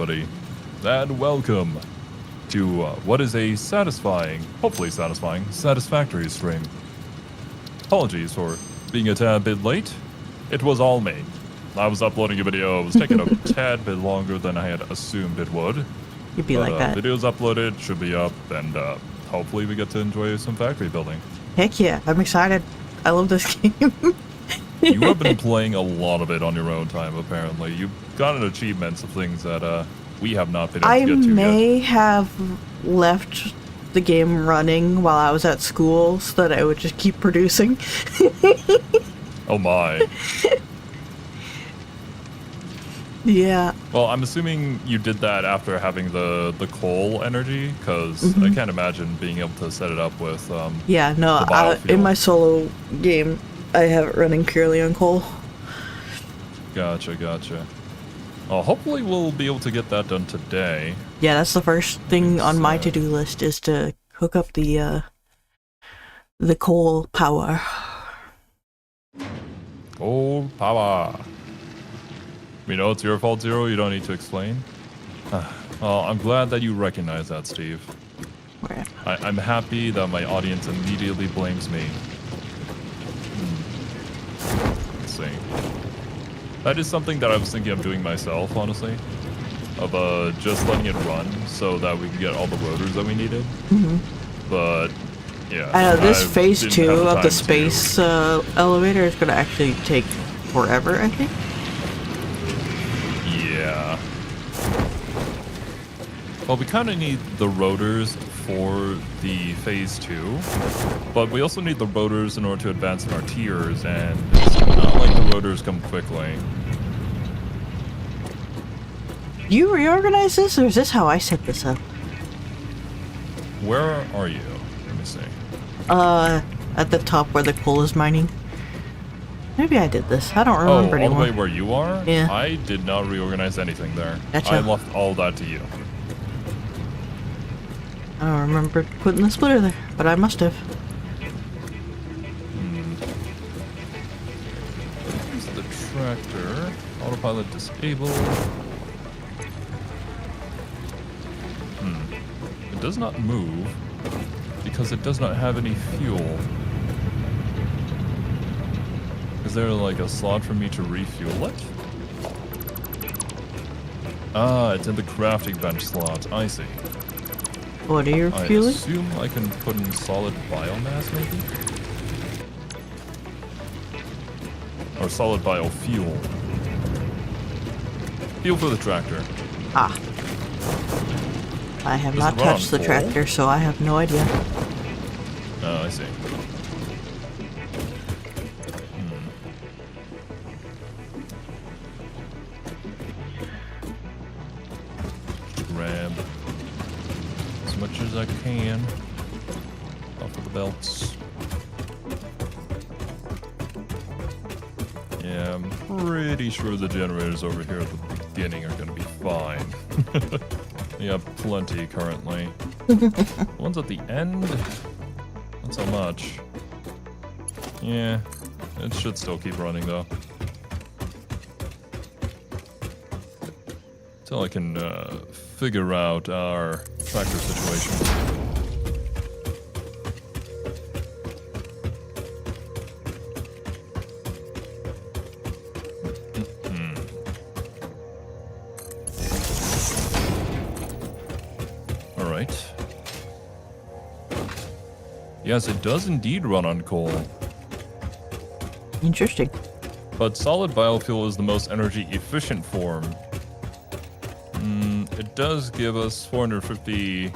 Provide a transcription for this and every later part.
everybody, and welcome to what is a hopefully satisfying, Satisfactory stream. Apologies for being a tad bit late. It was all me. I was uploading a video. It was taking a tad bit longer than I had assumed it would. You'd be like that. Videos uploaded, should be up, and hopefully we get to enjoy some factory building. Heck yeah, I'm excited. I love this game. You have been playing a lot of it on your own time, apparently. You've gotten achievements of things that we have not been able to get to yet. I may have left the game running while I was at school so that I would just keep producing. Oh my. Yeah. Well, I'm assuming you did that after having the coal energy, because I can't imagine being able to set it up with yeah, no, in my solo game, I have it running purely on coal. Gotcha. Well, hopefully we'll be able to get that done today. Yeah, that's the first thing on my to-do list is to hook up the coal power. Coal power. We know it's your fault, Zero. You don't need to explain. Well, I'm glad that you recognize that, Steve. Where? I'm happy that my audience immediately blames me. Let's see. That is something that I was thinking of doing myself, honestly. Of just letting it run so that we can get all the rotors that we needed. But yeah. I know this phase 2 of the space elevator is going to actually take forever, I think. Yeah. Well, we kind of need the rotors for the phase 2, but we also need the rotors in order to advance in our tiers, and it's not like the rotors come quickly. You reorganize this, or is this how I set this up? Where are you? Let me see. At the top where the coal is mining. Maybe I did this. I don't remember anymore. All the way where you are? Yeah. I did not reorganize anything there. Gotcha. I left all that to you. I don't remember putting the splitter there, but I must have. Here's the tractor. Autopilot disabled. It does not move because it does not have any fuel. Is there like a slot for me to refuel it? Ah, it's in the crafting bench slot. I see. What are you I fueling? assume I can put in solid biomass, maybe? Or solid biofuel. Fuel for the tractor. Ah. I have Does not it run on touched the coal? tractor, so I have no idea. Oh, I see. Grab as much as I can off of the belts. Yeah, I'm pretty sure the generators over here at the beginning are going to be fine. We have plenty currently. The ones at the end, not so much. Yeah, it should still keep running though. Till I can figure out our tractor situation. Alright. Yes, it does indeed run on coal. Interesting. But solid biofuel is the most energy efficient form. It does give us 450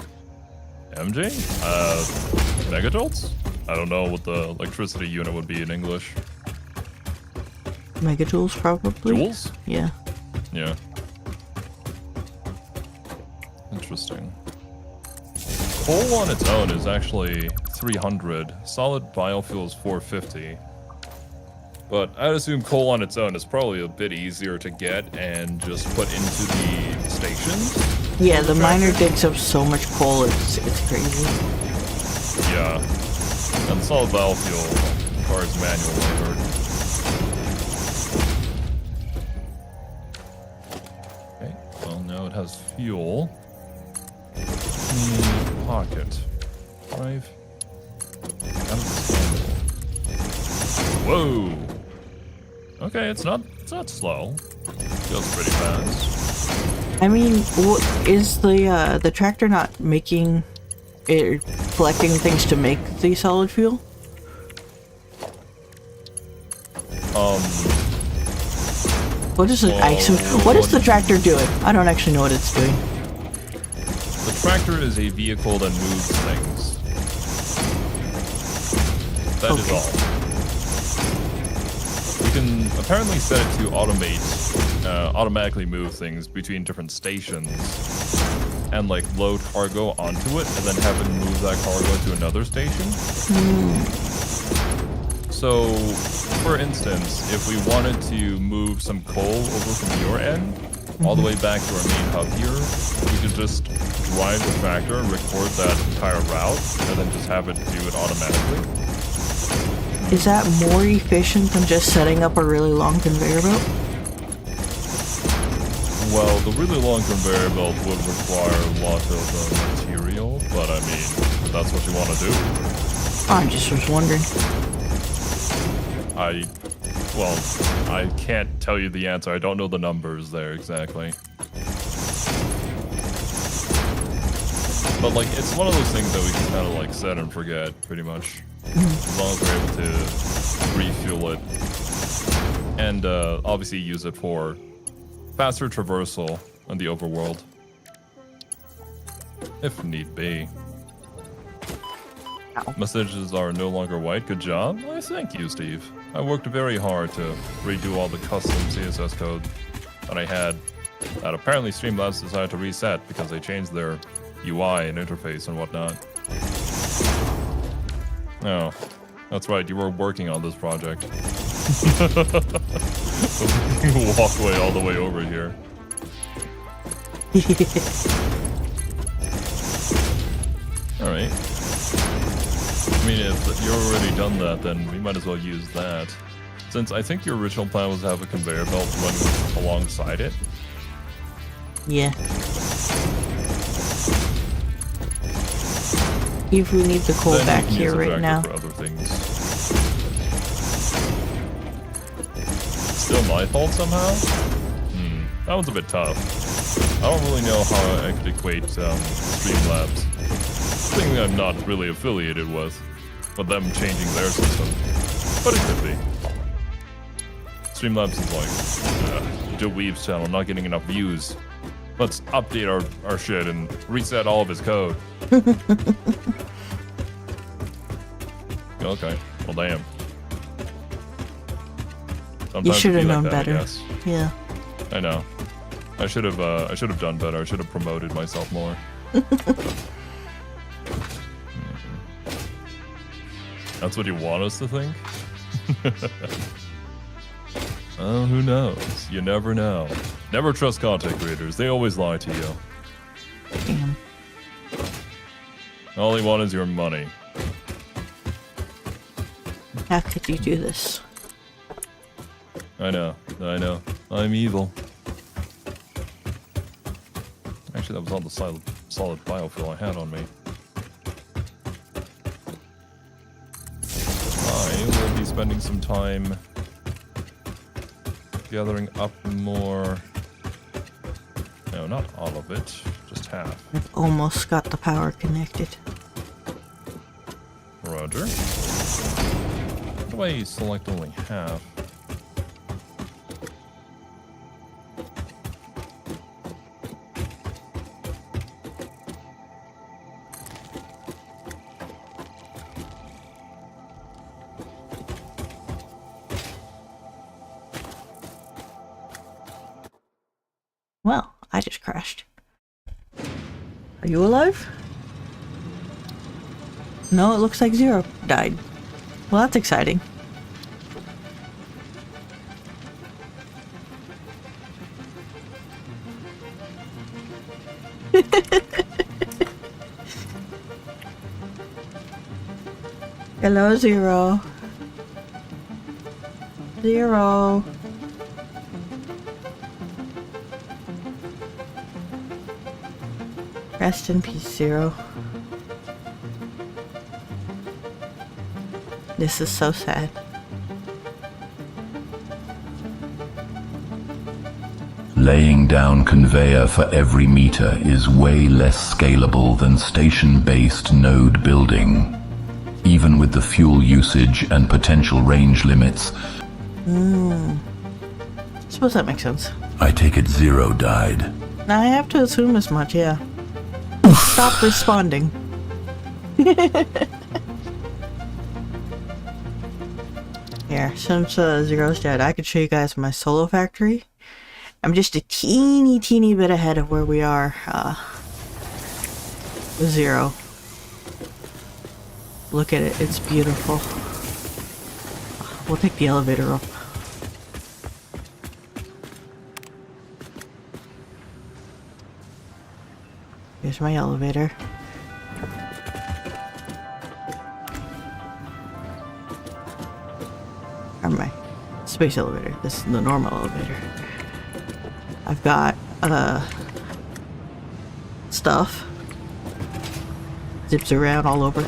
MJ? Megajoules? I don't know what the electricity unit would be in English. Megajoules, probably? Joules? Yeah. Yeah. Interesting. Coal on its own is actually 300. Solid biofuel is 450. But I'd assume coal on its own is probably a bit easier to get and just put into the stations. Yeah, the miner digs up so much coal, it's crazy. Yeah. And solid biofuel requires manual labor. Okay, well now it has as fuel. Pocket. Drive. Whoa! Okay, it's not slow. Feels pretty fast. I mean, is the tractor not making it, collecting things to make the solid fuel? What is it? What is the tractor doing? I don't actually know what it's doing. The tractor is a vehicle that moves things. That is all. You can apparently set it to automatically move things between different stations and like load cargo onto it and then have it move that cargo to another station. So, for instance, if we wanted to move some coal over from your end all the way back to our main hub here, we could just drive the tractor and record that entire route and then just have it do it automatically. Is that more efficient than just setting up a really long conveyor belt? Well, the really long conveyor belt would require a lot of material, but I mean, if that's what you want to do. I just was wondering. I can't tell you the answer. I don't know the numbers there exactly. But like, it's one of those things that we can kind of like set and forget, pretty much. As long as we're able to refuel it. And obviously use it for faster traversal in the overworld. If need be. Ow. Messages are no longer white. Good job. Why, thank you, Steve. I worked very hard to redo all the custom CSS code that I had that apparently Streamlabs decided to reset because they changed their UI and interface and whatnot. Oh, that's right. You were working on this project. Walkway all the way over here. Alright. I mean, if you're already done that, then we might as well use that. Since I think your original plan was to have a conveyor belt running alongside it. Yeah. If we need the coal Then back you can here use the right tractor now. for other things. Still my fault somehow? That one's a bit tough. I don't really know how I could equate Streamlabs. Something I'm not really affiliated with them changing their system. But it could be. Streamlabs is like, Joe Weeb's channel not getting enough views. Let's update our shit and reset all of his code. Okay, well damn. Sometimes You should have known that, better. Yeah. I know. I should have done better. I should have promoted myself more. That's what you want us to think? Oh, who knows? You never know. Never trust content creators. They always lie to you. Damn. All they want is your money. How could you do this? I know. I'm evil. Actually, that was all the solid biofuel I had on me. I will be spending some time gathering up more. No, not all of it, just half. I've almost got the power connected. Roger. How do I select only half? Well, I just crashed. Are you alive? No, it looks like Zero died. Well, that's exciting. Hello, Zero. Zero. Rest in peace, Zero. This is so sad. Laying down conveyor for every meter is way less scalable than station-based node building. Even with the fuel usage and potential range limits. Suppose that makes sense. I take it Zero died. I have to assume as much, yeah. Stop responding. Here, since Zero's dead, I could show you guys my solo factory. I'm just a teeny bit ahead of where we are with Zero. Look at it, it's beautiful. We'll take the elevator up. Here's my elevator. Or my space elevator. This is the normal elevator. I've got stuff. Zips around all over.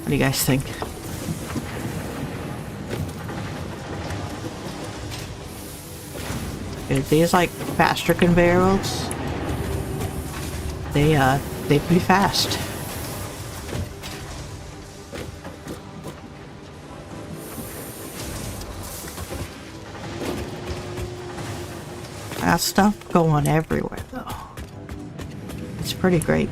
What do you guys think? These like faster conveyor belts. They'd be fast. Got stuff going everywhere though. It's pretty great.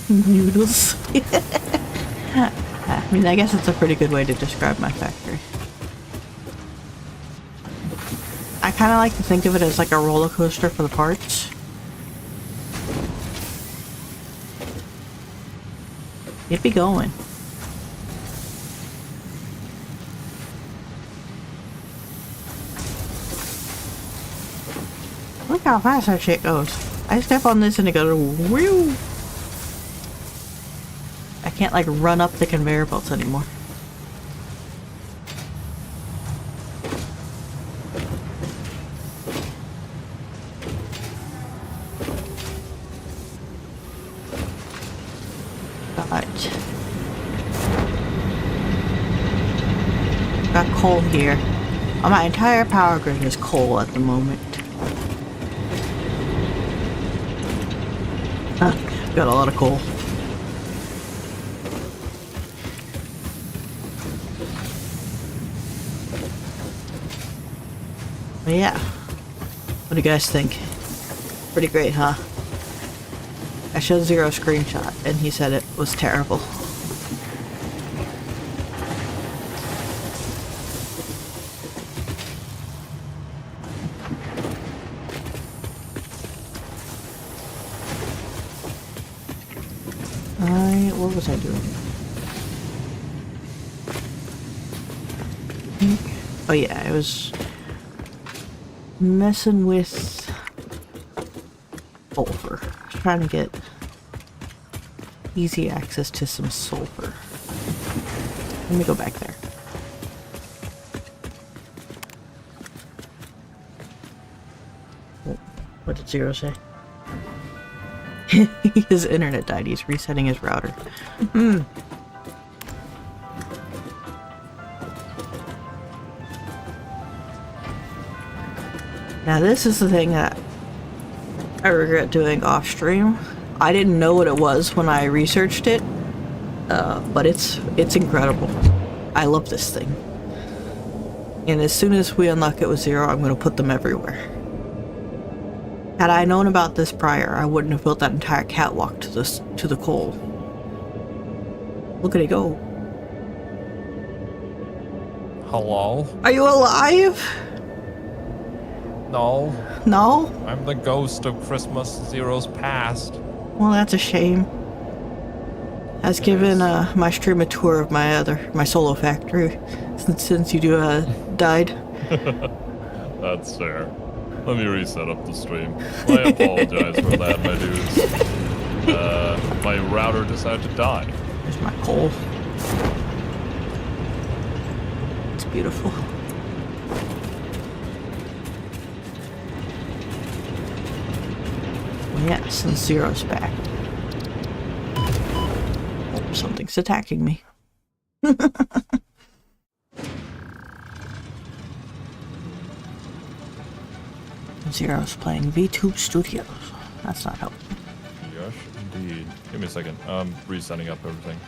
Noodles. I mean, I guess it's a pretty good way to describe my factory. I kind of like to think of it as like a roller coaster for the parts. It'd be going. Look how fast that shit goes. I step on this and it goes whew. I can't like run up the conveyor belts anymore. Got coal here. My entire power grid is coal at the moment. Got a lot of coal. But yeah. What do you guys think? Pretty great, huh? I showed Zero a screenshot and he said it was terrible. What was I doing? Oh yeah, I was messing with sulfur. I was trying to get easy access to some sulfur. Let me go back there. What did Zero say? His internet died. He's resetting his router. Now this is the thing that I regret doing off stream. I didn't know what it was when I researched it, but it's incredible. I love this thing. And as soon as we unlock it with Zero, I'm going to put them everywhere. Had I known about this prior, I wouldn't have built that entire catwalk to the coal. Look at it go. Hello? Are you alive? No. No? I'm the ghost of Christmas Zero's past. Well, that's a shame. I was given my stream a tour of my solo factory since you died. That's fair. Let me reset up the stream. I apologize for that, my dudes. My router decided to die. There's my coal. It's beautiful. Yes, and Zero's back. Oh, something's attacking me. Zero's playing VTube Studios. That's not helpful. Yes, indeed. Give me a second. I'm resetting up everything.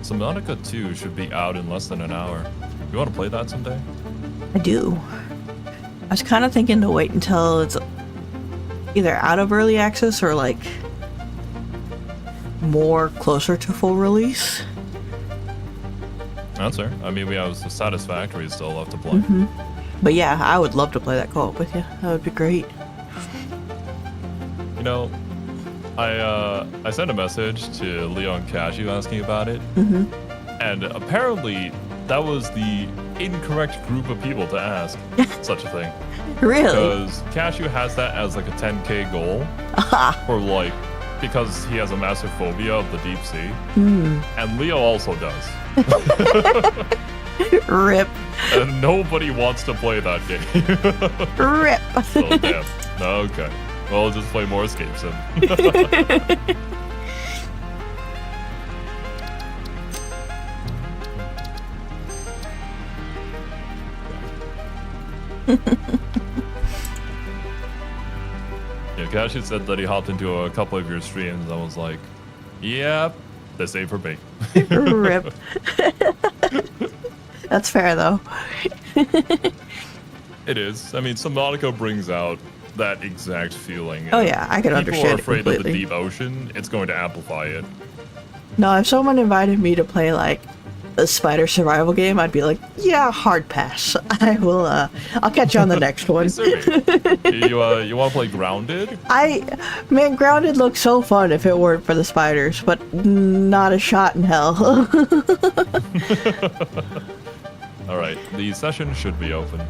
Subnautica 2 should be out in less than an hour. You want to play that someday? I do. I was kind of thinking to wait until it's either out of early access or like more closer to full release. That's fair. I mean, we have the Satisfactory still left to play. But yeah, I would love to play that co-op with you. That would be great. You know, I sent a message to Leo and Cashew asking about it, and apparently that was the incorrect group of people to ask such a thing. Really? Because Cashew has that as like a 10K goal, or like because he has a massive phobia of the deep sea, and Leo also does. Rip. And nobody wants to play that game. Rip. So damn. Okay. Well, I'll just play more Escape Sim. Yeah, Cashew said that he hopped into a couple of your streams. I was like, yep, this ain't for me. Rip. That's fair, though. It is. I mean, Subnautica brings out that exact feeling. Oh yeah, I can understand it completely. People are afraid of the completely. deep ocean. It's going to amplify it. No, if someone invited me to play like a spider survival game, I'd be like, yeah, hard pass. I will. I'll catch you on the next one. You want to play Grounded? Man, Grounded looks so fun if it weren't for the spiders, but not a shot in hell. All right, the session should be open.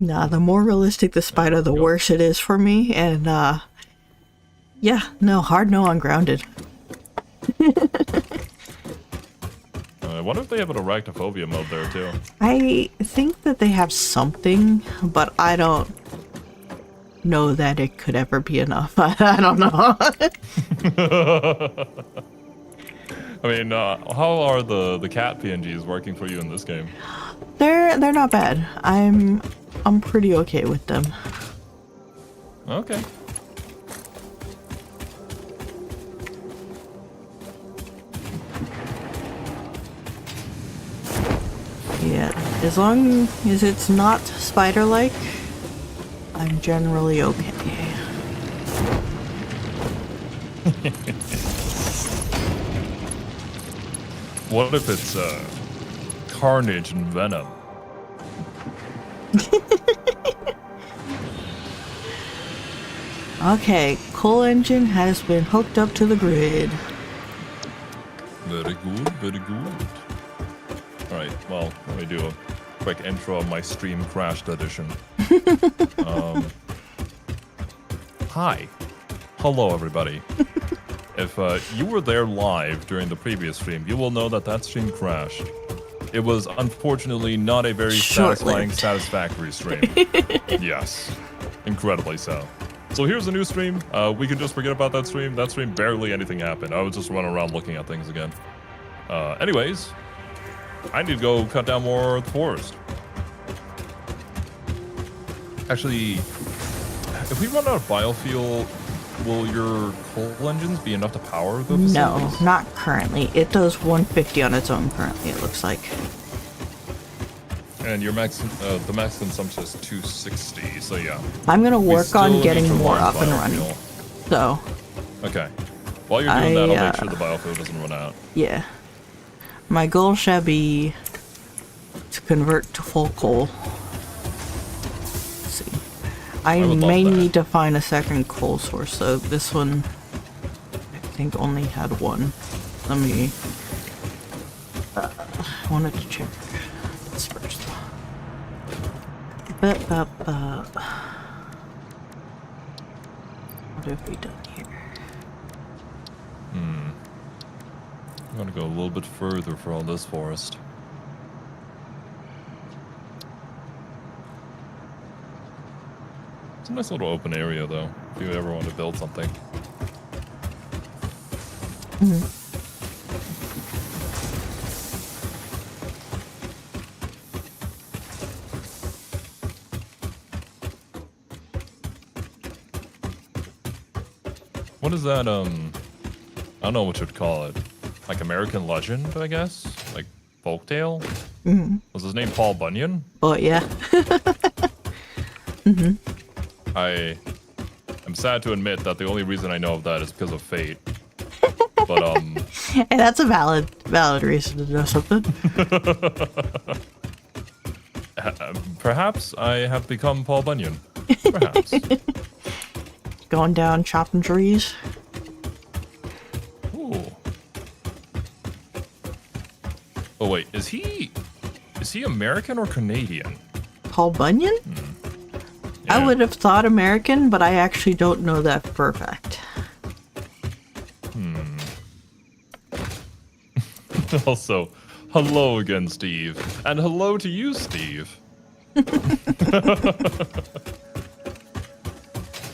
Nah, the more realistic the spider, the worse it is for me. And yeah, no, hard no on Grounded. I wonder if they have an arachnophobia mode there too. I think that they have something, but I don't know that it could ever be enough. I don't know. I mean, how are the cat PNGs working for you in this game? They're not bad. I'm pretty okay with them. Okay. Yeah, as long as it's not spider-like, I'm generally okay. What if it's Carnage and Venom? Okay, coal engine has been hooked up to the grid. Very good, very good. Alright, well, let me do a quick intro of my stream crashed edition. Hi. Hello, everybody. If you were there live during the previous stream, you will know that that stream crashed. It was unfortunately not a very satisfying, satisfactory stream. Yes, incredibly so. So here's a new stream. We can just forget about that stream. That stream, barely anything happened. I was just running around looking at things again. Anyways, I need to go cut down more of the forest. Actually, if we run out of biofuel, will your coal engines be enough to power the facilities? No, not currently. It does 150 on its own currently, it looks like. And your max, the max consumption is 260, so yeah. I'm gonna We work on still getting need to more run up and biofuel. running. So, Okay. While you're doing that, I'll make I, sure the biofuel doesn't run out. yeah. My goal shall be to convert to full coal. Let's see. I would love may that. need to find a second coal source, so this one I think only had one. Let me I wanted to check this first. What have we done here? I'm gonna go a little bit further for all this forest. It's a nice little open area, though, if you ever want to build something. What is that, I don't know what you'd call it. Like American legend, I guess? Like folktale? Was his name Paul Bunyan? Oh yeah. I am sad to admit that the only reason I know of that is because of fate. But, Hey, that's a valid reason to know something. perhaps I have become Paul Bunyan. Perhaps. Going down chopping trees. Ooh. Oh wait, is he American or Canadian? Paul Bunyan? I Yeah. would have thought American, but I actually don't know that for a fact. Also, hello again, Steve. And hello to you, Steve.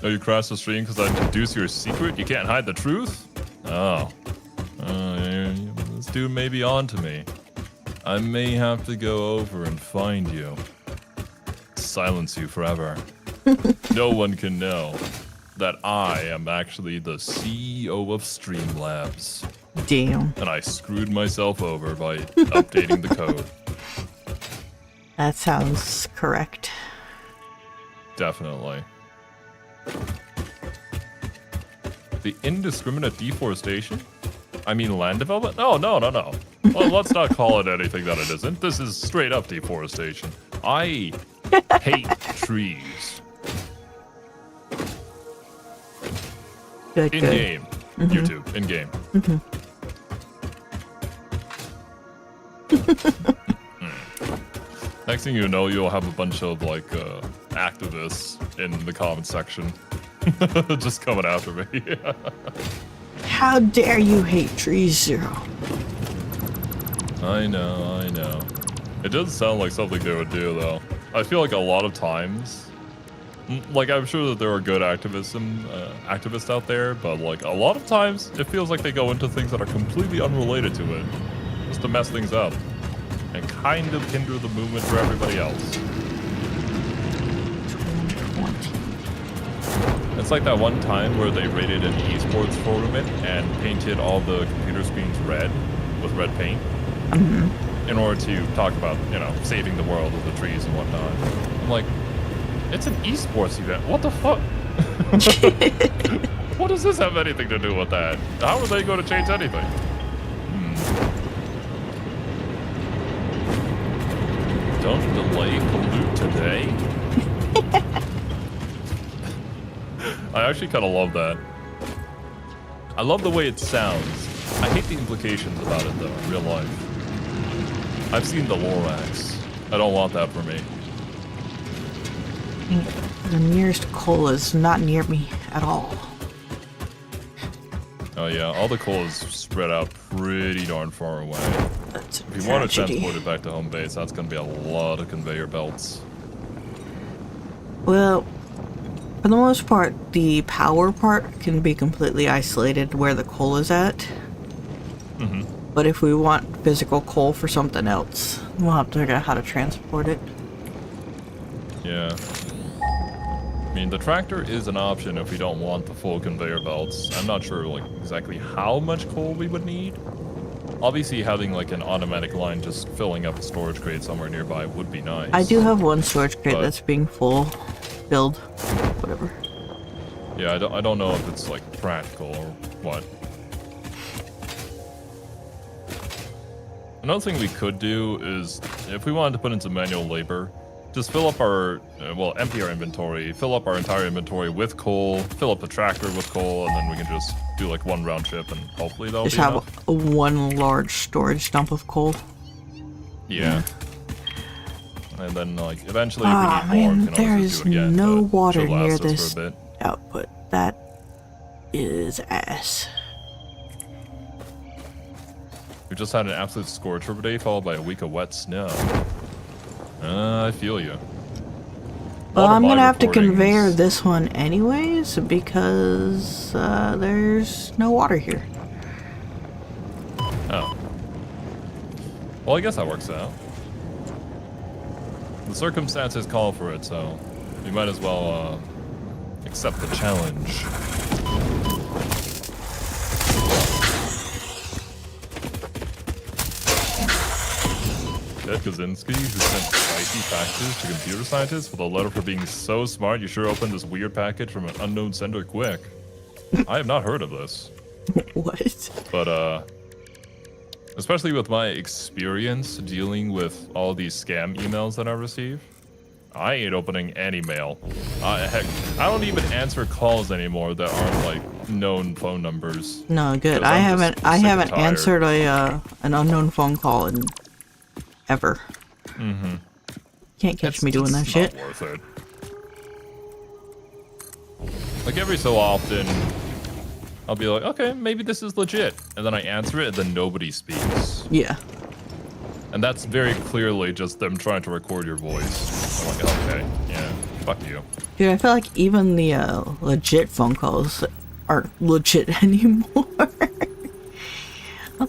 Oh, you crashed the stream because I deduced your secret? You can't hide the truth? Oh. This dude may be on to me. I may have to go over and find you. Silence you forever. No one can know that I am actually the CEO of Streamlabs. Damn. And I screwed myself over by updating the code. That sounds correct. Definitely. The indiscriminate deforestation? I mean land development? No. Well, let's not call it anything that it isn't. This is straight up deforestation. I hate trees. Good, In good. game. YouTube. In game. Next thing you know, you'll have a bunch of like activists in the comment section just coming after me. How dare you hate trees, Zero? I know. It does sound like something they would do, though. I feel like a lot of times, like I'm sure that there are good activists out there, but like a lot of times it feels like they go into things that are completely unrelated to it, just to mess things up and kind of hinder the movement for everybody else. 20. It's like that one time where they raided an esports tournament and painted all the computer screens red with red paint in order to talk about, saving the world with the trees and whatnot. I'm like, it's an esports event. What the fuck? What does this have anything to do with that? How are they going to change anything? Don't delay pollute today. I actually kind of love that. I love the way it sounds. I hate the implications about it, though, in real life. I've seen the Lorax. I don't want that for me. The nearest coal is not near me at all. Oh yeah, all the coal is spread out pretty darn far away. That's a If you want to tragedy. transport it back to home base, that's going to be a lot of conveyor belts. Well, for the most part, the power part can be completely isolated where the coal is at. But if we want physical coal for something else, we'll have to figure out how to transport it. Yeah. mean, the tractor is an option if we don't want the full conveyor belts. I'm not sure, like, exactly how much coal we would need. Obviously, having, like, an automatic line just filling up a storage crate somewhere nearby would be nice. I do have one storage crate that's being filled, whatever. Yeah, I don't know if it's, like, practical or what. Another thing we could do is, if we wanted to put in some manual labor, just fill up our, empty our inventory, fill up our entire inventory with coal, fill up the tractor with coal, and then we can just do like one round trip and hopefully that'll just be have enough. one large storage dump of coal. Yeah. And then like eventually if we need more, we can there always is just do it again. no but water should last near us this for a bit. output. That is ass. We just had an absolute scorcher day followed by a week of wet snow. I feel you. Well, I'm gonna have to conveyor this one anyways because there's no water here. Oh. Well, I guess that works out. The circumstances call for it, so we might as well accept the challenge. Ted Kaczynski, who sent spicy packages to computer scientists with a letter for being so smart you sure opened this weird package from an unknown sender quick. I have not heard of this. What? But, especially with my experience dealing with all these scam emails that I receive, I ain't opening any mail. Heck, I don't even answer calls anymore that aren't, like, known phone numbers. No, good. I haven't answered an unknown phone call in ever. Mm-hmm. Can't catch me doing that shit. Not worth it. Like every so often, I'll be like, okay, maybe this is legit. And then I answer it and then nobody speaks. Yeah. And that's very clearly just them trying to record your voice. I'm like, okay, yeah, fuck you. Dude, I feel like even the legit phone calls aren't legit anymore.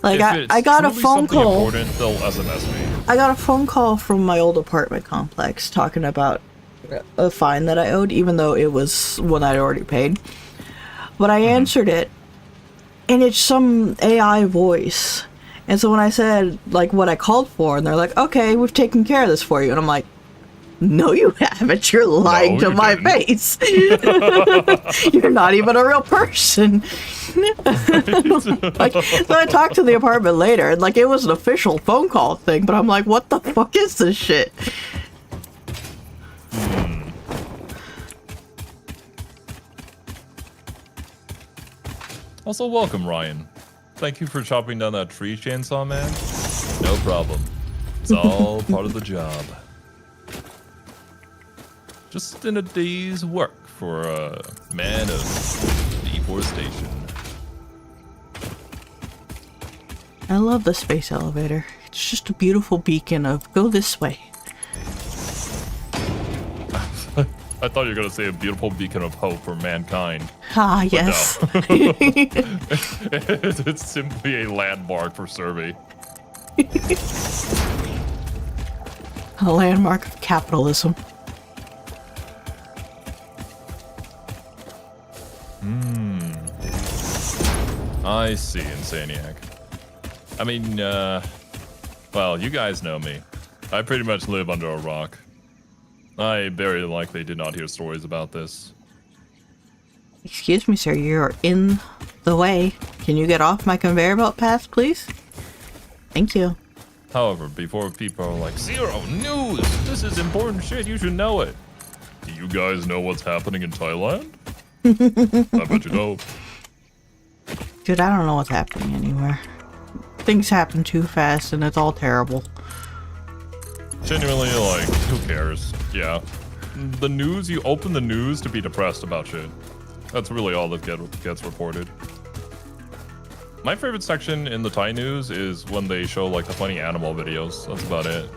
Like I got a phone call. Important, they'll SMS me. I got a phone call from my old apartment complex talking about a fine that I owed, even though it was one I'd already paid. But I answered it, and it's some AI voice. And so when I said, like, what I called for, and they're like, okay, we've taken care of this for you. And I'm like, no, you haven't. You're lying to my face. You're not even a real person. Like, so I talked to the apartment later, and, like, it was an official phone call thing, but I'm like, what the fuck is this shit? Also, welcome, Ryan. Thank you for chopping down that tree, chainsaw man. No problem. It's all part of the job. Just in a day's work for a man of deforestation. I love the space elevator. It's just a beautiful beacon of go this way. I thought you were going to say a beautiful beacon of hope for mankind. Ah, yes. No. It's simply a landmark for survey. A landmark of capitalism. I see, Insaniac. I mean, well, you guys know me. I pretty much live under a rock. I very likely did not hear stories about this. Excuse me, sir, you're in the way. Can you get off my conveyor belt path, please? Thank you. However, before people are like, Zero news! This is important shit, you should know it. Do you guys know what's happening in Thailand? I bet you don't. Dude, I don't know what's happening anywhere. Things happen too fast and it's all terrible. Genuinely, like, who cares? Yeah. The news, you open the news to be depressed about shit. That's really all that gets reported. My favorite section in the Thai news is when they show, like, the funny animal videos. That's about it.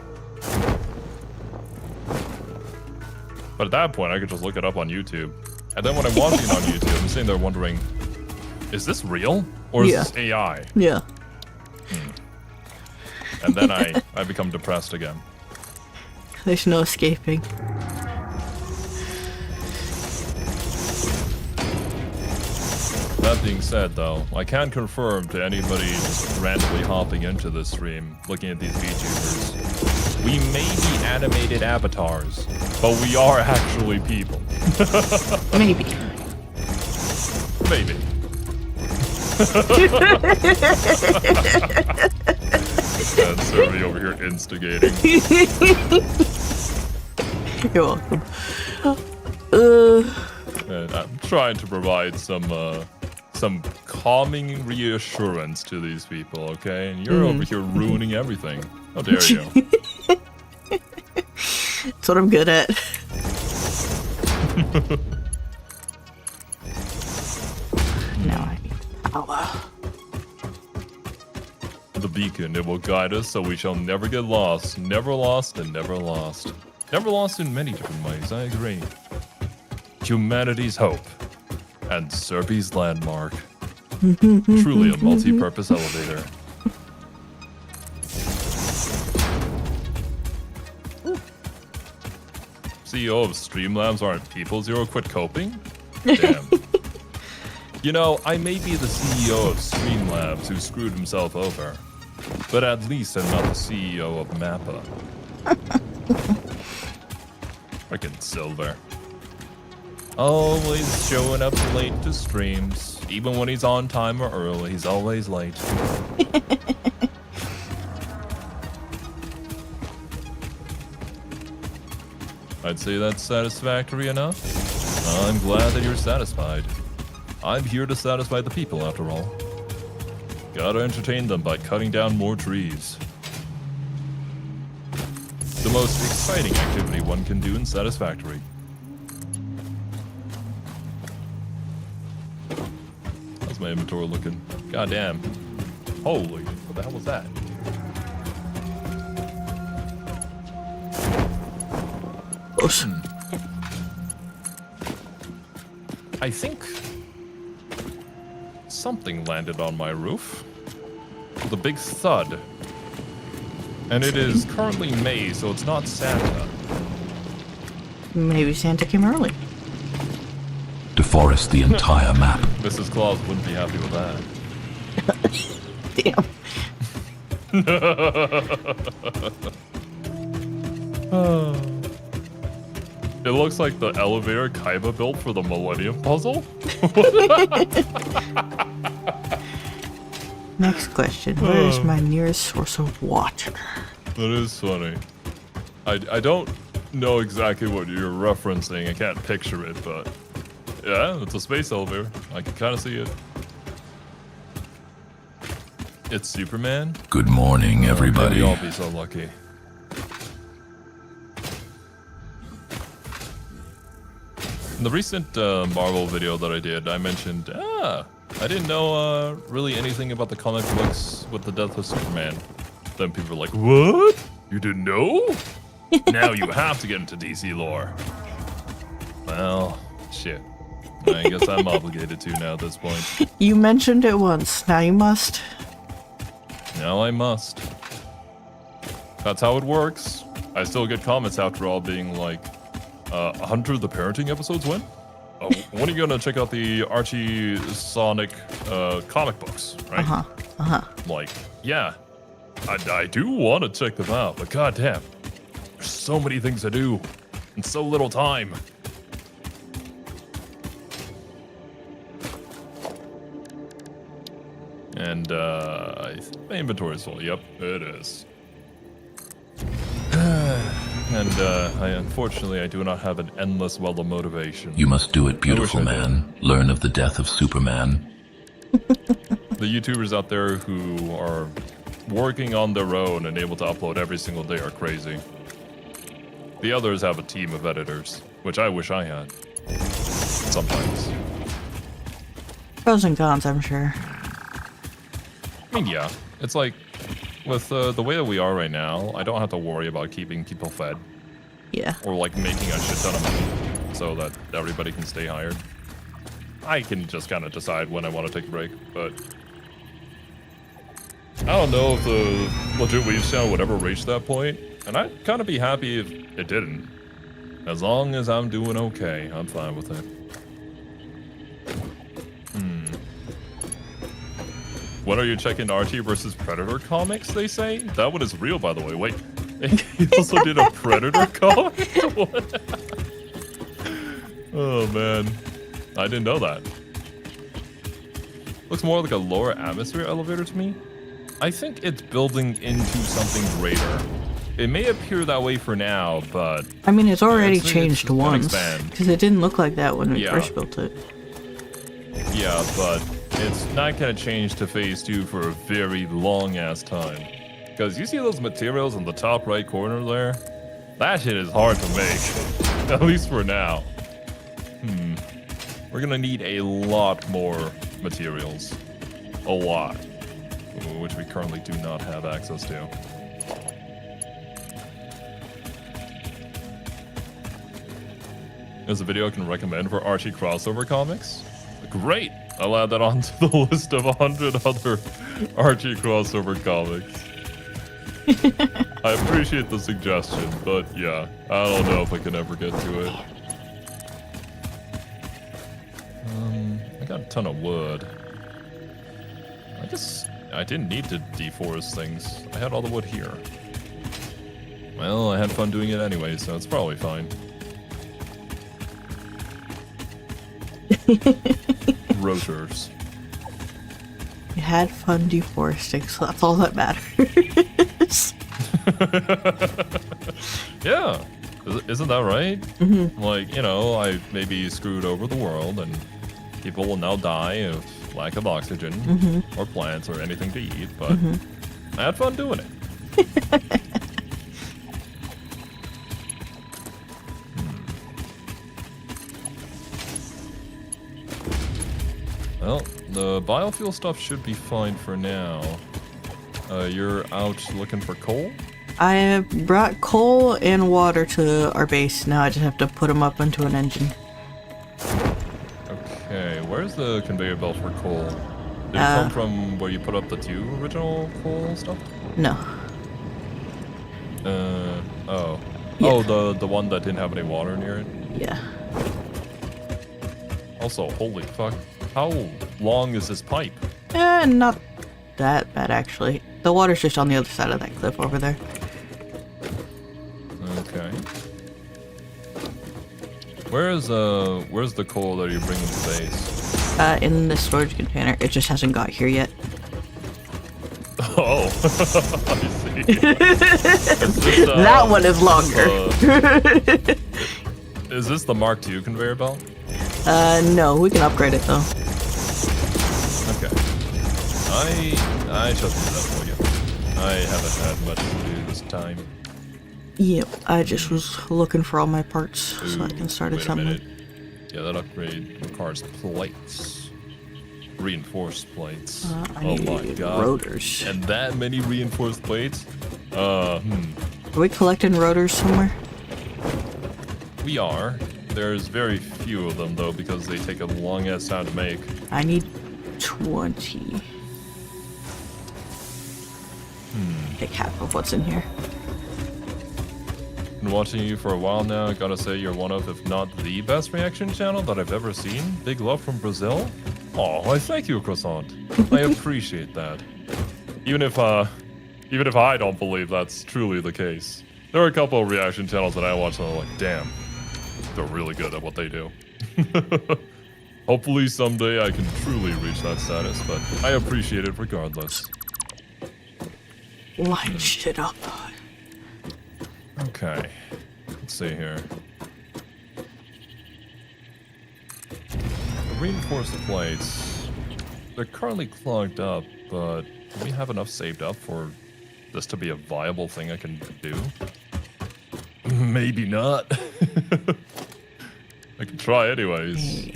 But at that point, I could just look it up on YouTube. And then when I'm watching it on YouTube, I'm sitting there wondering, is this real? Or is this AI? Yeah. And then I become depressed again. There's no escaping. That being said, though, I can confirm to anybody just randomly hopping into this stream, looking at these VTubers, we may be animated avatars, but we are actually people. Maybe. Maybe. And Survey over here instigating. You're welcome. And I'm trying to provide some calming reassurance to these people, okay? And you're over here ruining everything. How dare you? That's what I'm good at. Now I need power. The beacon, it will guide us so we shall never get lost. Never lost and never lost. Never lost in many different ways, I agree. Humanity's hope. And Serbi's landmark. Truly a multi-purpose elevator. CEO of Streamlabs aren't people, Zero, quit coping? Damn. You know, I may be the CEO of Streamlabs who screwed himself over, but at least I'm not the CEO of Mappa. Frickin' Silver. Always showing up late to streams. Even when he's on time or early, he's always late. I'd say that's satisfactory enough. I'm glad that you're satisfied. I'm here to satisfy the people, after all. Gotta entertain them by cutting down more trees. The most exciting activity one can do in Satisfactory. How's my inventory looking? Goddamn. Holy, what the hell was that? Awesome. I think something landed on my roof with a big thud. And it is currently May, so it's not Santa. Maybe Santa came early. Deforest the entire map. Mrs. Claus wouldn't be happy with that. Damn. It looks like the elevator Kaiba built for the Millennium Puzzle. Next question. Where is my nearest source of water? That is funny. I don't know exactly what you're referencing. I can't picture it, but yeah, it's a space elevator. I can kind of see it. It's Superman. Good morning, everybody. Maybe I'll be so lucky. In the recent Marvel video that I did, I mentioned, I didn't know really anything about the comic books with the death of Superman. Then people were like, what? You didn't know? Now you have to get into DC lore. Well, shit. I guess I'm obligated to now at this point. You mentioned it once. Now you must. Now I must. That's how it works. I still get comments after all being like, Hunter, the parenting episodes when? When are you gonna check out the Archie Sonic comic books, right? Like, yeah, I do want to check them out, but goddamn, there's so many things to do and so little time. And my inventory is full. Yep, it is. And unfortunately, I do not have an endless well of motivation. You must do it, beautiful man. Learn of the death of Superman. The YouTubers out there who are working on their own and able to upload every single day are crazy. The others have a team of editors, which I wish I had. Sometimes. Pros and cons, I'm sure. I mean, yeah. It's like, with the way that we are right now, I don't have to worry about keeping people fed. Yeah. Or like making a shit ton of money so that everybody can stay hired. I can just kind of decide when I want to take a break, but I don't know if the legit Weebs channel would ever reach that point, and I'd kind of be happy if it didn't. As long as I'm doing okay, I'm fine with it. When are you checking Archie versus Predator comics, they say? That one is real, by the way. Wait, he also did a Predator comic? What? Oh, man. I didn't know that. Looks more like a lower atmosphere elevator to me. I think it's building into something greater. It may appear that way for now, but... I mean, it's already changed once. Expand. Because it didn't look like that when we first built it. Yeah, but it's not going to change to phase 2 for a very long-ass time. Because you see those materials in the top right corner there? That shit is hard to make. At least for now. We're going to need a lot more materials. A lot. Which we currently do not have access to. There's a video I can recommend for Archie crossover comics. Great! I'll add that onto the list of 100 other Archie crossover comics. I appreciate the suggestion, but yeah, I don't know if I can ever get to it. I got a ton of wood. I guess I didn't need to deforest things. I had all the wood here. Well, I had fun doing it anyway, so it's probably fine. Rotors. You had fun deforesting, so that's all that matters. Yeah, isn't that right? Mm-hmm. Like, you know, I maybe screwed over the world and people will now die of lack of oxygen or plants or anything to eat, but I had fun doing it. Well, the biofuel stuff should be fine for now. You're out looking for coal? I have brought coal and water to our base. Now I just have to put them up into an engine. Okay, where's the conveyor belt for coal? Did it come from where you put up the 2 original coal stuff? No. Oh. Yeah. Oh, the one that didn't have any water near it? Yeah. Also, holy fuck. How long is this pipe? Not that bad, actually. The water's just on the other side of that cliff over there. Okay. Where's the coal that you're bringing to base? In the storage container. It just hasn't got here yet. Oh, I see. This, that one is longer. Is this the Mark II conveyor belt? No, we can upgrade it though. Okay. I shall do that for you. I haven't had much to do this time. Yep, I just was looking for all my parts so I can start assembling. Yeah, that upgrade requires plates. Reinforced plates. I Oh need my god. rotors. And that many reinforced plates? Are we collecting rotors somewhere? We are. There's very few of them though because they take a long ass time to make. I need 20. Take half of what's in here. Been watching you for a while now. I gotta say you're one of, if not the best reaction channel that I've ever seen. Big love from Brazil. Oh, I thank you, Croissant. I appreciate that. Even if I don't believe that's truly the case. There are a couple of reaction channels that I watch and I'm like, damn, they're really good at what they do. Hopefully someday I can truly reach that status, but I appreciate it regardless. Line shit up. Okay, let's see here. Reinforced plates. They're currently clogged up, but do we have enough saved up for this to be a viable thing I can do? Maybe not. I can try anyways.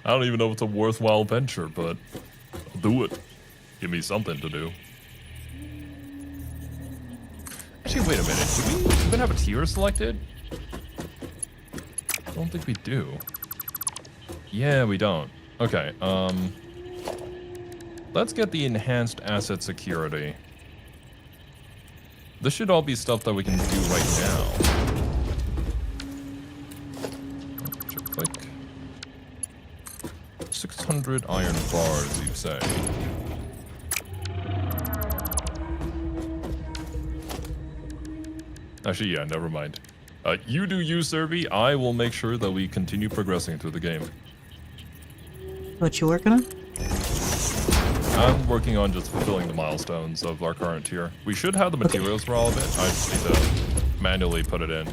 I don't even know if it's a worthwhile venture, but I'll do it. Give me something to do. Actually, wait a minute. Do we even have a tier selected? I don't think we do. Yeah, we don't. Okay, let's get the enhanced asset security. This should all be stuff that we can do right now. Click. 600 100 iron bars, you say? Actually, yeah, never mind. You do you, Serby. I will make sure that we continue progressing through the game. What you working on? I'm working on just fulfilling the milestones of our current tier. We should have the materials for all of it. I just need to manually put it in.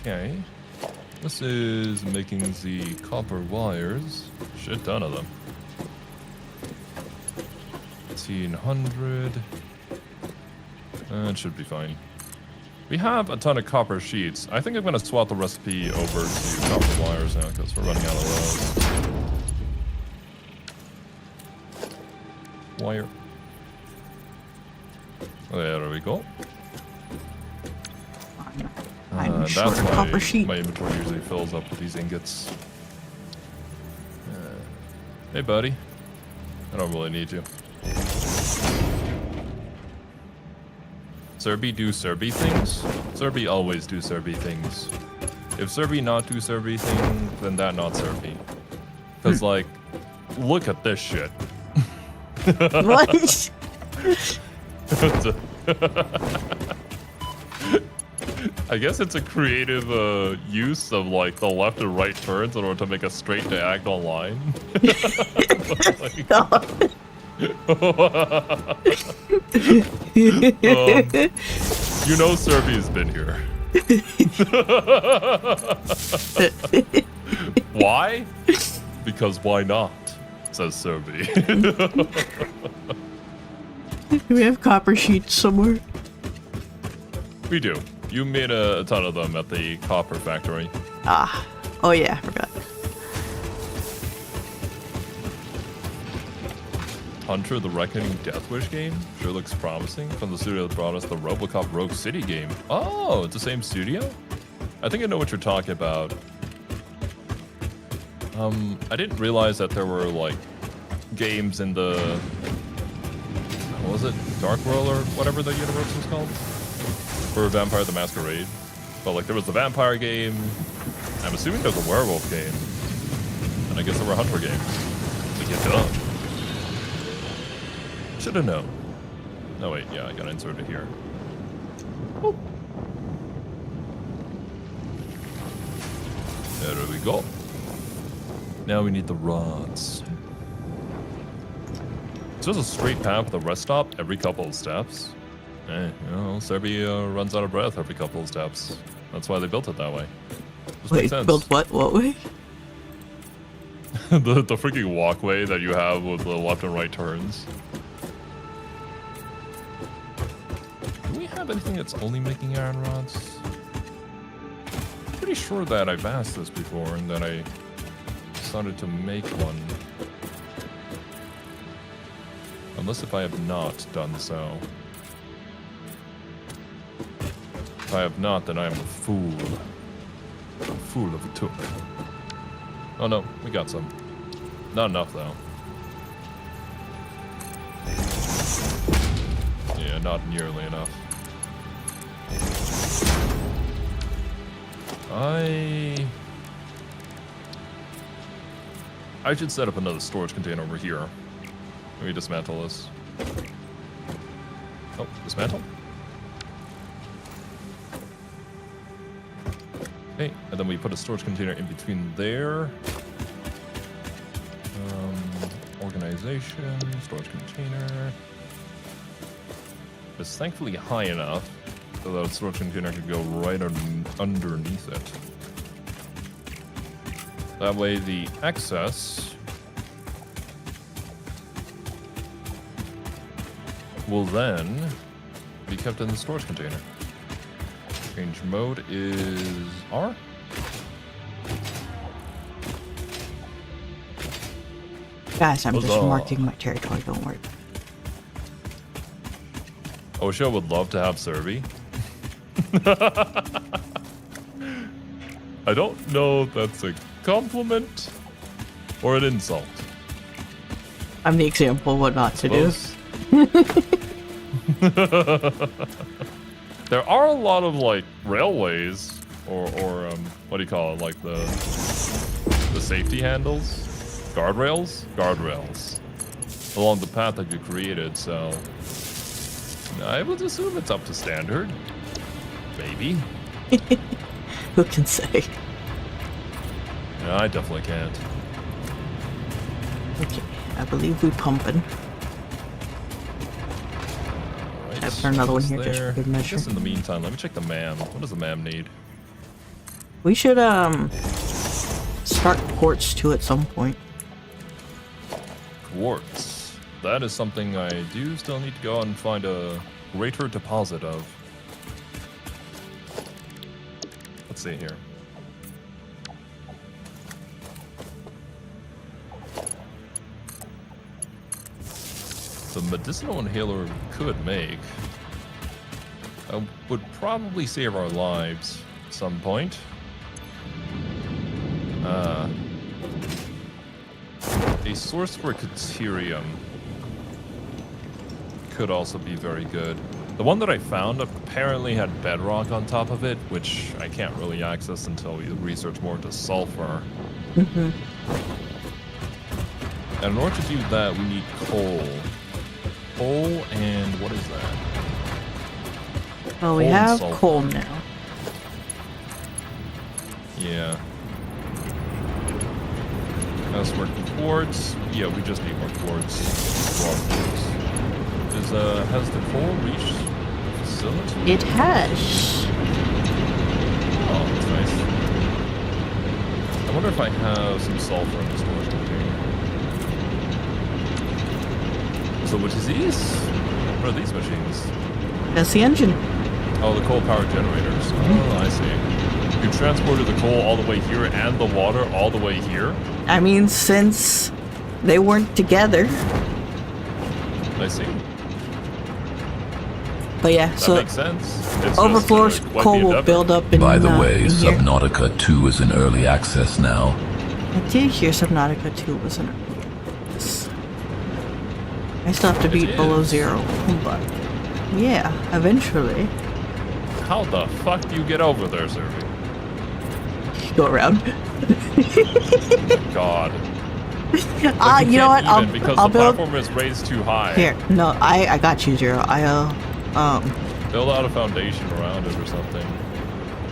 Okay. This is making the copper wires. Shit ton of them. 1800. It should be fine. We have a ton of copper sheets. I think I'm going to swap the recipe over to copper wires now because we're running out of those. Wire. There we go. I'm short That's of why copper sheet. my inventory usually fills up with these ingots. Hey, buddy. I don't really need you. Serby do Serby things? Serby always do Serby things. If Serby not do Serby thing, then that not Serby. Cause like, look at this shit. What? I guess it's a creative use of like the left and right turns in order to make a straight diagonal line. You know Serby's been here. Why? Because why not? Says Serby. Do we have copper sheets somewhere? We do. You made a ton of them at the copper factory. Ah. Oh yeah, I forgot. Hunter the Reckoning Death Wish game? Sure looks promising. From the studio that brought us the Robocop Rogue City game. Oh, it's the same studio? I think I know what you're talking about. I didn't realize that there were, like, games in the... What was it? Dark World or whatever the universe was called? For Vampire the Masquerade. But, like, there was the vampire game. I'm assuming there's a werewolf game. And I guess there were hunter games. To get done. Should have known. Oh wait, yeah, I gotta insert it here. Whoop. There we go. Now we need the rods. So there's a straight path with a rest stop every couple of steps. You know, Serby runs out of breath every couple of steps. That's why they built it that way. Just Wait, makes sense. built what? What way? the freaking walkway that you have with the left and right turns. Do we have anything that's only making iron rods? I'm pretty sure that I've asked this before and that I started to make one. Unless if I have not done so. If I have not, then I am a fool. A fool of a took. Oh no, we got some. Not enough though. Yeah, not nearly enough. I should set up another storage container over here. Let me dismantle this. Oh, dismantle. Okay, and then we put a storage container in between there. Organization, storage container. It's thankfully high enough so that a storage container could go right underneath it. That way the excess will then be kept in the storage container. Change mode is R. Guys, I'm just Huzzah. marking my territory, don't worry. Osha would love to have Serby. I don't know if that's a compliment or an insult. I'm the example of what not to do. There are a lot of like railways, or what do you call it? Like the safety handles, guardrails, along the path that you created. So I would assume it's up to standard. Maybe. Who can say? Yeah, I definitely can't. Okay, I believe we pumping. Right, Have for another one here just there. for good measure. Just in the meantime, let me check the MAM. What does the MAM need? We should start quartz too at some point. Quartz. That is something I do still need to go and find a greater deposit of. Let's see here. The medicinal inhaler we could make would probably save our lives at some point. A source for Caterium could also be very good. The one that I found apparently had bedrock on top of it, which I can't really access until we research more into sulfur. Mm-hmm. And in order to do that, we need coal. Coal and what is that? Well, we Coal and have sulfur. coal now. Yeah. As for quartz, yeah, we just need more quartz. Has the coal reached the facility? It has. Oh, that's nice. I wonder if I have some sulfur in the storage container. So what is these? What are these machines? That's the engine. Oh, the coal-powered generators. Oh, I see. You transported the coal all the way here and the water all the way here? I mean, since they weren't together. I see. But yeah, That so makes sense. It's overflows just, quite coal the will endeavor. build up in By the way, in here. Subnautica 2 is in early access now. I did hear Subnautica 2 was an yes. I still have to It beat below is. 0, but yeah, eventually. How the fuck do you get over there, Servi? Go around. God. You know what? Because I'll the build platform is raised too high. here. No, I got you, Zero. Build out a foundation around it or something.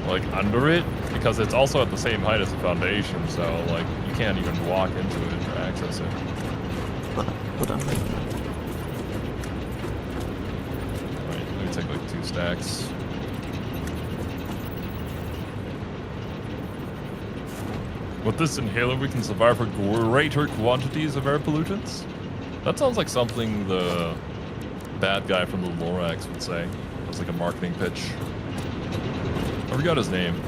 Like under it, because it's also at the same height as the foundation, so like you can't even walk into it or access it. Hold on. Alright, let me take like 2 stacks. With this inhaler, we can survive for greater quantities of air pollutants? That sounds like something the bad guy from the Lorax would say. It's like a marketing pitch. I forgot his name.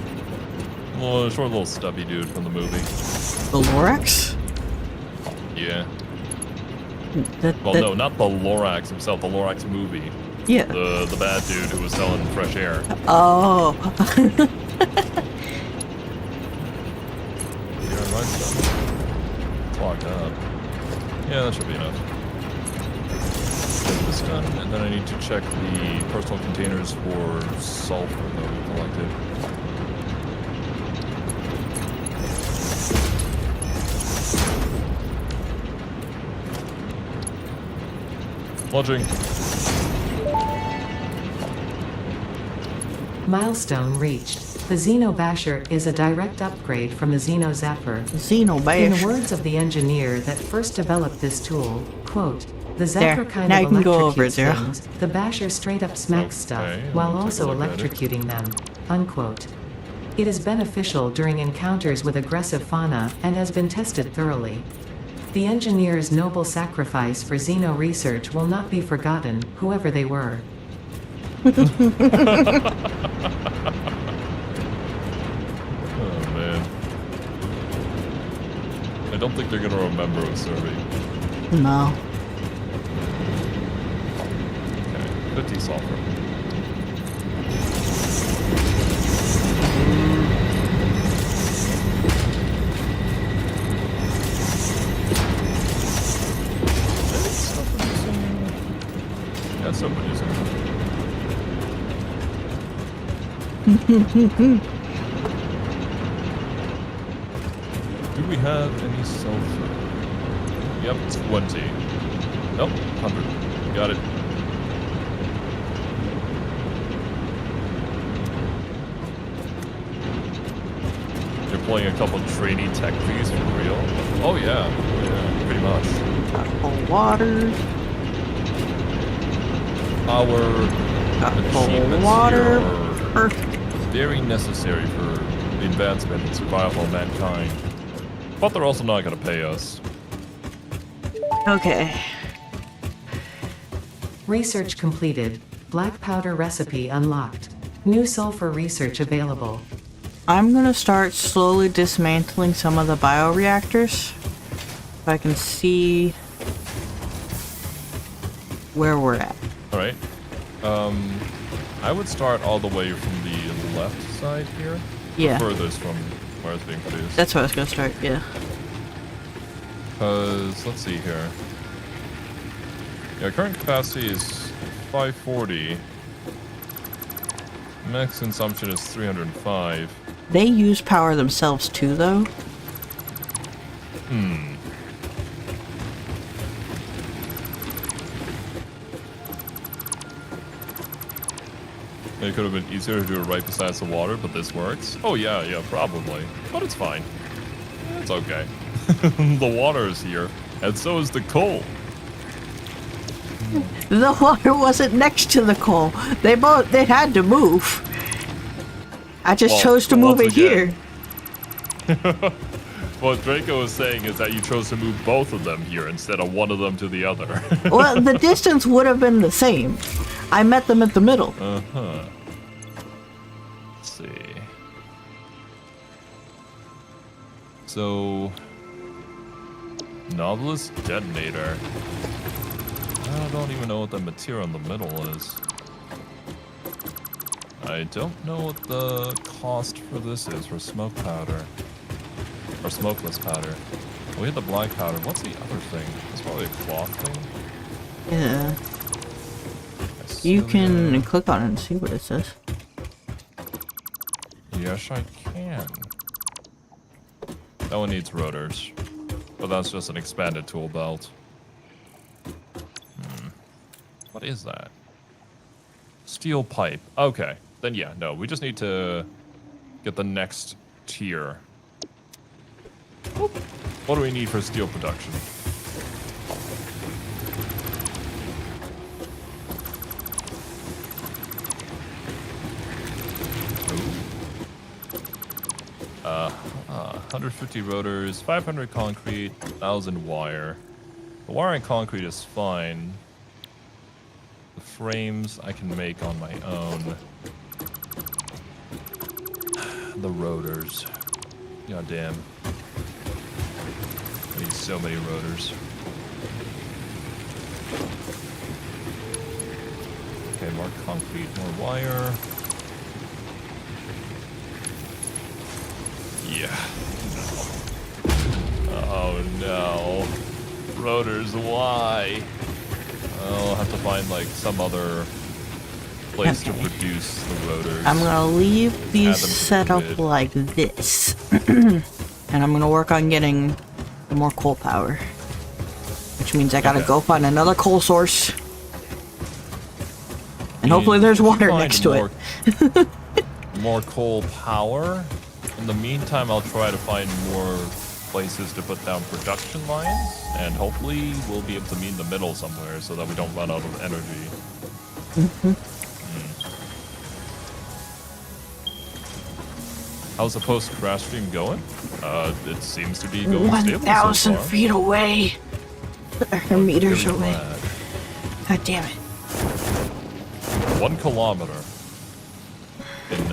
Short little stubby dude from the movie. The Lorax? Yeah. That, Well, no, not the Lorax himself, the Lorax movie. Yeah. The bad dude who was selling fresh air. Oh. You're right, stuff. It's locked up. Yeah, that should be enough. Get this done, and then I need to check the personal containers for sulfur that we collected. Lodging. Milestone reached. The Xeno Basher is a direct upgrade from the Xeno Zapper. Xeno In the Bash. words of the engineer that first developed this tool, quote, the There. Zapper kind Now of you can go over it, electrocutes Zero. things, the Basher straight up smacks stuff, Okay, while let me take a also look at it. electrocuting them, unquote. It is beneficial during encounters with aggressive fauna and has been tested thoroughly. The engineer's noble sacrifice for Xeno research will not be forgotten, whoever they were. Oh man. I don't think they're gonna remember a survey. No. Okay, 50 sulfur. That's so producing. Do we have any sulfur? Yep, 20. Nope, 100. Got it. You're playing a couple trainee tech fees for real? Oh yeah, pretty much. Got full water. Our Got achievements full water. here are Perfect. very necessary for the advancement and survival of mankind. But they're also not going to pay us. Okay. Research completed. Black powder recipe unlocked. New sulfur research available. I'm gonna start slowly dismantling some of the bioreactors. So I can see where we're at. Alright. I would start all the way from the left side here. Yeah. Furthest from where it's being produced. That's where I was gonna start, yeah. Because, let's see here. Yeah, current capacity is 540. Max consumption is 305. They use power themselves too, though. It could have been easier to do it right beside the water, but this works. Oh yeah, probably. But it's fine. It's okay. The water is here, and so is the coal. The water wasn't next to the coal. They had to move. I just Well, chose to move it once again- here. What Draco is saying is that you chose to move both of them here instead of one of them to the other. Well, the distance would have been the same. I met them at the middle. Uh-huh. Let's see. So... Novelist detonator. I don't even know what the material in the middle is. I don't know what the cost for this is for smoke powder. Or smokeless powder. We had the black powder. What's the other thing? It's probably a cloth thing. Yeah. You can click on it and see what it says. Yes, I can. That one needs rotors. But that's just an expanded tool belt. What is that? Steel pipe. Okay. Then yeah, no. We just need to get the next tier. Oop. What do we need for steel production? Ooh. 150 rotors, 500 concrete, 1,000 wire. The wire and concrete is fine. The frames I can make on my own. The rotors. God damn. I need so many rotors. Okay, more concrete, more wire. Yeah. Oh no. Rotors, why? I'll have to find like some other place to produce the rotors. I'm gonna leave these Add them to the set up grid. like this. And I'm gonna work on getting more coal power. Which means I gotta Okay. go find another coal source. And hopefully If there's you water find next to more, it. more coal power. In the meantime, I'll try to find more places to put down production lines, and hopefully we'll be able to meet in the middle somewhere so that we don't run out of energy. How's the post-crash stream going? It seems to be going stable so 1,000 far. feet away. Or meters Very away. glad. God damn it. 1 kilometer in,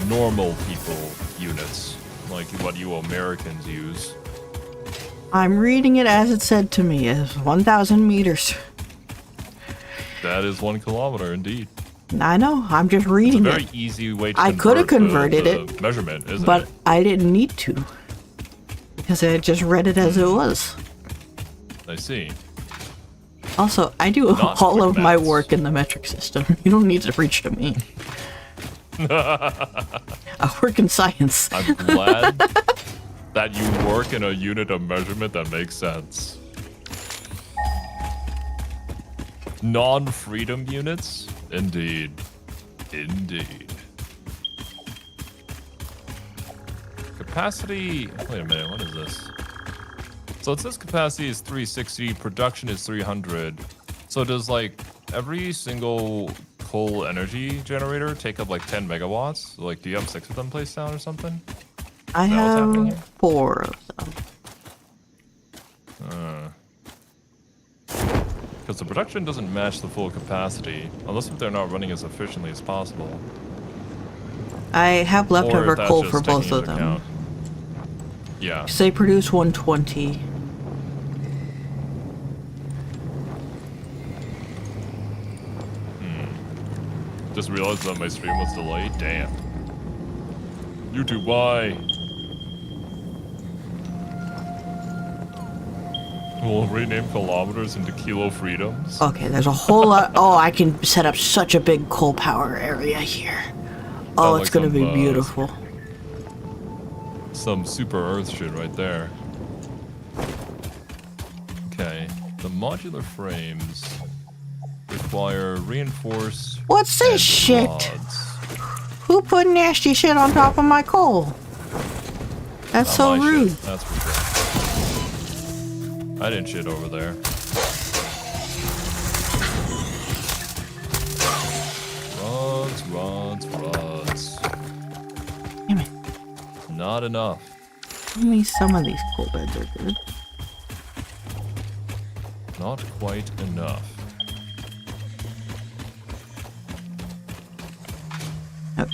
normal people units, like what you Americans use. I'm reading it as it said to me as 1,000 meters. That is 1 kilometer, indeed. I know, I'm just It's a reading very it. easy way to I coulda convert converted the it, measurement, isn't But it? I didn't need to. Because I just read it as it was. I see. Also, I do Not all quick of my maths. work in the metric system. You don't need to reach to me. I work in science. I'm glad that you work in a unit of measurement that makes sense. Non-freedom units? Indeed. Indeed. Capacity... Wait a minute, what is this? So it says capacity is 360, production is 300. So does, like, every single coal energy generator take up, like, 10 megawatts? Like, do you have 6 of them placed down or something? I Is that what's happening have here? 4 of them. Because the production doesn't match the full capacity, unless if they're not running as efficiently as possible. I have leftover Or that's coal just for both taking of into them. account. Yeah. So they produce 120. Just realized that my stream was delayed. Damn. YouTube, why? We'll rename kilometers into kilo freedoms. Okay, there's a whole lot. Oh, I can set up such a big coal power area here. Oh, Sounds it's like gonna be some, beautiful. Some super Earth shit right there. Okay, the modular frames require reinforced. What's this and shit? rods. Who put nasty shit on top of my coal? That's Not so my rude. shit, that's for sure. I didn't shit over there. Rods, rods, rods. Damn it. Not enough. Tell me some of these coal beds are good. Not quite enough. Okay.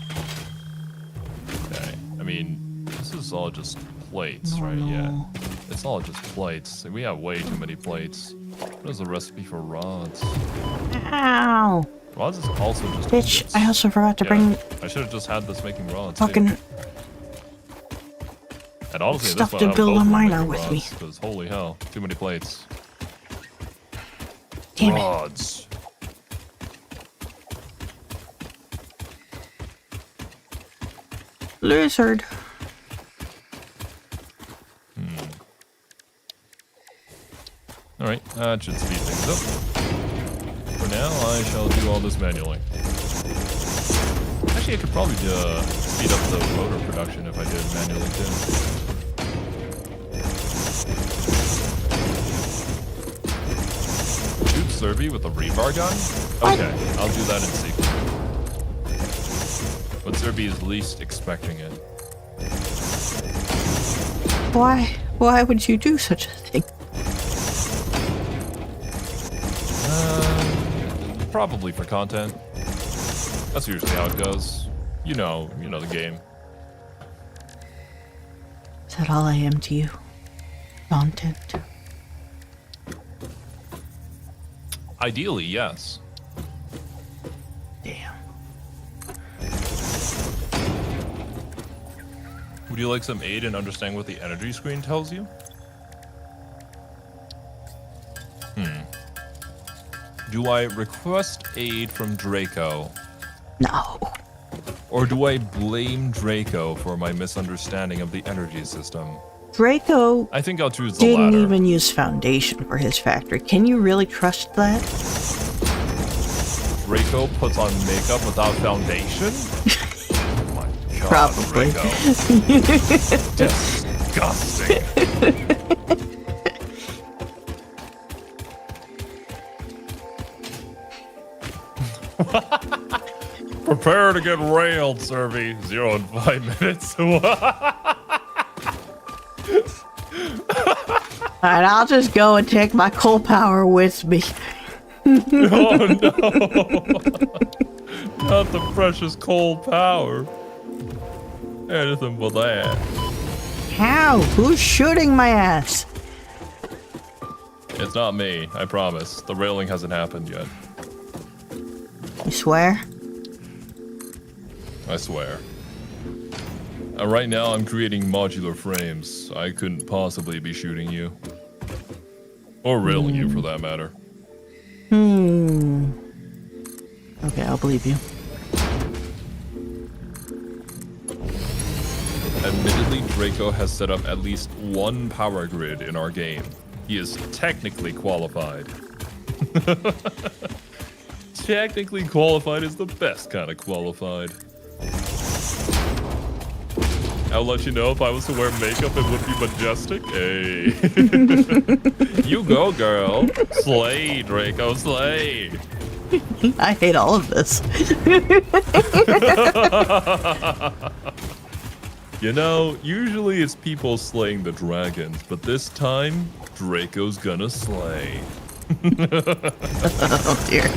I mean, this is all just plates, right? Yeah. It's all just plates. We have way too many plates. What is the recipe for rods? Ow! Rods is also just Bitch, plates. I also forgot to Yeah, bring I should have just had this making rods. too. fucking And honestly, stuff this to one I build both a of them mine making on with me. Because holy hell, too many plates. Damn it. Rods. Lizard. Alright, that should speed things up. For now, I shall do all this manually. Actually, I could probably speed up the rotor production if I did it manually too. Shoot Serby with a rebar gun? Okay, I'll do that in sequence. When Serby is least expecting it. Why? Why would you do such a thing? Probably for content. That's usually how it goes. You know the game. Is that all I am to you? Content. Ideally, yes. Damn. Would you like some aid in understanding what the energy screen tells you? Do I request aid from Draco? No. Or do I blame Draco for my misunderstanding of the energy system? Draco I think I'll choose the didn't latter. even use foundation for his factory. Can you really trust that? Draco puts on makeup without foundation? Oh my god, Probably. Draco. Disgusting. Prepare to get railed, Serby. 0 in 5 minutes. Alright, I'll just go and take my coal power with me. Oh no! Not the precious cold power. Anything but that. How? Who's shooting my ass? It's not me, I promise. The railing hasn't happened yet. You swear? I swear. Right now, I'm creating modular frames. I couldn't possibly be shooting you. Or railing you, for that matter. Okay, I'll believe you. Draco has set up at least one power grid in our game. He is technically qualified. Technically qualified is the best kind of qualified. I'll let you know if I was to wear makeup, it would be majestic. Hey. You go, girl. Slay, Draco, slay. I hate all of this. You know, usually it's people slaying the dragons, but this time, Draco's gonna slay. Oh dear.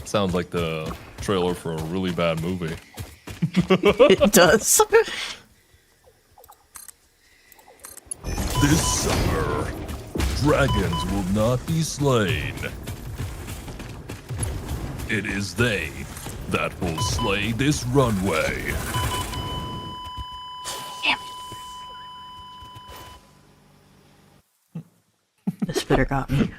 Sounds like the trailer for a really bad movie. It does. This summer, dragons will not be slain. It is they that will slay this runway. This bitter got me.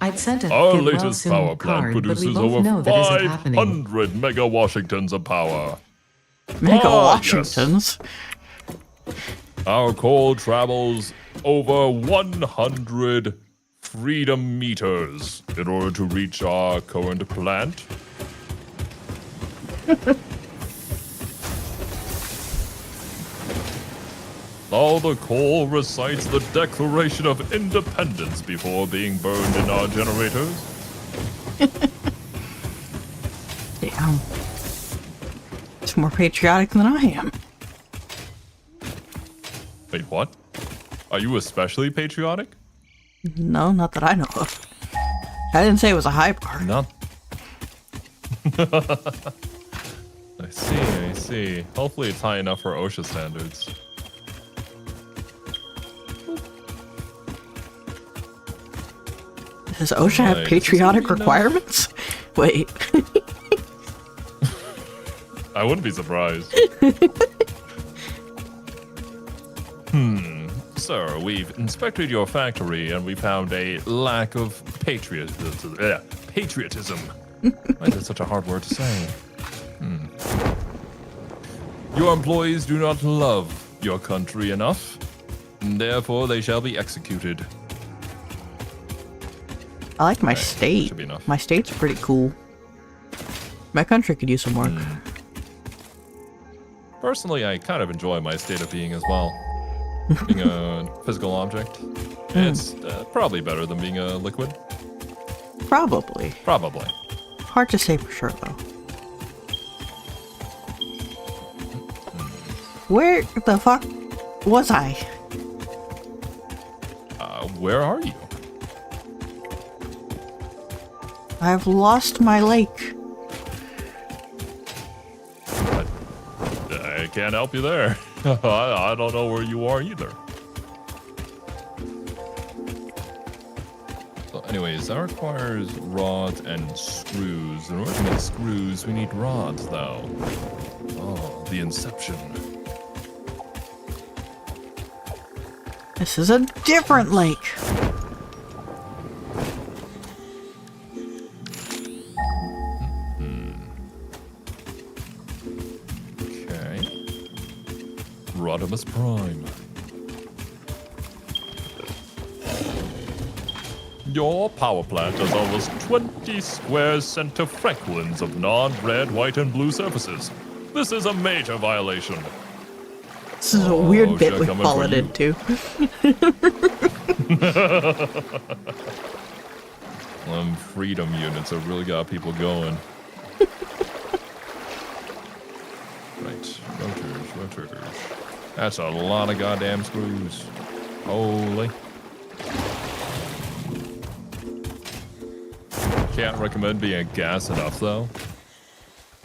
I'd sent a Our get well latest soon power plant card, but we produces both over know that isn't happening. 500 mega Washingtons of power. Mega Ah, Washingtons. Our coal travels over 100 freedom meters in order to reach our current plant. All the coal recites the Declaration of Independence before being burned in our generators. Damn. It's more patriotic than I am. Wait, what? Are you especially patriotic? No, not that I know of. I didn't say it was a high bar. Not. I see, I see. Hopefully it's high enough for OSHA standards. Does OSHA have Right, patriotic this is requirements? Wait. I wouldn't be surprised. Sir, we've inspected your factory and we found a lack of patriotism. Patriotism. Why is that such a hard word to say? Your employees do not love your country enough, and therefore they shall be executed. I like my Right, state. should be enough. My state's pretty cool. My country could use some work. Personally, I kind of enjoy my state of being as well. Being a physical object. It's probably better than being a liquid. Probably. Probably. Hard to say for sure, though. Where the fuck was I? Where are you? I've lost my lake. I can't help you there. I don't know where you are either. So anyways, that requires rods and screws. In order to make screws, we need rods, though. Oh, the inception. This is a different lake. Okay. Rodimus Prime. Your power plant has almost 20 square center Franklins of non-red, white, and blue surfaces. This is a major violation. This is a weird bit shit, we've coming fallen for you. into. Freedom units have really got people going. Right, rotors. That's a lot of goddamn screws. Holy. Can't recommend being a gas enough, though.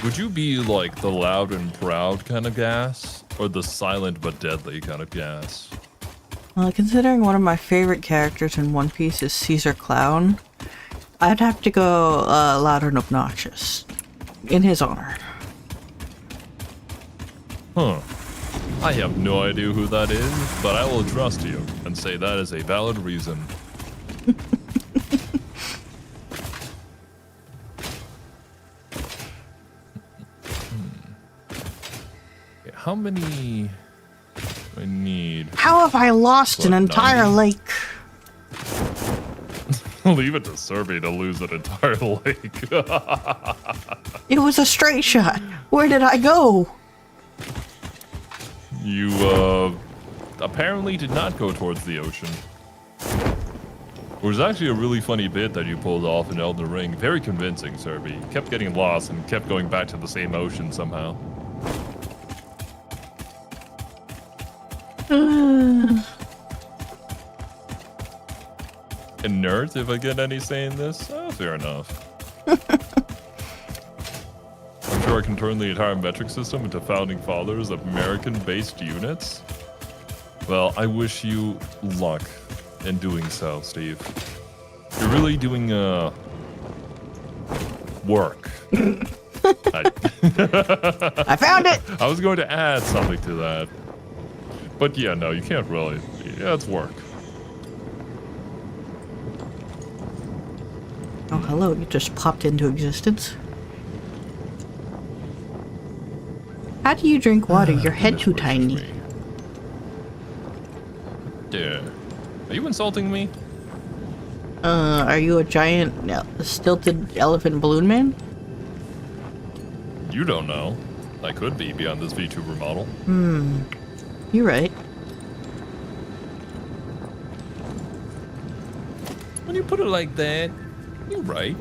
Would you be like the loud and proud kind of gas, or the silent but deadly kind of gas? Well, considering one of my favorite characters in One Piece is Caesar Clown, I'd have to go loud and obnoxious. In his honor. Huh. I have no idea who that is, but I will trust you and say that is a valid reason. how many do I need? How have I lost What, an entire 90? lake? Leave it to Survey to lose an entire lake. It was a straight shot. Where did I go? You, apparently did not go towards the ocean. It was actually a really funny bit that you pulled off in Elden Ring. Very convincing, Survey. Kept getting lost and kept going back to the same ocean somehow. Inert, if I get any say in this? Oh, fair enough. I'm sure I can turn the entire metric system into founding fathers of American-based units. Well, I wish you luck in doing so, Steve. You're really doing, work. I found it! I was going to add something to that. But yeah, no, you can't really. Yeah, it's work. Oh, hello. You just popped into existence. How do you drink water? Your head too tiny. Yeah. Are you insulting me? Are you a giant stilted elephant balloon man? You don't know. I could be beyond this VTuber model. You're right. When you put it like that, you're right.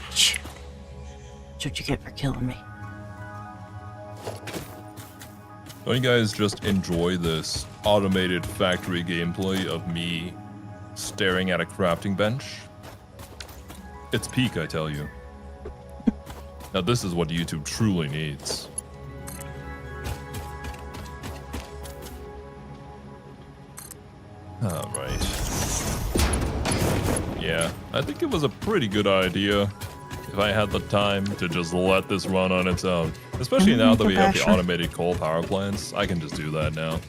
That's what you get for killing me. Don't you guys just enjoy this automated factory gameplay of me staring at a crafting bench? It's peak, I tell you. Now this is what YouTube truly needs. Alright. Yeah, I think it was a pretty good idea if I had the time to just let this run on its own. Especially now that we have the automated coal power plants, I can just do that now.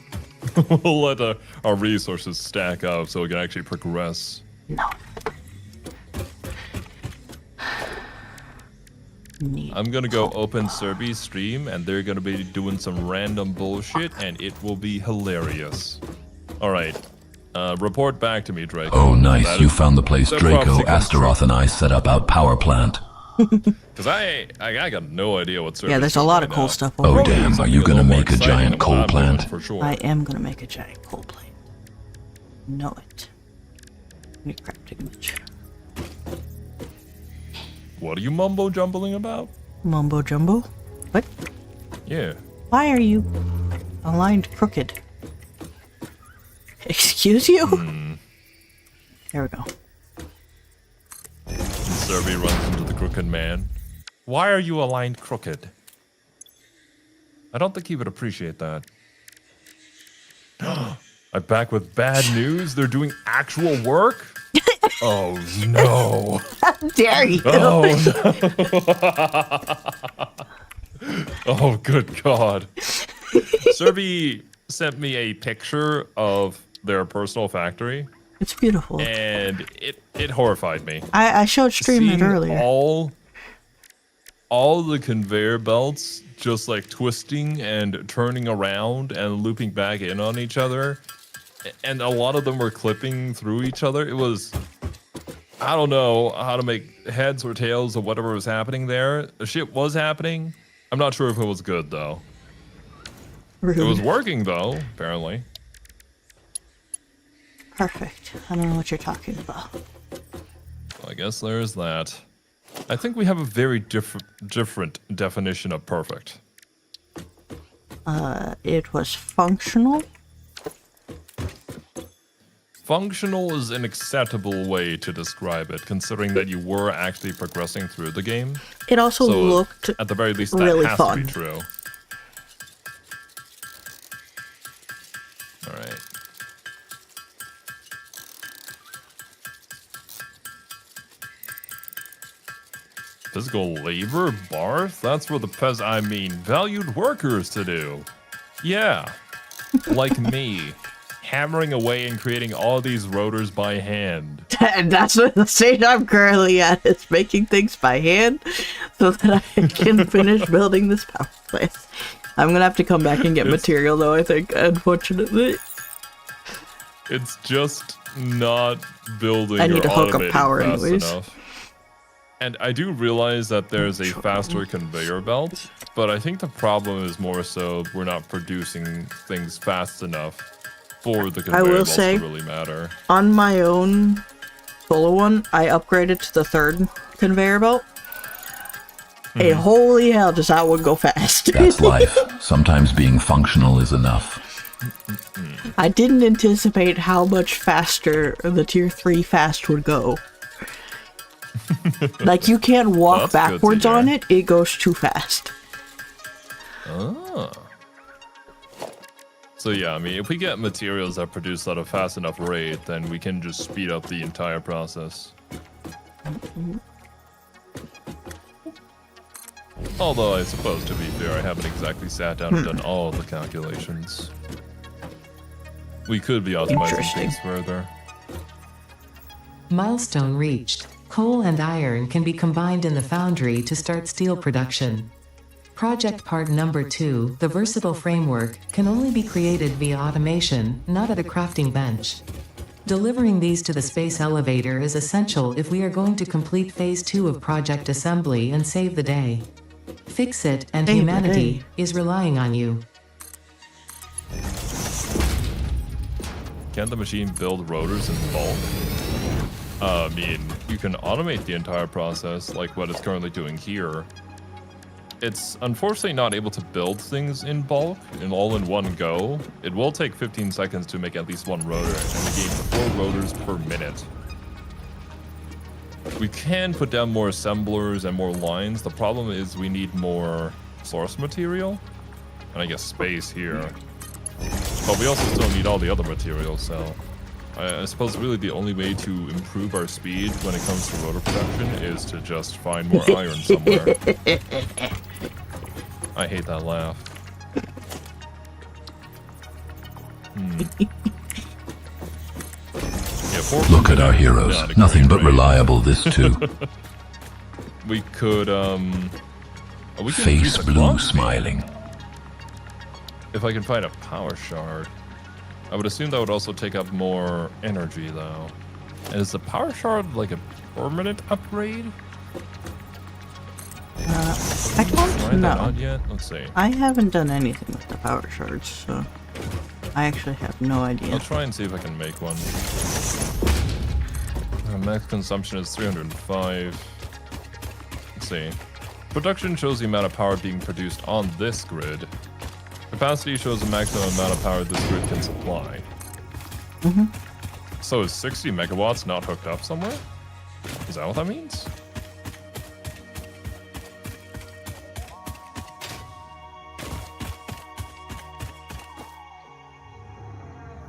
We'll let our resources stack up so we can actually progress. No. I'm gonna go open Serby's stream and they're gonna be doing some random bullshit and it will be hilarious. Alright. Report back to me, Draco. Oh, nice. That You is- found the place that Draco, prophecy comes true. Astaroth, and I set up our power plant. Because I got no idea what Serby's Yeah, there's a doing lot right of cool now. stuff Oh, over damn. Something Are you a gonna little more make a exciting giant than what coal I'm doing, plant? For sure. I am gonna make a giant coal plate. Know it. New crafting image. What are you mumbo jumbling about? Mumbo jumbo? What? Yeah. Why are you aligned crooked? Excuse you? There we go. Serby runs into the crooked man. Why are you aligned crooked? I don't think he would appreciate that. I'm back with bad news. They're doing actual work? Oh no. How dare you? Oh no. Oh good God. Serby sent me a picture of their personal factory It's beautiful. and it horrified me. I showed stream it Seeing earlier. all the conveyor belts just like twisting and turning around and looping back in on each other, and a lot of them were clipping through each other. It was, I don't know how to make heads or tails of whatever was happening there. The shit was happening. I'm not sure if it was good though. It was Rude. working though, apparently. Perfect. I don't know what you're talking about. I guess there's that. I think we have a very different definition of perfect. It was functional. Functional is an acceptable way to describe it, considering that you were actually progressing through the game. It also So, looked at the very least, that really has fun. to be true. All right. Physical labor, Barth? That's for the I mean, valued workers to do. Yeah. Like me. hammering away and creating all these rotors by hand. And that's what the stage I'm currently at, is making things by hand so that I can finish building this power plant. I'm gonna have to come back and get material though, I think, unfortunately. It's just not building I need or to hook up automating power fast anyways. enough. And I do realize that there's a faster conveyor belt, but I think the problem is more so we're not producing things fast enough for the conveyor belts to really matter. On my own solo one, I upgraded to the 3rd conveyor belt. And holy hell, does that one go fast. That's life. Sometimes being functional is enough. I didn't anticipate how much faster the tier 3 fast would go. Like, you can't walk backwards on it, it goes too fast. Oh. So yeah, I mean, if we get materials that produce at a fast enough rate, then we can just speed up the entire process. Although, I suppose, to be fair, I haven't exactly sat down and done all the calculations. We could be optimizing things further. Milestone reached. Coal and iron can be combined in the foundry to start steel production. Project part number 2, the versatile framework, can only be created via automation, not at a crafting bench. Delivering these to the space elevator is essential if we are going to complete phase 2 of project assembly and save the day. Fix it, and humanity is relying on you. Can the machine build rotors in bulk? I mean, you can automate the entire process like what it's currently doing here. It's unfortunately not able to build things in bulk and all in one go. It will take 15 seconds to make at least one rotor, and we gain 4 rotors per minute. We can put down more assemblers and more lines. The problem is we need more source material, and I guess space here. But we also still need all the other materials, so I suppose really the only way to improve our speed when it comes to rotor production is to just find more iron somewhere. I hate that laugh. Yeah, Look at our heroes. Nothing but reliable, this too. We could, we can Face blue smiling. If I can find a power shard. I would assume that would also take up more energy, though. And is the power shard like a permanent upgrade? I don't know. Yet? Let's see. I haven't done anything with the power shards, so I actually have no idea. I'll try and see if I can make one. Max consumption is 305. Let's see. Production shows the amount of power being produced on this grid. Capacity shows the maximum amount of power this grid can supply. So is 60 megawatts not hooked up somewhere? Is that what that means?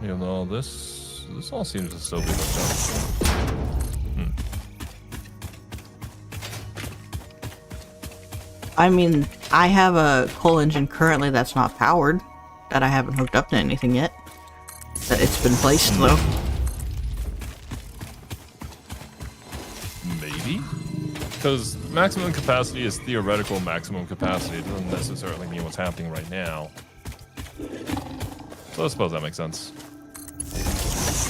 You know, this all seems to still be hooked up. I mean, I have a coal engine currently that's not powered, that I haven't hooked up to anything yet. But it's been placed though. Maybe? Because maximum capacity is theoretical maximum capacity. It doesn't necessarily mean what's happening right now. So I suppose that makes sense.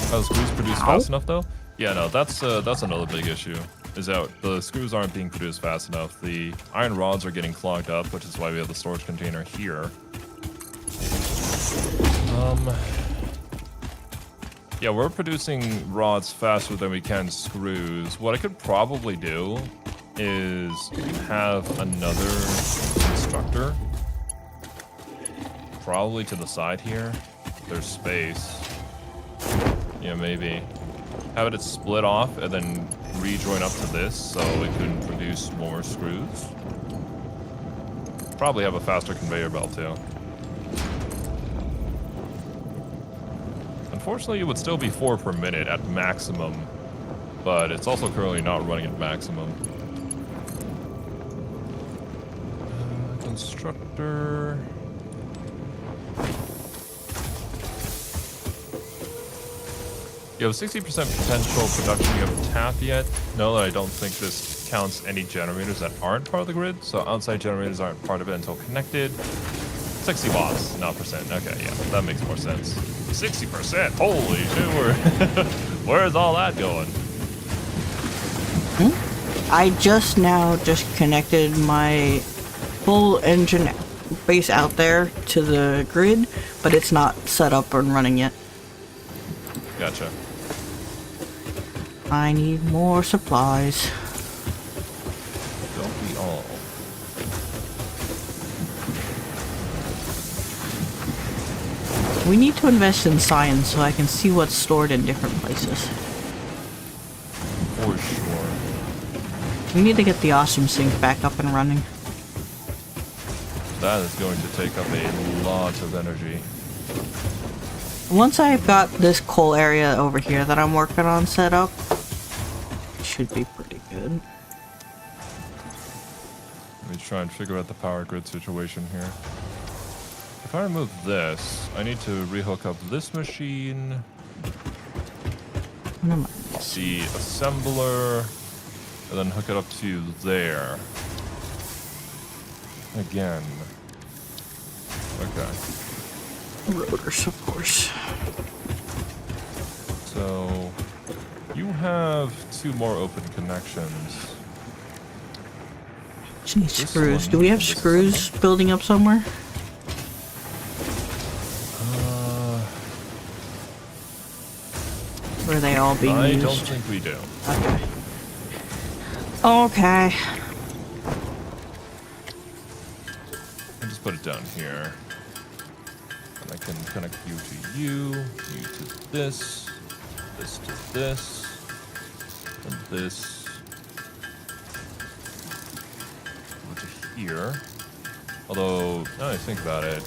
How the screws produce fast enough, though? Yeah, no, that's another big issue. Is that the screws aren't being produced fast enough. The iron rods are getting clogged up, which is why we have the storage container here. Yeah, we're producing rods faster than we can screws. What I could probably do is have another constructor. Probably to the side here. There's space. Yeah, maybe. Have it split off and then rejoin up to this so it can produce more screws. Probably have a faster conveyor belt too. Unfortunately, it would still be 4 per minute at maximum, but it's also currently not running at maximum. Constructor. You have 60% potential production you haven't tapped yet. No, I don't think this counts any generators that aren't part of the grid. So outside generators aren't part of it until connected. 60 watts, not percent. Okay, yeah, that makes more sense. 60%? Holy shit, where's all that going? I just connected my full engine base out there to the grid, but it's not set up and running yet. Gotcha. I need more supplies. Don't we all? We need to invest in science so I can see what's stored in different places. For sure. We need to get the awesome sink back up and running. That is going to take up a lot of energy. Once I've got this coal area over here that I'm working on set up, it should be pretty good. Let me try and figure out the power grid situation here. If I remove this, I need to rehook up this machine, What am I the assembler, and then hook it up to there. Again. Okay. Rotors, of course. So, you have 2 more open connections. Just need This screws. one Do we have is screws building up somewhere? Or are they all being I used? don't think we do. Okay. Okay. I'll just put it down here. And I can connect you to you to this to this, and this over to here. Although, now that I think about it,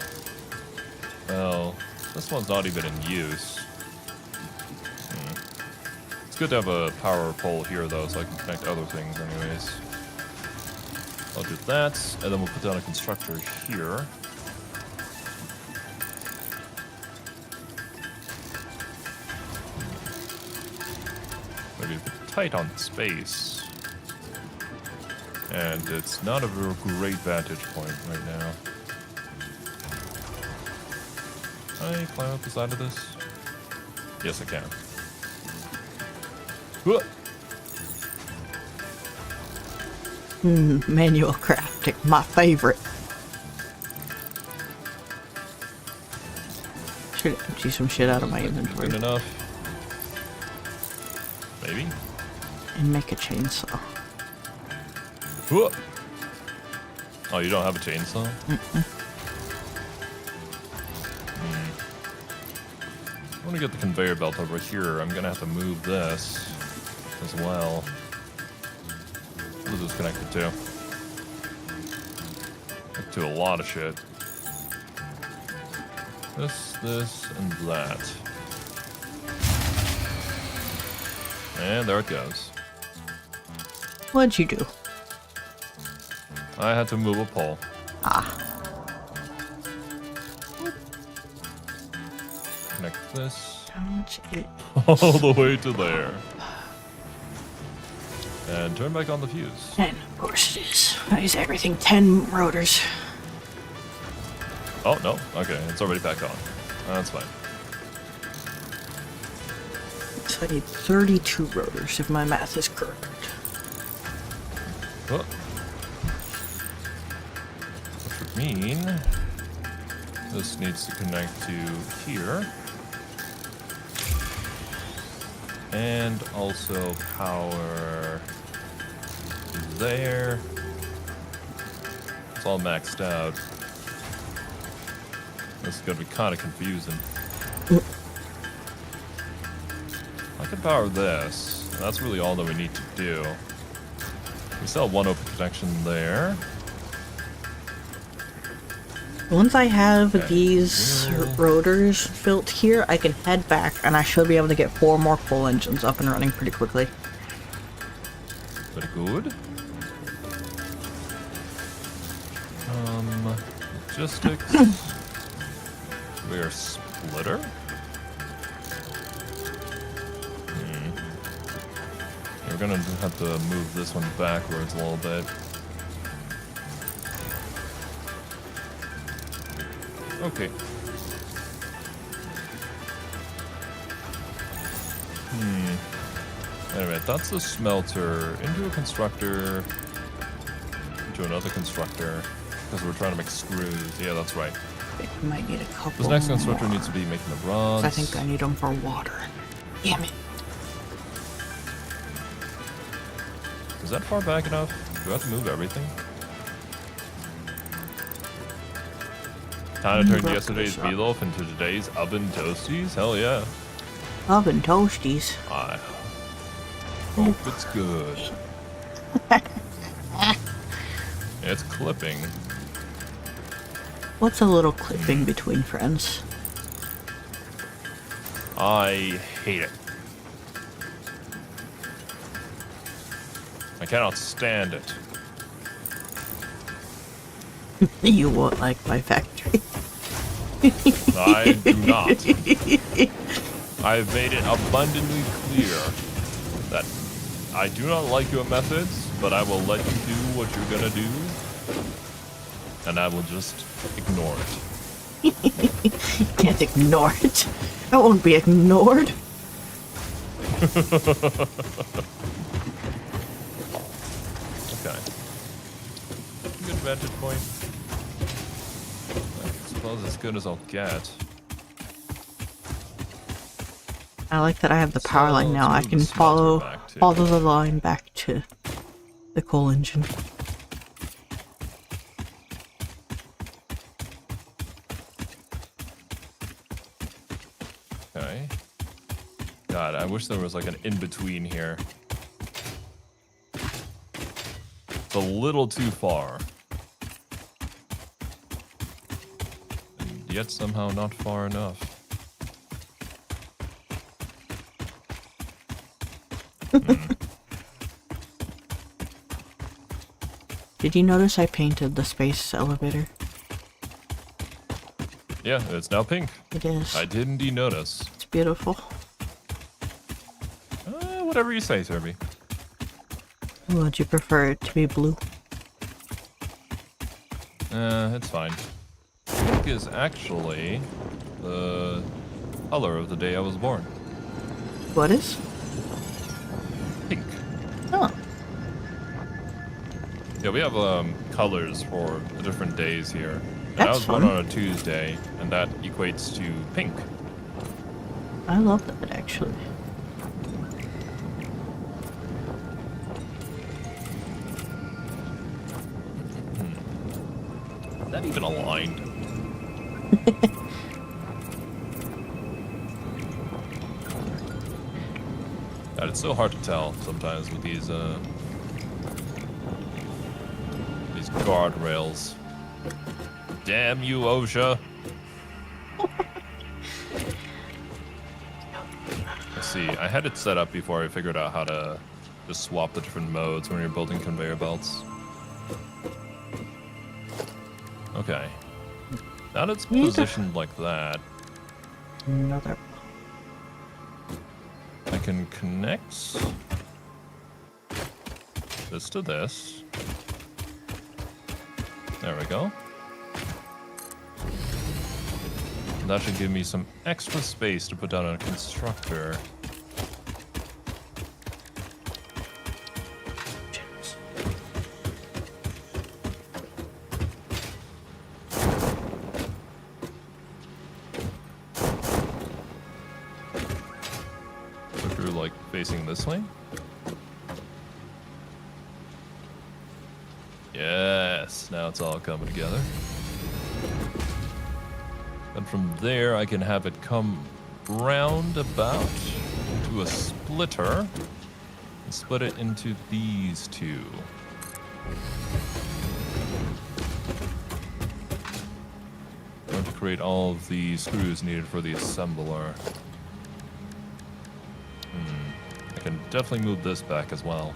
well, this one's not even in use. It's good to have a power pole here, though, so I can connect other things anyways. I'll do that, and then we'll put down a constructor here. Maybe a bit tight on space. And it's not a real great vantage point right now. Can I climb up the side of this? Yes, I can. Whoa. Manual crafting, my favorite. Should empty some shit out of my inventory Good enough. Maybe. and make a chainsaw. Whoa. Oh, you don't have a chainsaw? I want to get the conveyor belt over here. I'm gonna have to move this as well. What is this connected to? To a lot of shit. This, and that. And there it goes. What'd you do? I had to move a pole. Ah. Connect this How much it all the way to there. And turn back on the fuse. 10, of course it is. I use everything 10 rotors. Oh, no. Okay, it's already back on. That's fine. So I need 32 rotors if my math is correct. Oh. Which would mean this needs to connect to here. And also power there. It's all maxed out. This is gonna be kind of confusing. I can power this. That's really all that we need to do. We still have one open connection there. Once I have Okay. these rotors built here, I can head back and I should be able to get 4 more coal engines up and running pretty quickly. Very good. Logistics. We're splitter. we're gonna have to move this one backwards a little bit. Okay. Wait a minute, that's a smelter. Into a constructor. Into another constructor. Because we're trying to make screws. Yeah, that's right. I think we might need a couple. This next constructor more, needs to be making the rods. 'cause I think I need them for water. Damn it. Is that far back enough? Do I have to move everything? Time to turn Wrap yesterday's this up. meatloaf into today's oven toasties? Hell yeah. Oven toasties. I hope it's good. It's clipping. What's a little clipping between friends? I hate it. I cannot stand it. You won't like my factory. I do not. I've made it abundantly clear that I do not like your methods, but I will let you do what you're gonna do, and I will just ignore it. Can't ignore it. I won't be ignored. Okay. Good vantage point. I suppose as good as I'll get. I like that I have the power line now. I let's move can the smelter back, too. follow the line back to the coal engine. Okay. God, I wish there was like an in-between here. It's a little too far. And yet somehow not far enough. Did you notice I painted the space elevator? Yeah, it's now pink. It is. I did indeed notice. It's beautiful. Whatever you say, Serby. Would you prefer it to be blue? It's fine. Pink is actually the color of the day I was born. What is? Pink. Oh. Yeah, we have colors for the different days here. And I That's was born fun. on a Tuesday, and that equates to pink. I love that actually. Is that even aligned? God, it's so hard to tell sometimes with these guardrails. Damn you, OSHA! Let's see, I had it set up before I figured out how to just swap the different modes when you're building conveyor belts. Okay. Now that it's Neither. positioned like that, Another. I can connect this to this. There we go. That should give me some extra space to put down a constructor. So if you're like facing this way. Yes, now it's all coming together. And from there, I can have it come round about to a splitter and split it into these two. Going to create all of the screws needed for the assembler. I can definitely move this back as well.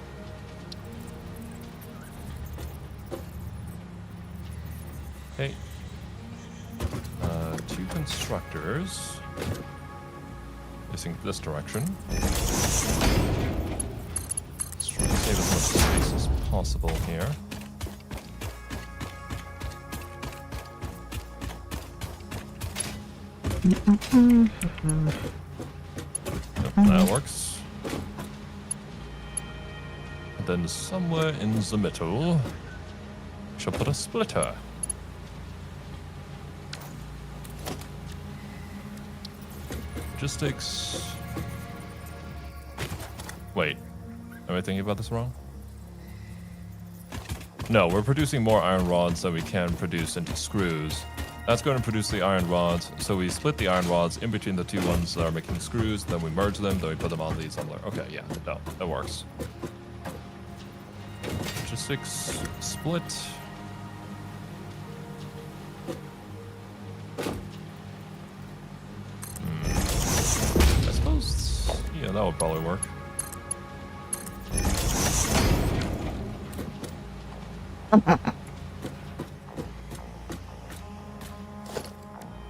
Okay. Two constructors. Facing this direction. possible here. Yep, that works. And then somewhere in the middle, shall put a splitter. Logistics. Wait, am I thinking about this wrong? No, we're producing more iron rods than we can produce into screws. That's going to produce the iron rods, so we split the iron rods in between the two ones that are making screws, then we merge them, then we put them on the assembler. Okay, yeah, no, that works. Logistics, split. I suppose, yeah, that would probably work.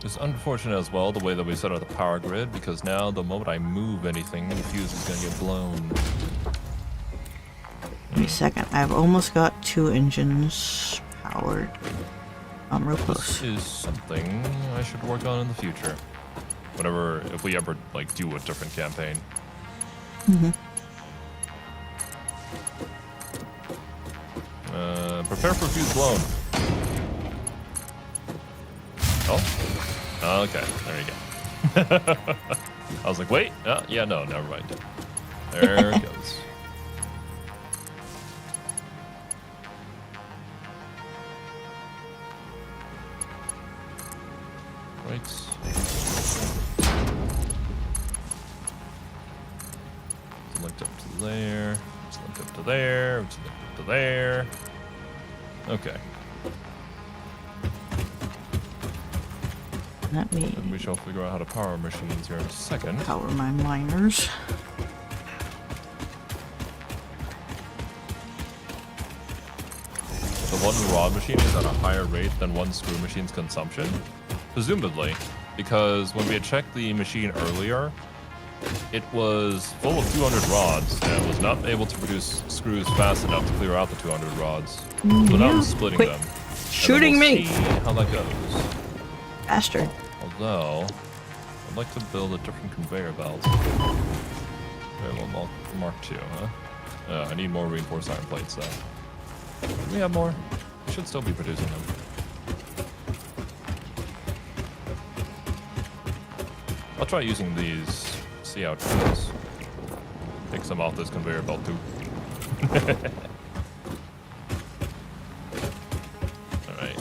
It's unfortunate as well the way that we set up the power grid, because now the moment I move anything, the fuse is going to get blown. Give me a second. I've almost got 2 engines powered. I'm real close. This is something I should work on in the future. Whenever, if we ever like do a different campaign. Prepare for fuse blown. Oh, okay, there you go. I was like, wait, yeah, no, never mind. There it goes. Right. It's linked up to there. It's linked up to there. It's linked up to there. Okay. Let me And we shall figure out how to power machines here in a second. power my miners. The one rod machine is at a higher rate than one screw machine's consumption. Presumably, because when we had checked the machine earlier, it was full of 200 rods and was not able to produce screws fast enough to clear out the 200 rods. So now I'm splitting Quit them. shooting me, See how that goes. bastard. Although, I'd like to build a different conveyor belt. Okay, well, Mark II, huh? I need more reinforced iron plates, though. Do we have more? We should still be producing them. I'll try using these. See how it goes. Take some off this conveyor belt, too. Alright.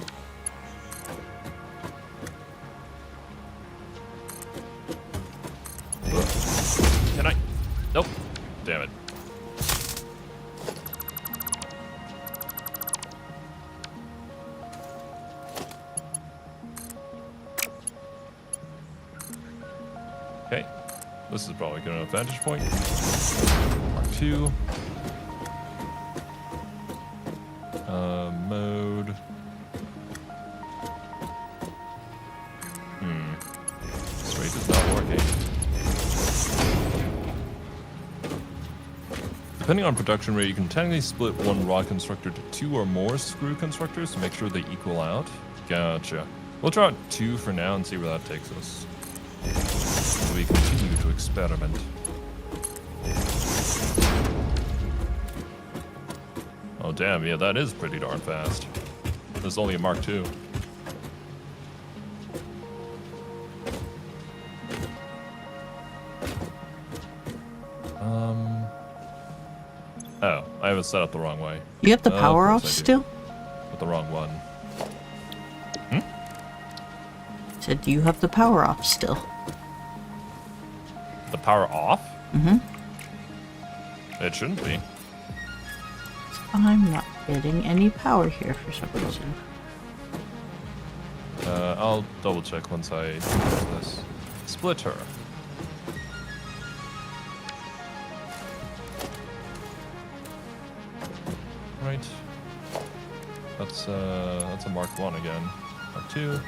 Can I? Nope. Damn it. Okay. This is probably good enough vantage point. Mark II. Mode. This rate is not working. Depending on production rate, you can technically split one rod constructor to 2 or more screw constructors to make sure they equal out. Gotcha. We'll try out 2 for now and see where that takes us. We continue to experiment. Oh damn, yeah, that is pretty darn fast. This is only a Mark II. Oh, I have it set up the wrong way. You have the Of power course off I do. still? With the wrong one. Said, do you have the power off still? The power off? Mm-hmm. It shouldn't be. I'm not getting any power here for some reason. I'll double check once I do this. Splitter. Right. That's a Mark I again. Mark II.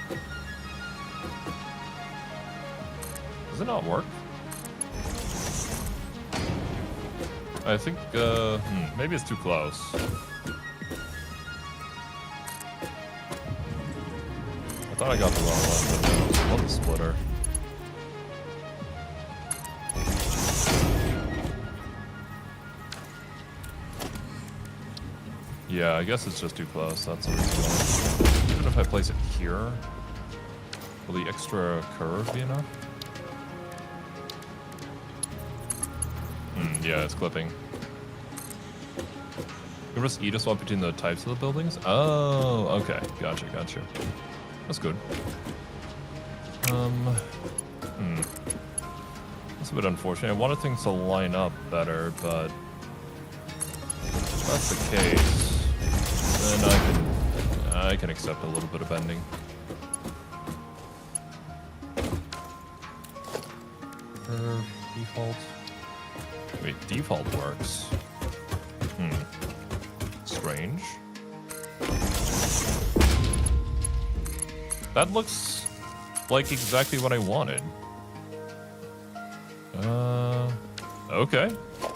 Does it not work? I think, maybe it's too close. I thought I got the wrong one, but no, it was the splitter. Yeah, I guess it's just too close. That's the reason why. Even if I place it here, will the extra curve be enough? Yeah, it's clipping. You just eat a swap between the types of the buildings? Oh, okay. Gotcha, gotcha. That's good. That's a bit unfortunate. I wanted things to line up better, but if that's the case, then I can accept a little bit of bending. Curve, default. Wait, default works. Strange. That looks like exactly what I wanted. Okay.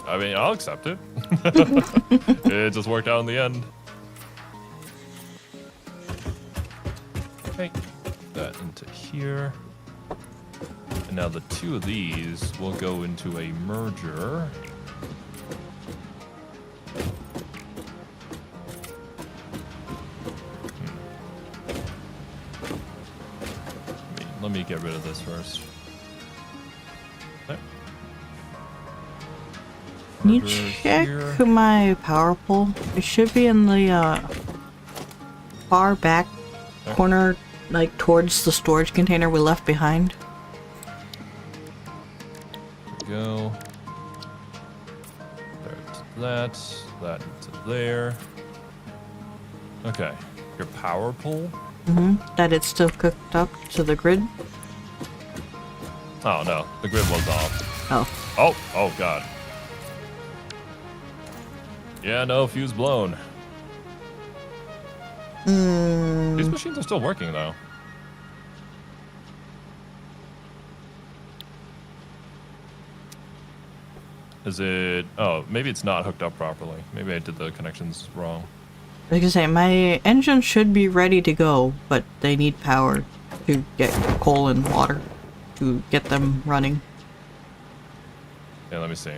I mean, I'll accept it. It just worked out in the end. Okay. That into here. And now the two of these will go into a merger. Let me get rid of this first. Okay. Can you Merger check here. my power pole? It should be in the far back corner, like towards the storage container we left behind. There we go. There's that. That into there. Okay. Your power pole? That it's still cooked up to the grid. Oh no, the grid was off. Oh. Oh god. Yeah, no, fuse blown. These machines are still working though. Is it... Oh, maybe it's not hooked up properly. Maybe I did the connections wrong. Like I say, my engine should be ready to go, but they need power to get coal and water to get them running. Yeah, let me see.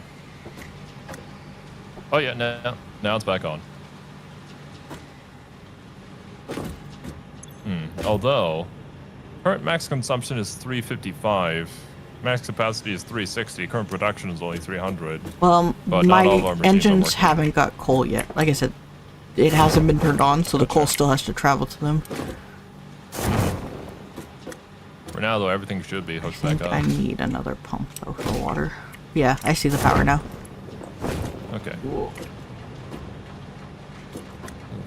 Oh yeah, now it's back on. Although, current max consumption is 355. Max capacity is 360. Current production is only 300. Well, But not all of our my machines are engines working. haven't got coal yet. Like I said, it hasn't been turned on, so the coal Gotcha. still has to travel to them. For now, though, everything should be hooked I back think up. I need another pump though for water. Yeah, I see the power now. Okay. Go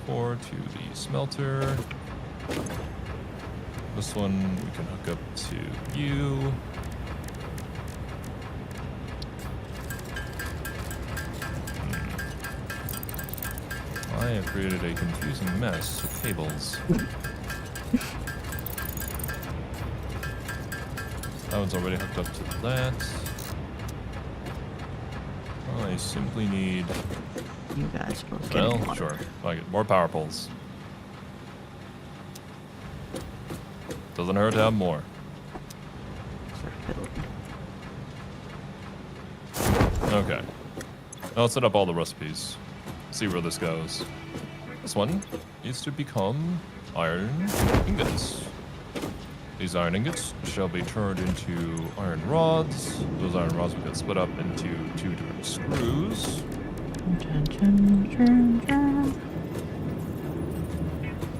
forward to the smelter. This one we can hook up to you. I have created a confusing mess of cables. That one's already hooked up to that. I simply need... You guys both getting Well, water. sure. I get more power poles. Doesn't hurt to have more. Okay. Now let's set up all the recipes. See where this goes. This one needs to become iron ingots. These iron ingots shall be turned into iron rods. Those iron rods will get split up into 2 different screws.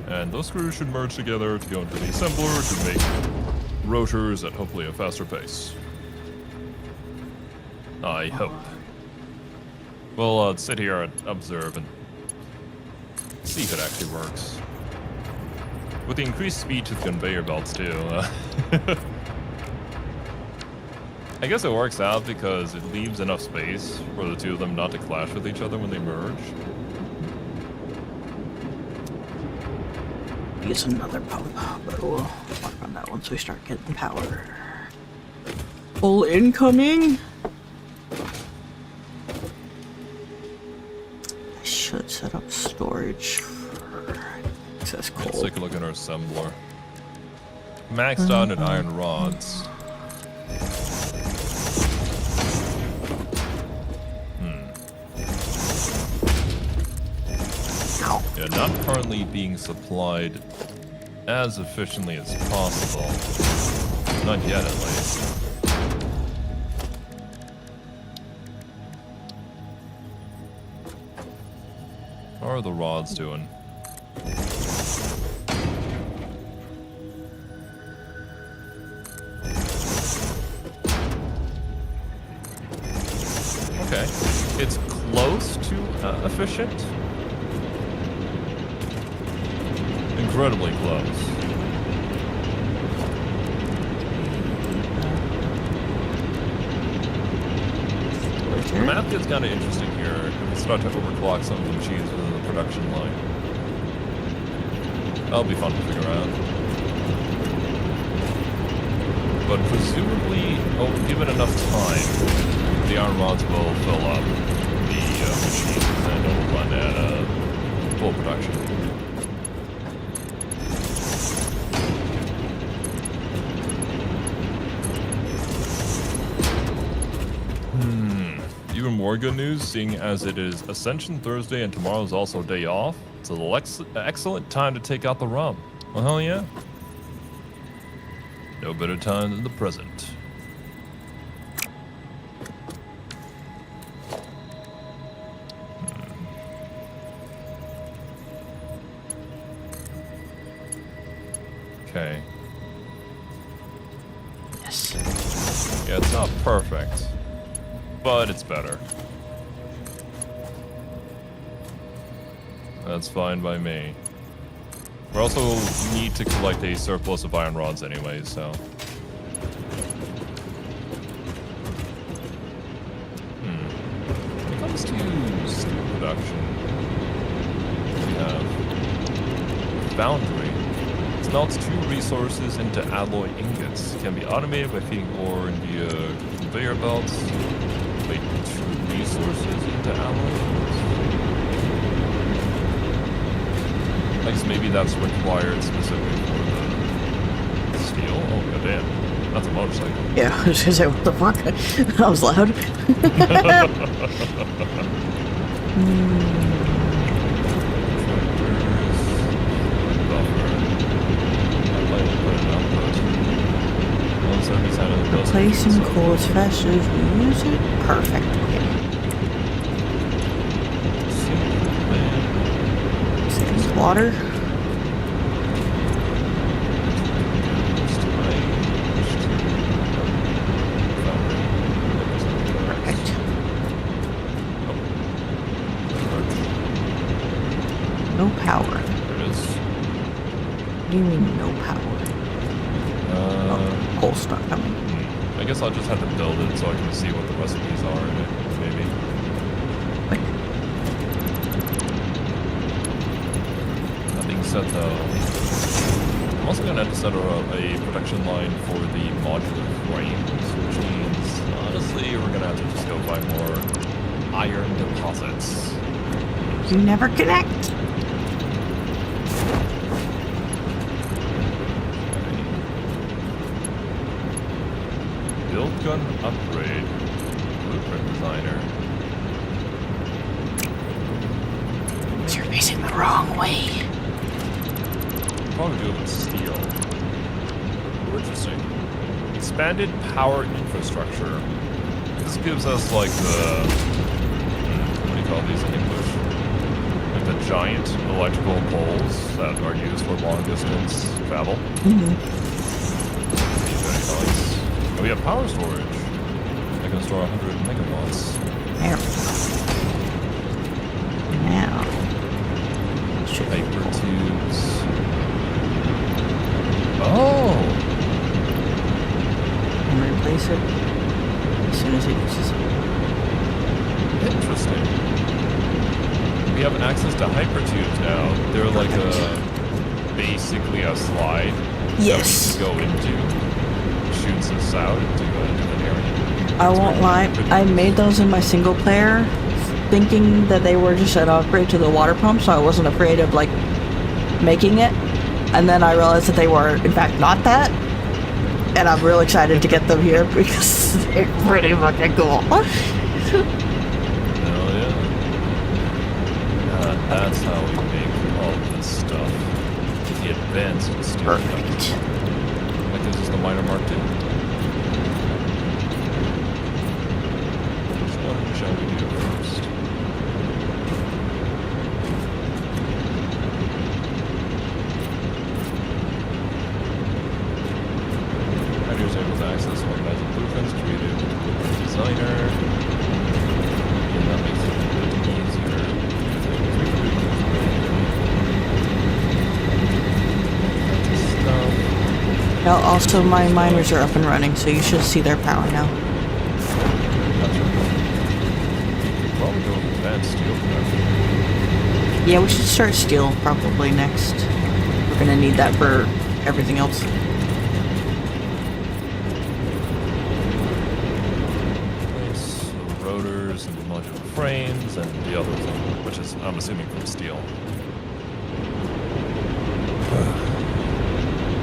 And those screws should merge together to go into the assembler to make rotors at hopefully a faster pace. I hope. We'll sit here and observe and see if it actually works. With the increased speed to the conveyor belts too. I guess it works out because it leaves enough space for the two of them not to clash with each other when they merge. Use another pump, but we'll work on that once we start getting power. Full incoming. should set up storage for excess Let's coal. take a look at our assembler. Maxed out in iron rods. Ow. Yeah, not currently being supplied as efficiently as possible. Not yet, at least. How are the rods doing? Okay. It's close to efficient. Incredibly close. The map gets kind of interesting here if we start to overclock some of the machines within the production line. That'll be fun to figure out. But presumably, given enough time, the iron rods will fill up the machines and it'll run at full production. Even more good news, seeing as it is Ascension Thursday and tomorrow is also a day off. It's an excellent time to take out the rum. Well, hell yeah. No better time than the present. Okay. Yes. Yeah, it's not perfect, but it's better. That's fine by me. We also need to collect a surplus of iron rods anyway, so. When it comes to steel production, we have foundry. Smelts 2 resources into alloy ingots. Can be automated by feeding ore via conveyor belts. Wait, 2 resources into alloy ingots? I guess maybe that's required specifically for the steel. Oh, goddamn. That's a motorcycle. Yeah, I was gonna say, what the fuck? That was loud. Replacing coal as fast as we use it? Perfect. Save water. Perfect. No power. There it is. What do you mean no power? Coal stock, I mean. I guess I'll just have to build it so I can see what the recipes are in it, maybe. Wait. That being said, though, I'm also going to have to set up a production line for the modular frames, which means, honestly, we're going to have to just go buy more iron deposits. You never connect. Build gun upgrade. Blueprint designer. You're facing the wrong way. Probably do it with steel. Ooh, interesting. Expanded power infrastructure. This gives us like the what do you call these in English? Like the giant electrical poles that are used for long distance travel. Very nice. We have power storage. I can store 100 megawatts. There we go. Now. Paper tubes. Oh! And replace it as soon as it uses it. Interesting. We have access to hypertubes now. They're like basically a slide. Yes. That we can go into. Shoots us out into a different area. I won't lie, I made those in my single player thinking that they were just an upgrade to the water pump, so I wasn't afraid of like making it. And then I realized that they were in fact not that. And I'm real excited to get them here because they're pretty fucking cool. Hell yeah. That's how we make all this stuff. The advanced steel. Perfect. Like this is the minor mark 2. So what shall we do first? Riders able to access one magic blueprints created with the designer. And that makes it a bit easier. Stuff. Now, also, my miners are up and running, so you should see their power now. Gotcha. Probably go with advanced steel production. Yeah, we should start steel probably next. We're gonna need that for everything else. Nice. The rotors and the modular frames and the other thing, which is, I'm assuming, from steel.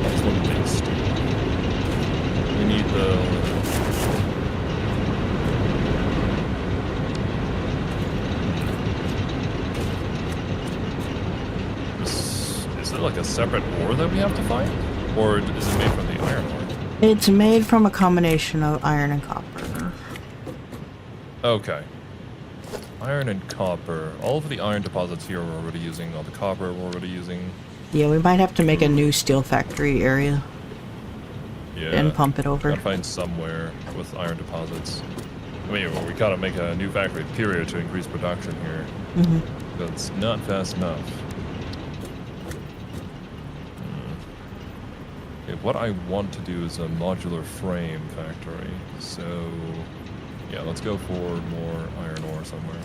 That's one big steel. We need the... Is it like a separate ore that we have to find? Or is it made from the iron ore? It's made from a combination of iron and copper. Okay. Iron and copper. All of the iron deposits here we're already using. All the copper we're already using. Yeah, we might have to make a new steel factory area Yeah. and pump it over. Gotta find somewhere with iron deposits. I mean, well, we gotta make a new factory, period, to increase production here. Mm-hmm. That's not fast enough. Okay, what I want to do is a modular frame factory. So, yeah, let's go for more iron ore somewhere.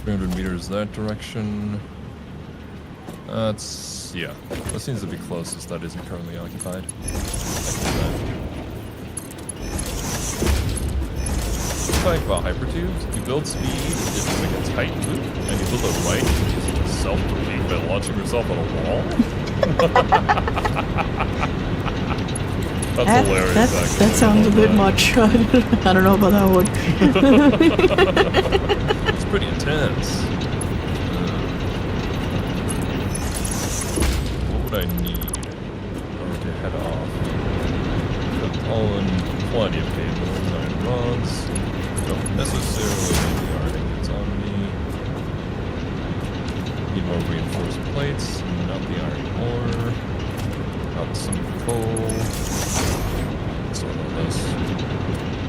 300 meters that direction. That's, yeah, that seems to be closest that isn't currently occupied. Talking about hypertubes, you build speed if you make a tight loop, and you build it right, you use self-delete by launching yourself on a wall. That's hilarious, actually. That sounds a bit much. I don't know about that one. It's pretty intense. What would I need in order to head off? Got all in plenty of cables, iron rods. Don't necessarily need the iron ingots on me. Need more reinforced plates, not the iron ore. Got some coal. Sort of this.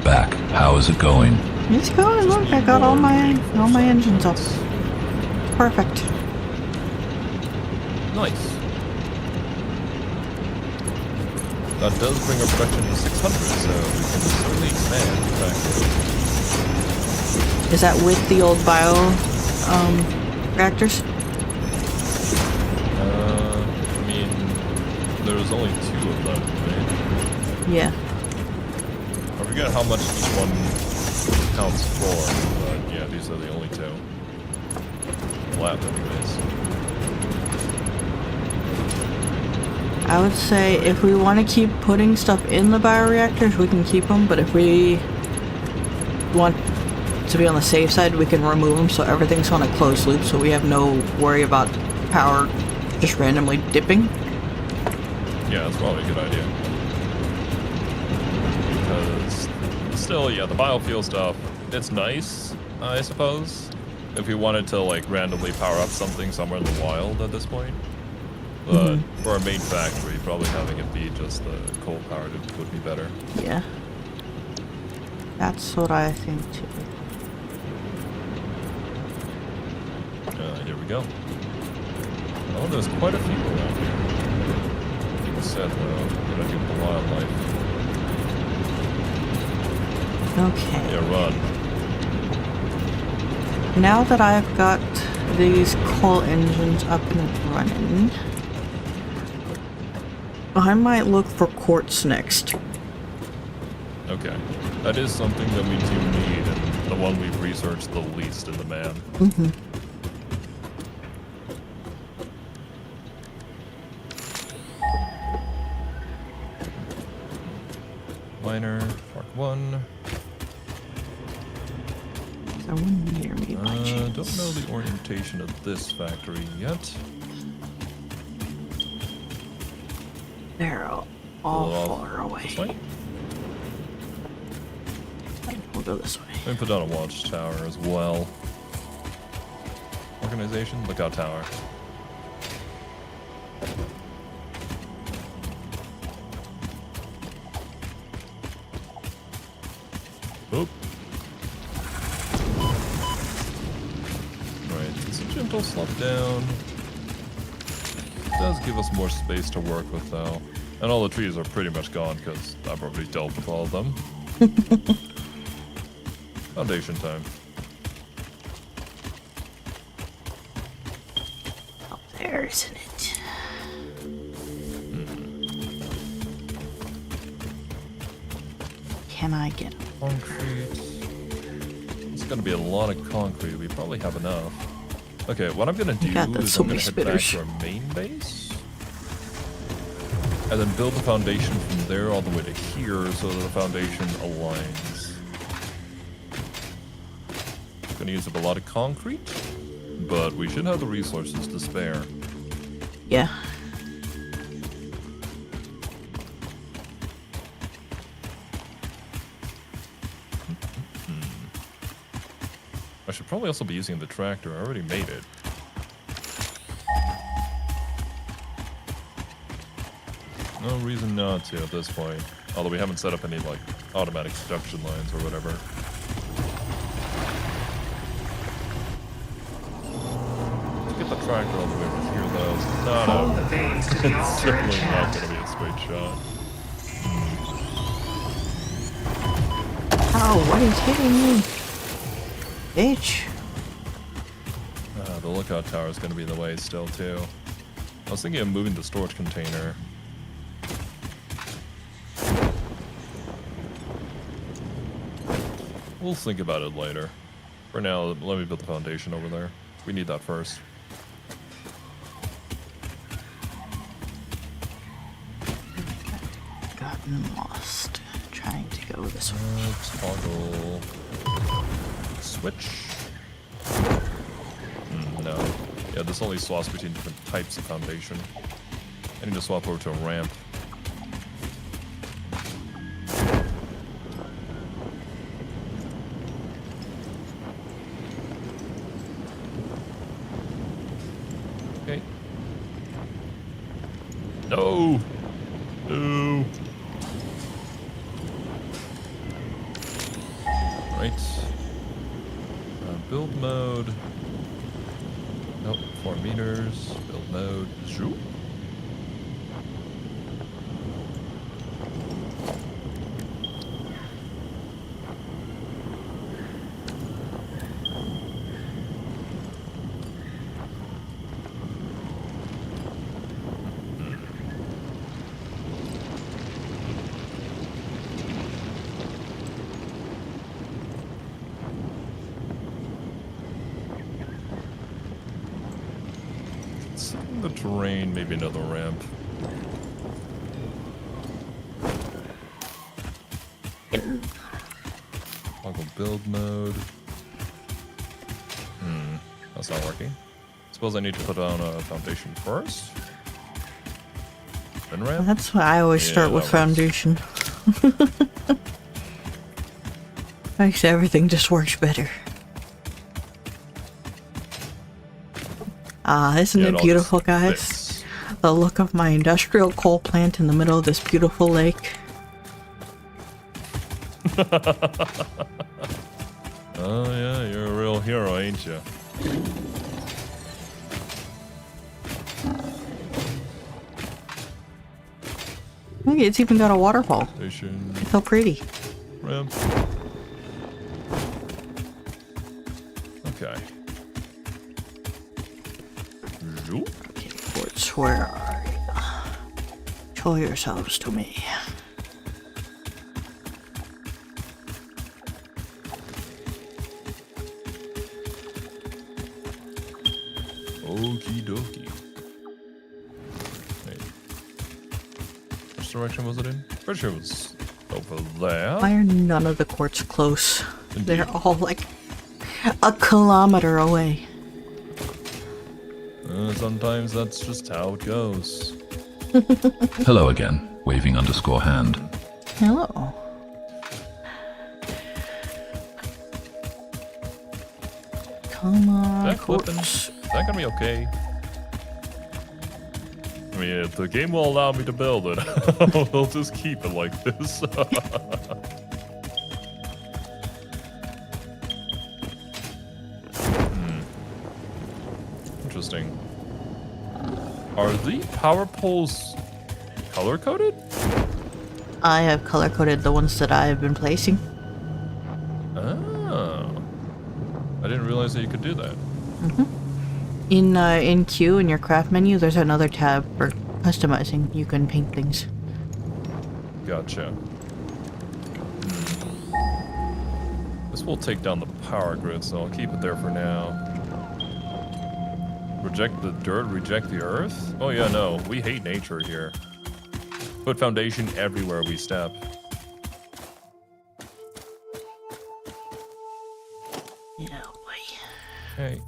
Back. How is it going? It's going. Look, I got all my engines up. Perfect. Nice. That does bring our production to 600, so we can certainly expand the factory. Is that with the old bio reactors? I mean, there's only 2 of them, right? Yeah. I forget how much each one counts for, but yeah, these are the only 2. Left, anyways. I would say if we want to keep putting stuff in the bioreactors, we can keep them, but if we want to be on the safe side, we can remove them so everything's on a closed loop so we have no worry about power just randomly dipping. Yeah, that's probably a good idea. Because still, yeah, the biofuel stuff, it's nice, I suppose. If we wanted to, like, randomly power up something somewhere in the wild at this point. But for our main factory, probably having it be just the coal powered would be better. Yeah. That's what I think too. Here we go. Oh, there's quite a few around here. Like I said, gonna do the wildlife. Okay. Yeah, run. Now that I've got these coal engines up and running, I might look for quartz next. Okay. That is something that we do need, and the one we've researched the least in the man. Mm-hmm. Miner, Mark 1. Is there one near me by chance? Don't know the orientation of this factory yet. They're all far away. This way? We'll go this way. Let me put down a watchtower as well. Organization, lookout tower. Oop. Right, it's a gentle slump down. It does give us more space to work with though. And all the trees are pretty much gone because I've already dealt with all of them. Foundation time. Up there, isn't it? Can I get Concrete. It's gonna be a lot of concrete. We probably have enough. Okay, what I'm gonna do God, that's is so I'm gonna many head back spitters. to our main base. And then build the foundation from there all the way to here so that the foundation aligns. Gonna use up a lot of concrete, but we should have the resources to spare. Yeah. I should probably also be using the tractor. I already made it. No reason not to at this point. Although we haven't set up any, like, automatic production lines or whatever. Let's get the tractor all the way over here, though. No, Follow no. the veins to the It's alternate definitely not path. going to be a straight shot. Oh, what is hitting me? Bitch. The lookout tower is going to be in the way still, too. I was thinking of moving the storage container. We'll think about it later. For now, let me build the foundation over there. We need that first. Gotten lost. Trying to go this way. Toggle. Switch. No. Yeah, this only swaps between different types of foundation. I need to swap over to a ramp. Okay. No! No! Right. Build mode. Nope, 4 meters. Build mode. Zoop. The terrain, maybe another ramp. Toggle build mode. That's not working. Suppose I need to put on a foundation first. Then ramp. That's why I always Yeah, start with that works. foundation. Makes everything just works better. Ah, isn't Yeah, it all beautiful, just guys? fits. The look of my industrial coal plant in the middle of this beautiful lake. Oh yeah, you're a real hero, ain't you? Look, it's even got a waterfall. Station It's so pretty. ramp. Okay. Zoop. Okay, forts, where are you? Show yourselves to me. Okie dokie. Wait. Which direction was it in? Pretty sure it was over there. Why are none of the quartz close? Indeed. They're all like a kilometer away. Sometimes that's just how it goes. Hello again, waving _hand. Hello. Come on, That weapon, quartz. is that gonna be okay? I mean, if the game will allow me to build it, I'll just keep it like this. Interesting. Are the power poles color-coded? I have color coded the ones that I have been placing. Oh. I didn't realize that you could do that. In Q in your craft menu, there's another tab for customizing. You can paint things. Gotcha. This will take down the power grid, so I'll keep it there for now. Reject the dirt, reject the earth? Oh yeah, no, we hate nature here. Put foundation everywhere we step. Yeah, boy. Okay.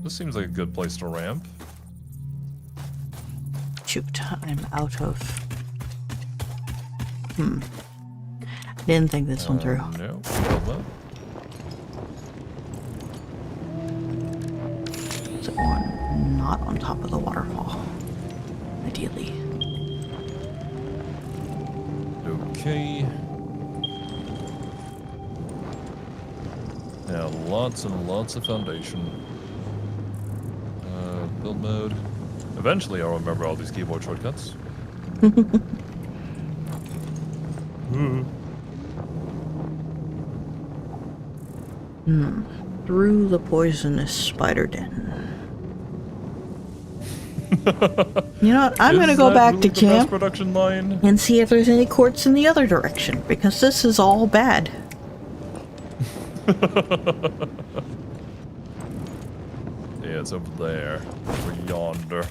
This seems like a good place to ramp. Shoot, I'm out of... Didn't think this one through. No. Hold up. So one not on top of the waterfall. Ideally. Okay. Now, lots and lots of foundation. Build mode. Eventually, I'll remember all these keyboard shortcuts. Through the poisonous spider den. You know what? I'm Is gonna go that back really to the best camp production line? and see if there's any quartz in the other direction, because this is all bad. Yeah, it's over there. Over yonder.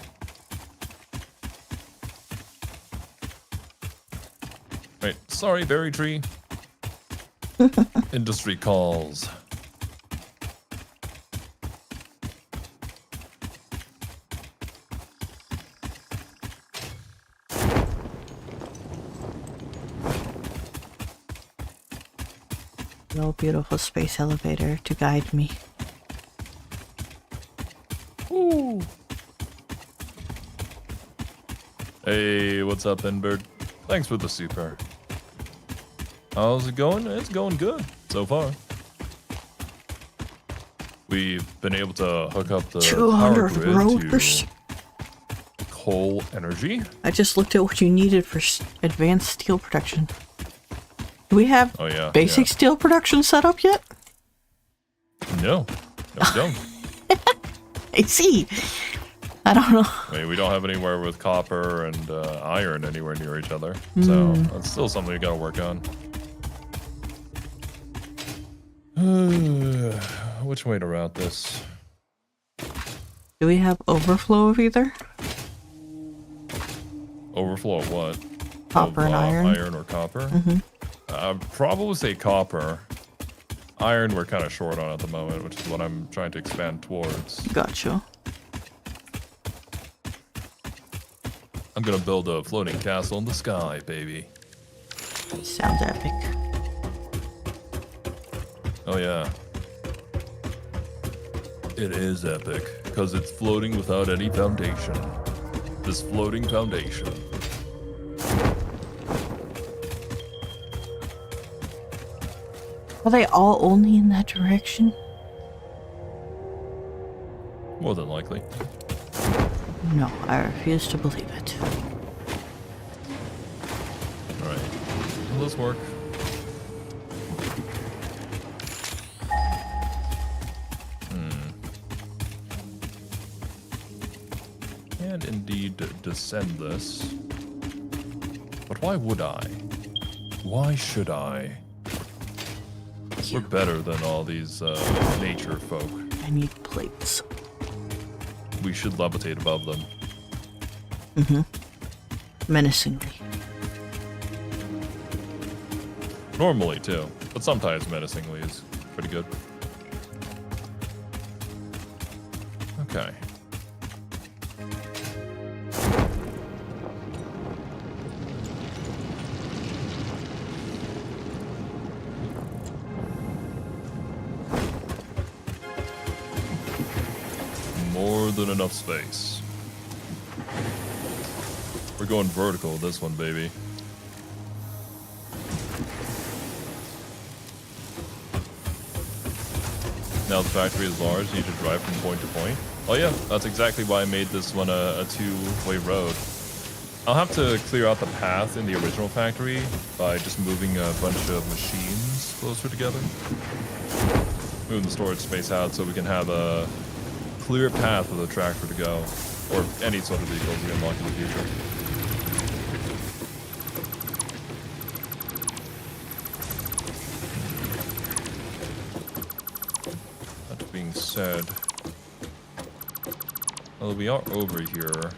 Wait, sorry, berry tree. Industry calls. No beautiful space elevator to guide me. Ooh. Hey, what's up, Inbird? Thanks for the super. How's it going? It's going good so far. We've been able to hook up the power 200 grid rotors. to coal energy. I just looked at what you needed for advanced steel production. Do we have Oh yeah, basic yeah. steel production set up yet? No, we don't. I see. I don't know. I mean, we don't have anywhere with copper and iron anywhere near each other, so that's still something we gotta work on. Which way to route this? Do we have overflow of either? Overflow of what? Copper Of, and iron? Iron or copper? I'd probably say copper. Iron we're kind of short on at the moment, which is what I'm trying to expand towards. Gotcha. I'm gonna build a floating castle in the sky, baby. Sounds epic. Oh yeah. It is epic, because it's floating without any foundation. This floating foundation. Are they all only in that direction? More than likely. No, I refuse to believe it. Alright. Will this work? And indeed descend this. But why would I? Why should I? We're better than all these nature folk. I need plates. we should levitate above them. Menacingly. Normally, too. But sometimes menacingly is pretty good. Okay. More than enough space. We're going vertical with this one, baby. Now the factory is large, you need to drive from point to point. Oh yeah, that's exactly why I made this one a two-way road. I'll have to clear out the path in the original factory by just moving a bunch of machines closer together. Moving the storage space out so we can have a clear path for the tractor to go. Or any sort of vehicles we unlock in the future. That being said, well, we are over here.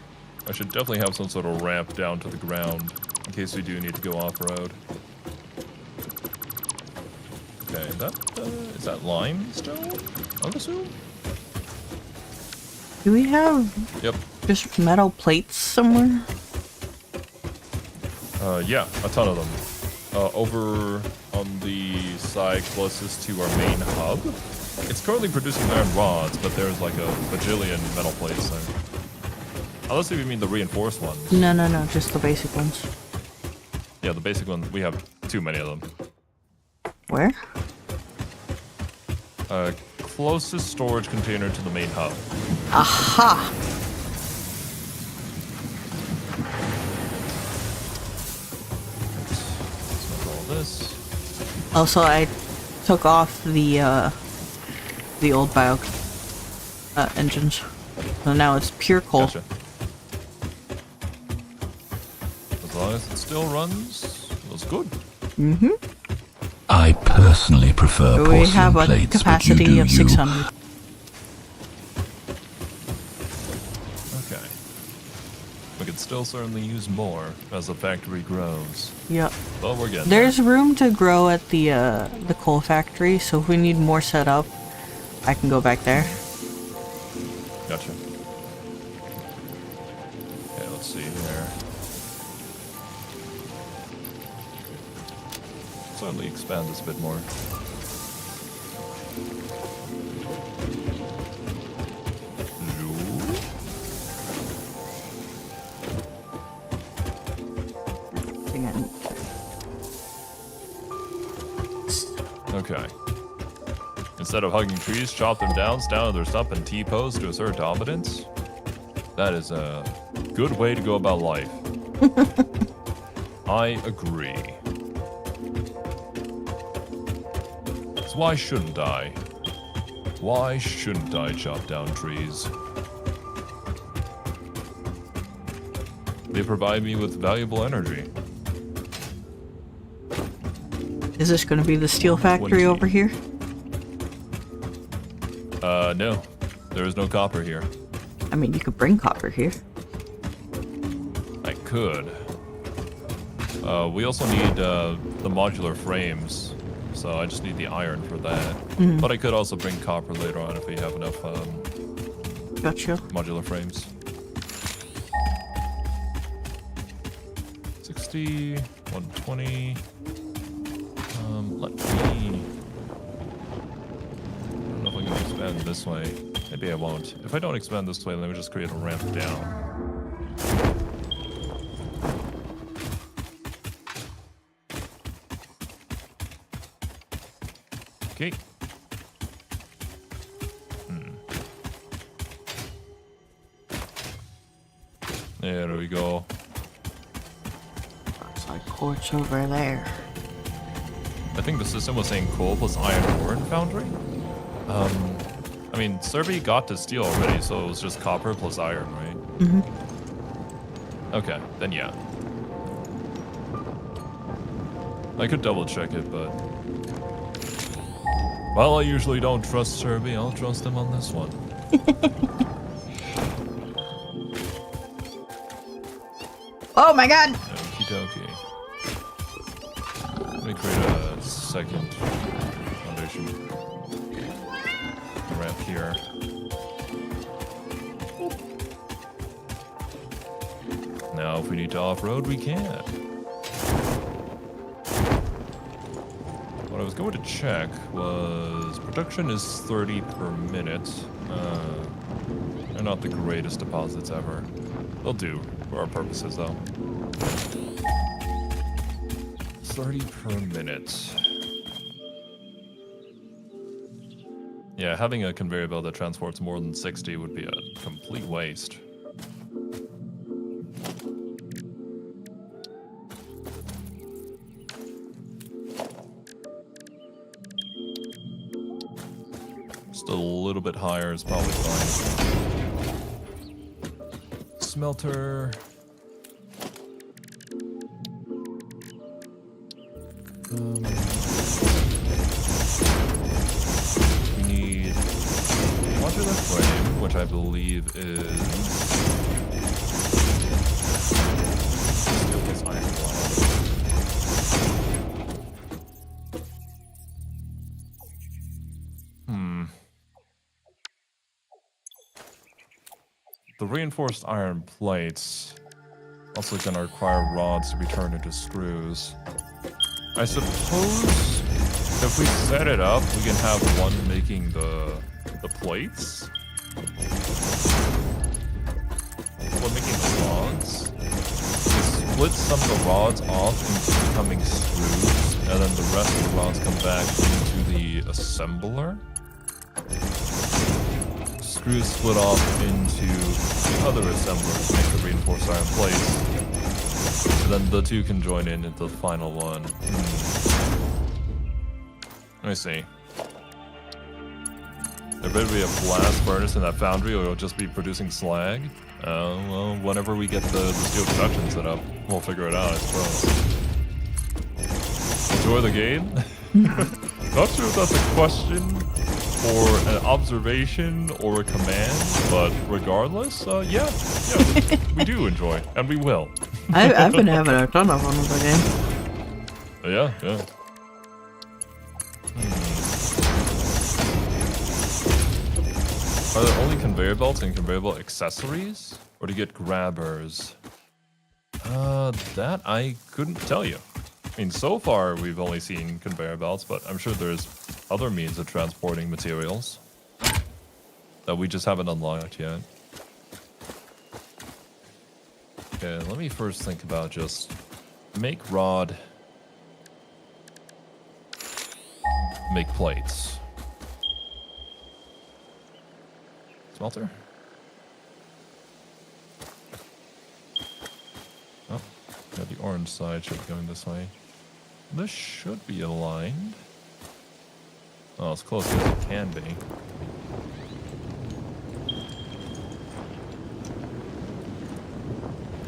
I should definitely have some sort of ramp down to the ground in case we do need to go off-road. Okay, is that limestone? I would assume? Do we have Yep. just metal plates somewhere? Yeah, a ton of them. Over on the side closest to our main hub. It's currently producing iron rods, but there's like a bajillion metal plates there. Unless you mean the reinforced ones. No, just the basic ones. Yeah, the basic ones, we have too many of them. Where? Closest storage container to the main hub. Aha! Let's all this. Also, I took off the old bio engines. So now it's pure coal. Gotcha. As long as it still runs, that's good. I personally prefer We have porcelain a plates, but you capacity do of you. 600. Okay. We could still certainly use more as the factory grows. Yep. But we're getting There's room to grow at the coal factory, so if we need more setup, I can go back there. there. Gotcha. Okay, let's see here. Certainly expand this a bit more. Okay. Instead of hugging trees, chop them down, stand on their stump, and T-pose to assert dominance? That is a good way to go about life. I agree. So why shouldn't I? Why shouldn't I chop down trees? They provide me with valuable energy. Is this going to be the steel factory 20. over here? No. There is no copper here. I mean, you could bring copper here. I could. We also need the modular frames, so I just need the iron for that. But I could also bring copper later on if we have enough Gotcha. modular frames. 60, 120. Let me... I don't know if I can expand this way. Maybe I won't. If I don't expand this way, let me just create a ramp down. Okay. There we go. Looks like quartz over there. I think the system was saying coal plus iron ore in foundry. I mean, Survey got to steel already, so it was just copper plus iron, right? Mm-hmm. Okay, then yeah. I could double check it, but... Well, I usually don't trust Survey. I'll trust him on this one. Oh my god! Okie dokie. Let me create a second foundation ramp here. Now, if we need to off-road, we can. What I was going to check was production is 30 per minute. They're not the greatest deposits ever. They'll do for our purposes, though. 30 per minute. Yeah, having a conveyor belt that transports more than 60 would be a complete waste. Just a little bit higher is probably fine. Smelter. We need modular frame, which I believe is steel plus iron rod. The reinforced iron plates also going to require rods to be turned into screws. I suppose if we set it up, we can have one making the plates. One making the rods. We split some of the rods off into becoming screws, and then the rest of the rods come back into the assembler. Screws split off into the other assembler to make the reinforced iron plates. And then the two can join in into the final one. Let me see. There better be a blast furnace in that foundry or it'll just be producing slag. Well, whenever we get the steel production set up, we'll figure it out, I suppose. Enjoy the game? Not sure if that's a question or an observation or a command, but regardless, yeah, we do enjoy, and we will. I've been having a ton of fun with the game. Yeah. Are there only conveyor belts and conveyor belt accessories? Or do you get grabbers? That I couldn't tell you. I mean, so far we've only seen conveyor belts, but I'm sure there's other means of transporting materials that we just haven't unlocked yet. Okay, let me first think about just make rod, make plates. Smelter? Oh, yeah, the orange side should be going this way. This should be aligned. Oh, as close as it can be.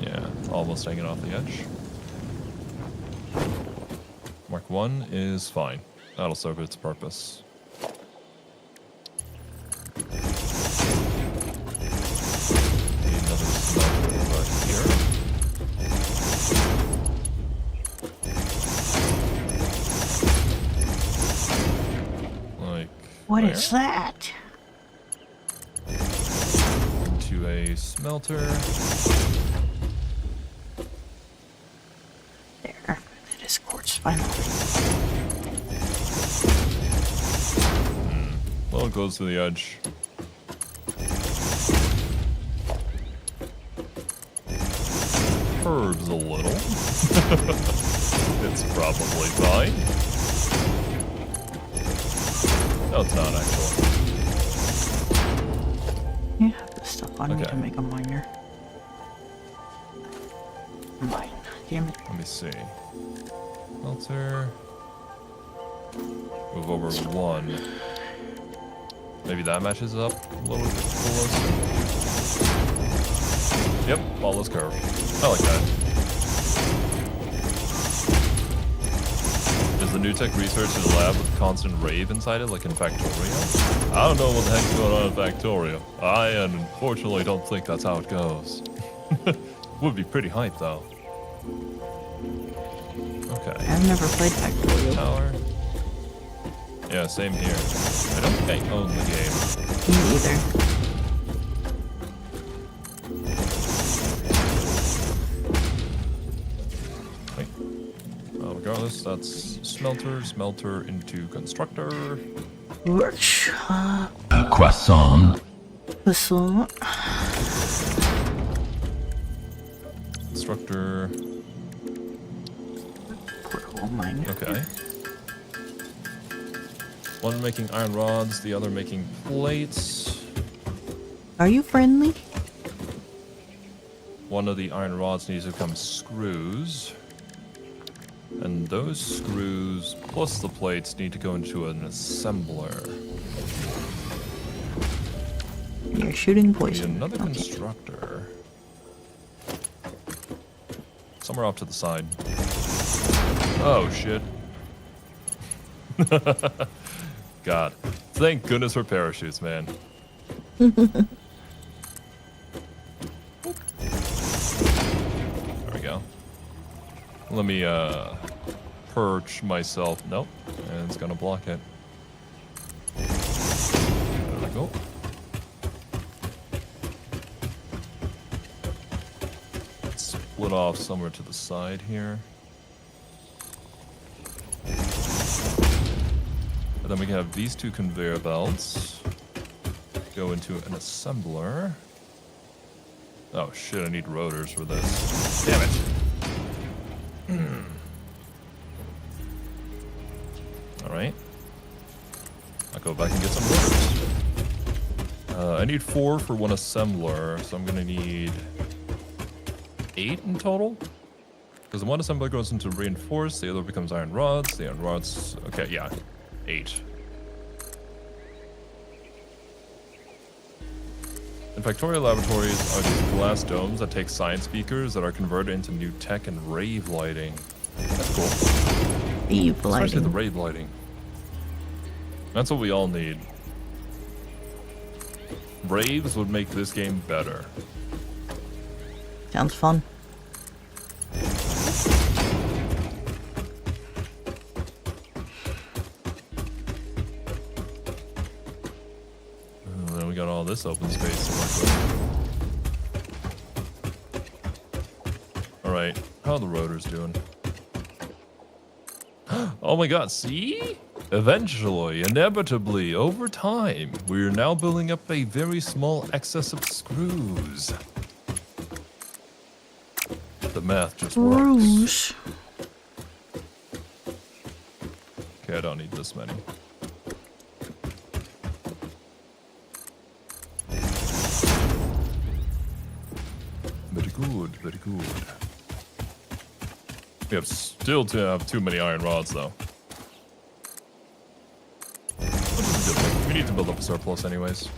Yeah, almost hanging off the edge. Mark 1 is fine. That'll serve its purpose. Need another smelter right here. Like What there. is that? Into a smelter. There. That is quartz finally. Well, it goes to the edge. Curves a little. It's probably fine. No, it's not actually. You have the stuff on me Okay. to make a miner. Mine. Damn it. Let me see. Filter. Move over 1. Maybe that matches up a little bit closer. Yep, follows curve. I like that. Is the new tech research in a lab with constant rave inside it, like in Factorio? I don't know what the heck's going on in Factorio. I unfortunately don't think that's how it goes. Would be pretty hype though. Okay. I've never played Factorio. Tower. Yeah, same here. I don't think I own the game. Me either. Wait. Regardless, that's smelter into constructor. Worch. Croissant. Whistle. Constructor. Oh mine. Okay. One making iron rods, the other making plates. Are you friendly? One of the iron rods needs to become screws. And those screws plus the plates need to go into an assembler. You're shooting Need poison. another Okay. constructor. Somewhere off to the side. Oh shit. God. Thank goodness for parachutes, man. There we go. Let me perch myself. Nope. And it's gonna block it. There we go. Split off somewhere to the side here. And then we can have these two conveyor belts go into an assembler. Oh shit, I need rotors for this. Damn it. Alright. I'll go back and get some rotors. I need 4 for one assembler, so I'm gonna need 8 in total. Because the one assembler goes into reinforced, the other becomes iron rods, the iron rods... Okay, yeah. 8. In Factorio laboratories are these glass domes that take science beakers that are converted into new tech and rave lighting. That's cool. Eve Especially the lighting. rave lighting. That's what we all need. Raves would make this game better. Sounds fun. And then we got all this open space to work with. Alright, how are the rotors doing? Oh my god, see? Eventually, inevitably, over time, we are now building up a very small excess of screws. The math just works. Bruce. Okay, I don't need this many. Very good, very good. We have still to have too many iron rods, though. Which is a good thing. We need to build up a surplus anyways.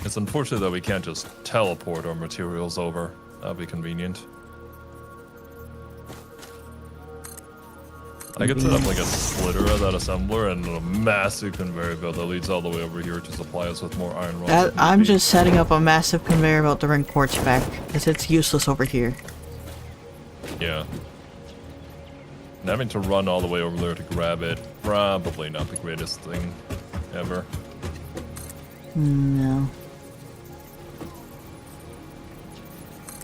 It's unfortunate that we can't just teleport our materials over. That'd be convenient. I could set up like a splitter of that assembler and a massive conveyor belt that leads all the way over here to supply us with more iron rods. I'm just setting up a massive conveyor belt to bring quartz back, because it's useless over here. Yeah. And having to run all the way over there to grab it, probably not the greatest thing ever. No.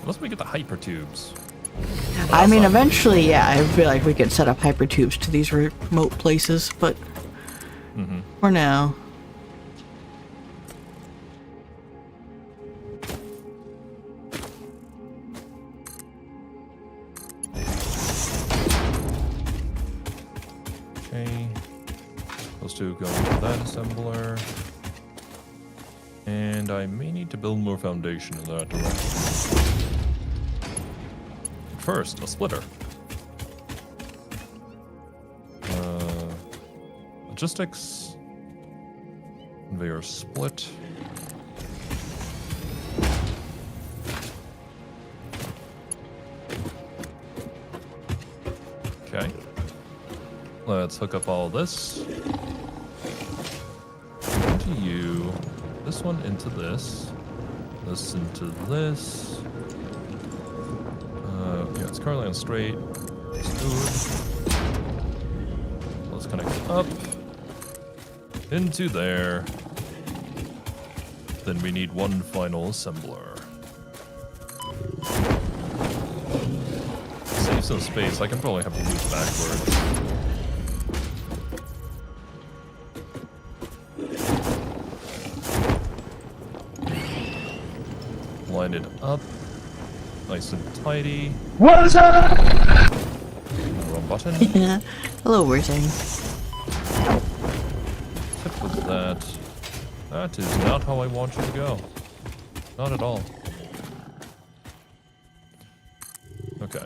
Unless we get the hyper tubes. I mean, eventually, yeah, I feel like we could set up hypertubes to these remote places, but for now. Okay. Those two go into that assembler. And I may need to build more foundation in that direction. First, a splitter. Logistics. Conveyor split. Okay. Let's hook up all this. To you. this one into this. This into this. Yeah, it's currently on straight. It's good. Let's connect up. Into there. Then we need one final assembler. Save some space. I can probably have to move backwards. Line it up. Nice and tidy. What's up? Wrong button. Yeah. Hello, Worthing. Tip with that. That is not how I want you to go. Not at all. Okay.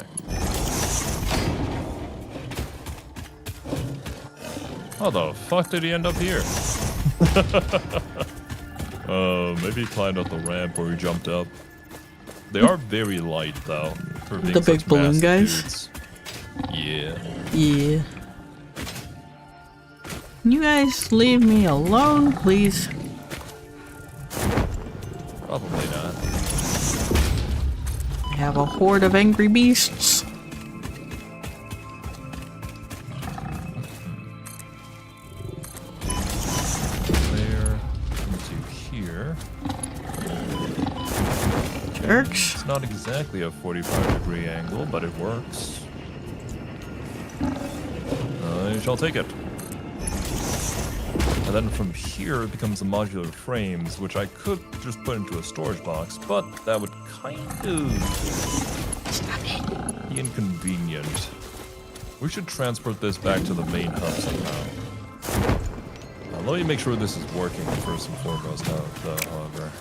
How the fuck did he end up here? Maybe he climbed up the ramp or he jumped up. They are very light, though. For being The big such balloon massive guys? dudes. Yeah. Yeah. Can you guys leave me alone, please? Probably not. I have a horde of angry beasts. There. Into here. Jerks. It's not exactly a 45-degree angle, but it works. I shall take it. And then from here it becomes the modular frames, which I could just put into a storage box, but that would kind of be inconvenient. We should transport this back to the main hub somehow. Let me make sure this is working first and foremost, however.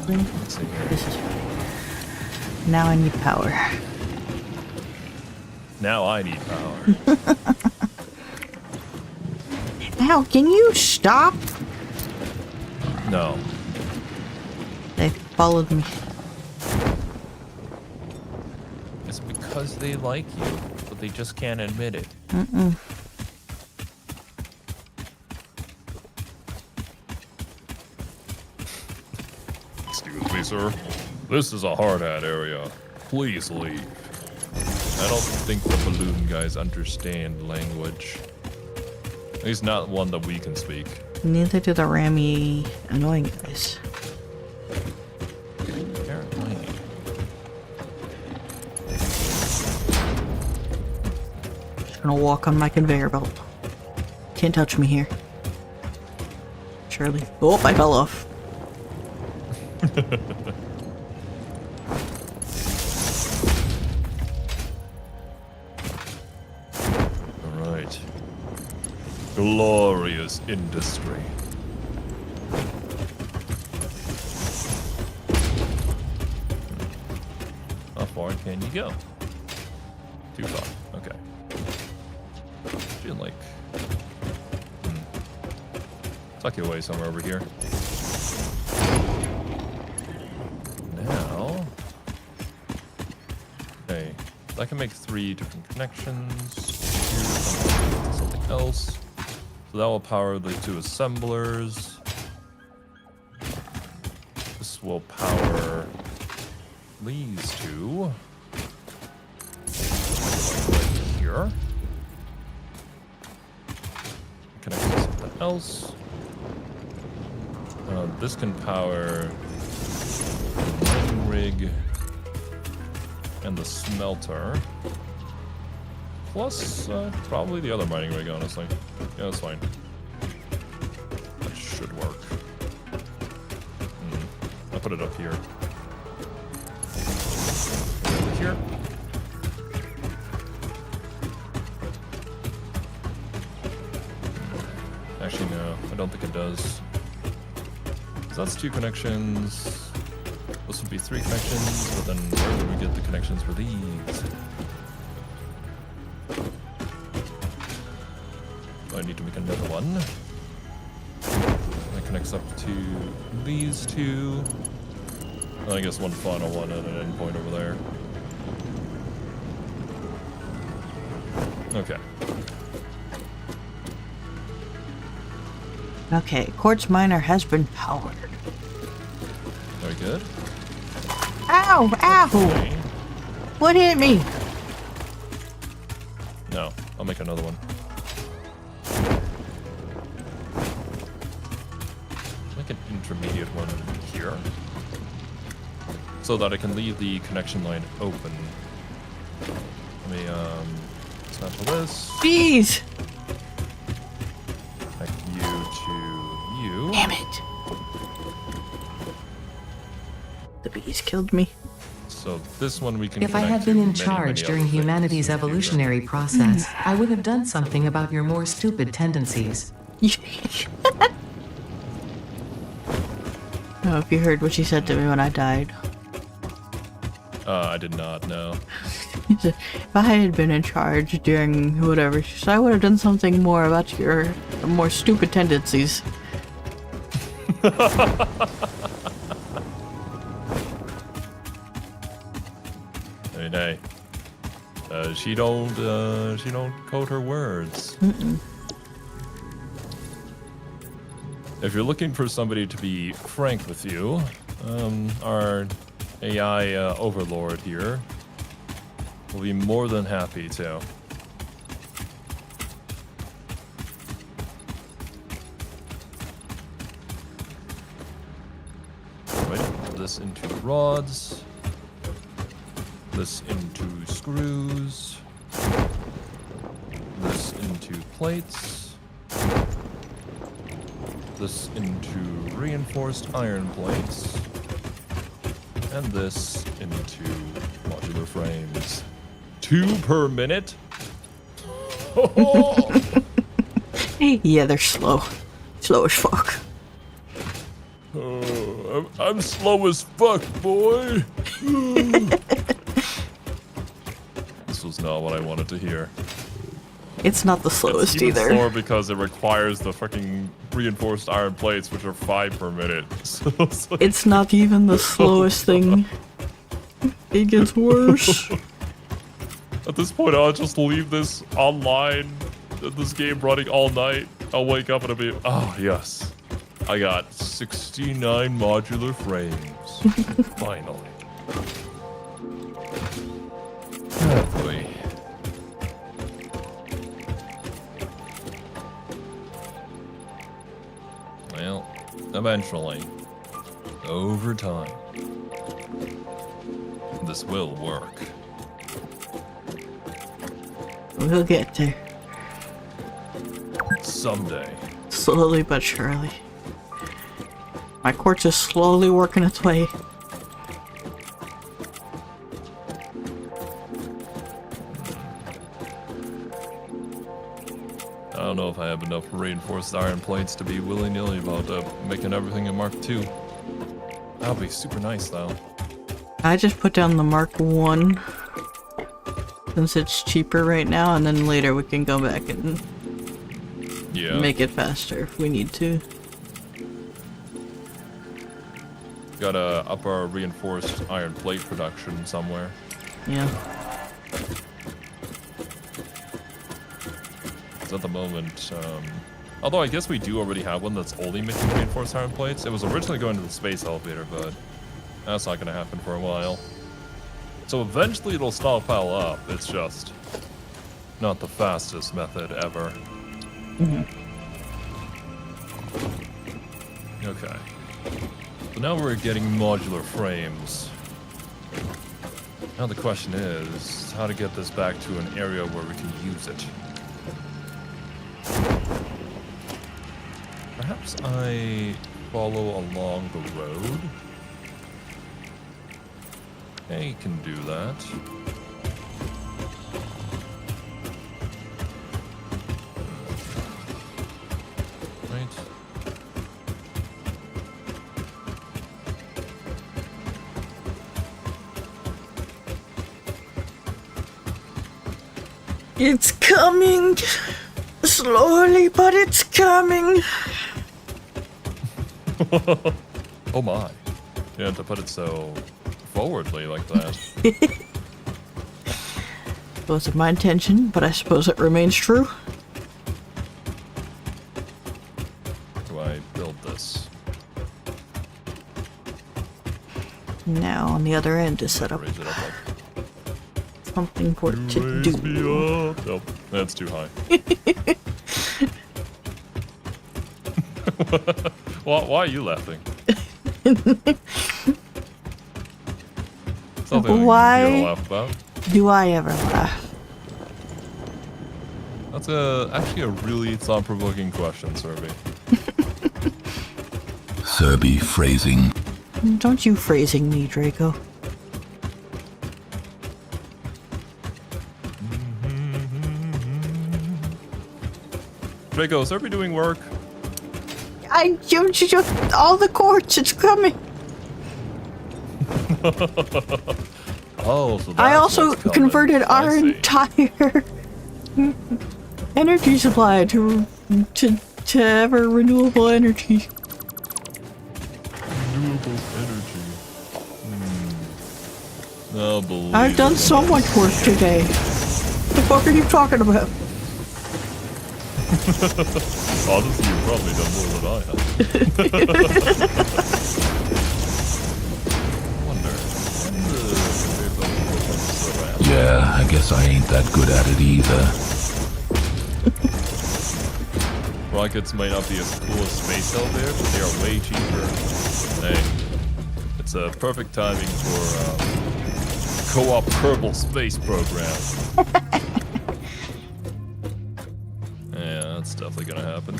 Let's see here. This is... Now I need power. Now I need power. Now, can you stop? No. They followed me. It's because they like you, but they just can't admit it. Excuse me, sir. This is a hard hat area. Please leave. I don't think the balloon guys understand language. At least not one that we can speak. Neither do the rammy, annoying guys. Apparently. Just gonna walk on my conveyor belt. Can't touch me here. Surely. Oh, I fell off. Alright. Glorious industry. How far can you go? Too far. Okay. Feel like... Tuck you away somewhere over here. Now... Okay. I can make 3 different connections. Here's something else. So that will power the 2 assemblers. This will power these 2. Right here. Connect to something else. This can power the mining rig and the smelter. Plus, probably the other mining rig, honestly. Yeah, that's fine. That should work. I'll put it up here. Over here. Actually, no. I don't think it does. So that's 2 connections. This would be 3 connections, but then where would we get the connections for these? I need to make another one. That connects up to these 2. And I guess one final one at an endpoint over there. Okay. Okay, quartz miner has been powered. Very good. Ow! Ow! Okay. What hit me? No, I'll make another one. Make an intermediate one here. So that I can leave the connection line open. Let me, sample this. Jeez! Connect you to you. Damn it! The bees killed me. So this one we can If I connect had been to in many, charge many during other things humanity's in the future. evolutionary process, I would have done something about your more stupid tendencies. I don't know if you heard what she said to me when I died. I did not know. She said, if I had been in charge during whatever, she said, I would have done something more about your more stupid tendencies. I mean, hey, she don't code her words. If you're looking for somebody to be frank with you, our AI overlord here will be more than happy to. Right, put this into rods. This into screws. This into plates. This into reinforced iron plates. And this into modular frames. 2 per minute? Yeah, they're slow. Slow as fuck. I'm slow as fuck, boy. This was not what I wanted to hear. It's not the slowest It's even either. slower because it requires the fucking reinforced iron plates, which are 5 per minute. So it's like, It's not even the slowest thing. It gets worse. at this point, I'll just leave this online, this game running all night. I'll wake up and I'll be, oh yes, I got 69 modular frames. Finally. Oh boy. Well, eventually, over time, this will work. We'll get there. Someday. Slowly but surely. My quartz is slowly working its way. I don't know if I have enough reinforced iron plates to be willy-nilly about making everything a Mark II. That would be super nice, though. I just put down the Mark 1 since it's cheaper right now, and then later we can go back and Yeah. make it faster if we need to. Gotta up our reinforced iron plate production somewhere. Yeah. 'Cause at the moment, although I guess we do already have one that's only making reinforced iron plates. It was originally going to the space elevator, but that's not gonna happen for a while. So eventually it'll stockpile up. It's just not the fastest method ever. Okay. So now we're getting modular frames. Now the question is how to get this back to an area where we can use it. Perhaps I follow along the road. I can do that. Right. It's coming! Slowly, but it's coming! Oh my. You have to put it so forwardly like that. Wasn't my intention, but I suppose it remains true. Do I Now on the other end is set up Raise it up like. something for it to Raise do. me up. Nope, that's too high. Why are you laughing? Something Why? you're gonna laugh about. Do I ever laugh? That's actually a really thought-provoking question, Serby. Serby phrasing. Don't you phrasing me, Draco. Draco, is Serby doing work? I just all the quartz. It's coming. Oh, so that's I also what's coming. converted I our see. entire energy supply to ever renewable energy. Renewable energy. Oh, believe I've done it. so much work today. The fuck are you talking about? Honestly, you've probably done more than I have. Wonder. Yeah, I guess I ain't that good at it either. Rockets might not be as cool as space elevator, but they are way cheaper. Hey, it's a perfect timing for co-op Kerbal space program. Yeah, that's definitely gonna happen.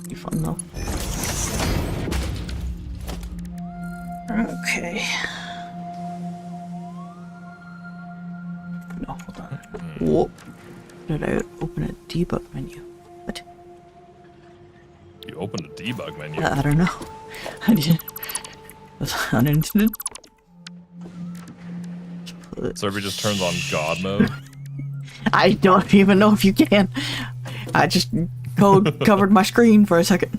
Be fun though. Okay. No, hold on. Whoop. Did I open a debug menu? What? You opened a debug menu. I don't know. I did. Was unintended. Server just turns on God mode. I don't even know if you can. I just covered my screen for a second.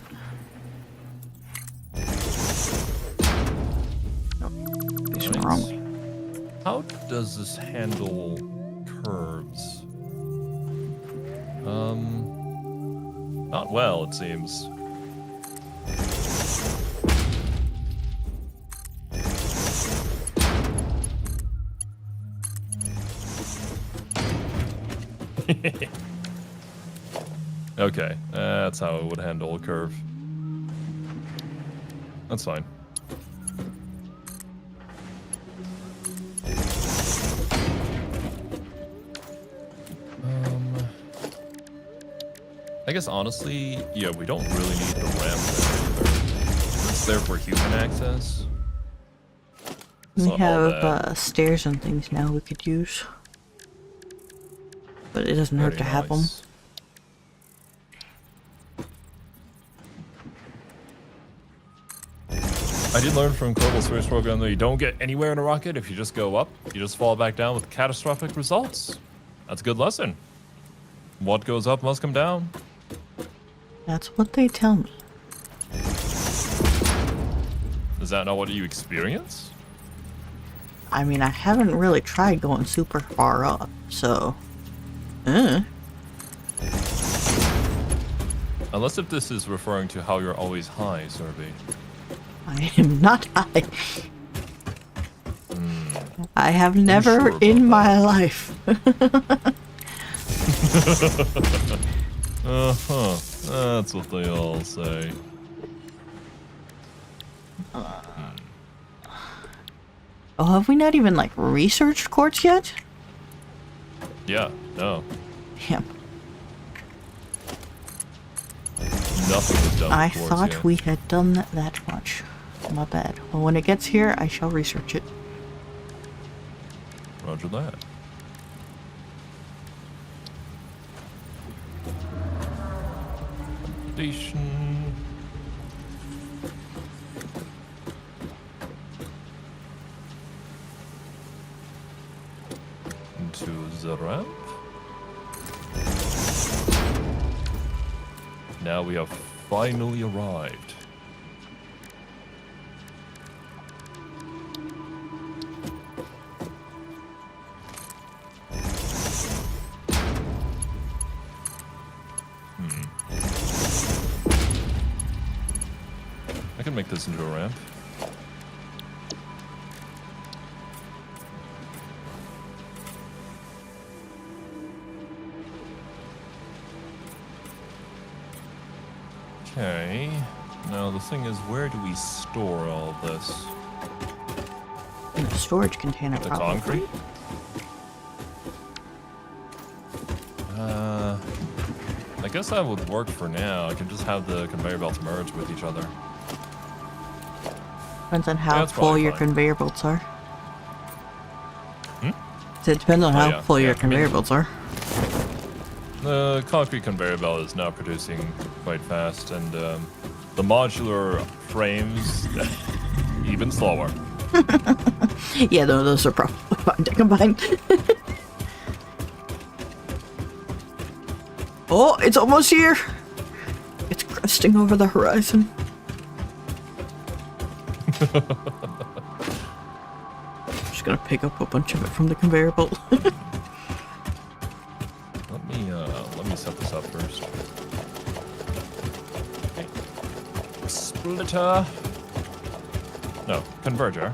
Oh, this one wrong way. How does this handle curves? Not well, it seems. Okay, that's how it would handle a curve. That's fine. I guess honestly, yeah, we don't really need the ramp there either. It's there for human access. It's We not all bad. have stairs and things now we could use. But it doesn't hurt Very to have them. nice. I did learn from Kerbal Space Program that you don't get anywhere in a rocket if you just go up. You just fall back down with catastrophic results. That's a good lesson. What goes up must come down. That's what they tell me. Is that not what you experience? I mean, I haven't really tried going super far up, so... Unless if this is referring to how you're always high, Serby. I am not high. I have never sure about in that? my life. Uh-huh. That's what they all say. Oh, have we not even, like, researched quartz yet? Yeah, no. Damn. Nothing was done I with quartz thought yet. we had done that much. My bad. Well, when it gets here, I shall research it. Roger that. Station. Into the ramp. Now we have finally arrived. I can can make this into a ramp. Okay. Now the thing is, where do we store all this? In a storage container, The probably. concrete? I guess that would work for now. I can just have the conveyor belts merge with each other. Depends on Yeah, how that's full probably your fine. conveyor belts are. Hmm? So it depends on Oh, how yeah, full yeah, your I mean- conveyor belts are. The concrete conveyor belt is now producing quite fast, and the modular frames even slower. Yeah, those are probably fine to combine. Oh, it's almost here. It's cresting over the horizon. Just gonna pick up a bunch of it from the conveyor belt. Let me set this up first. Okay. Splitter. No, converger.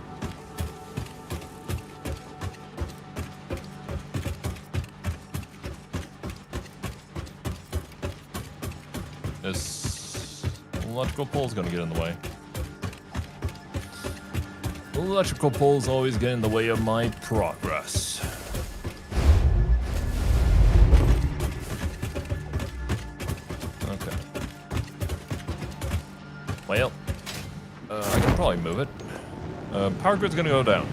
This electrical pole's gonna get in the way. Electrical poles always get in the way of my progress. Okay. Well, I can probably move it. Power grid's gonna go down.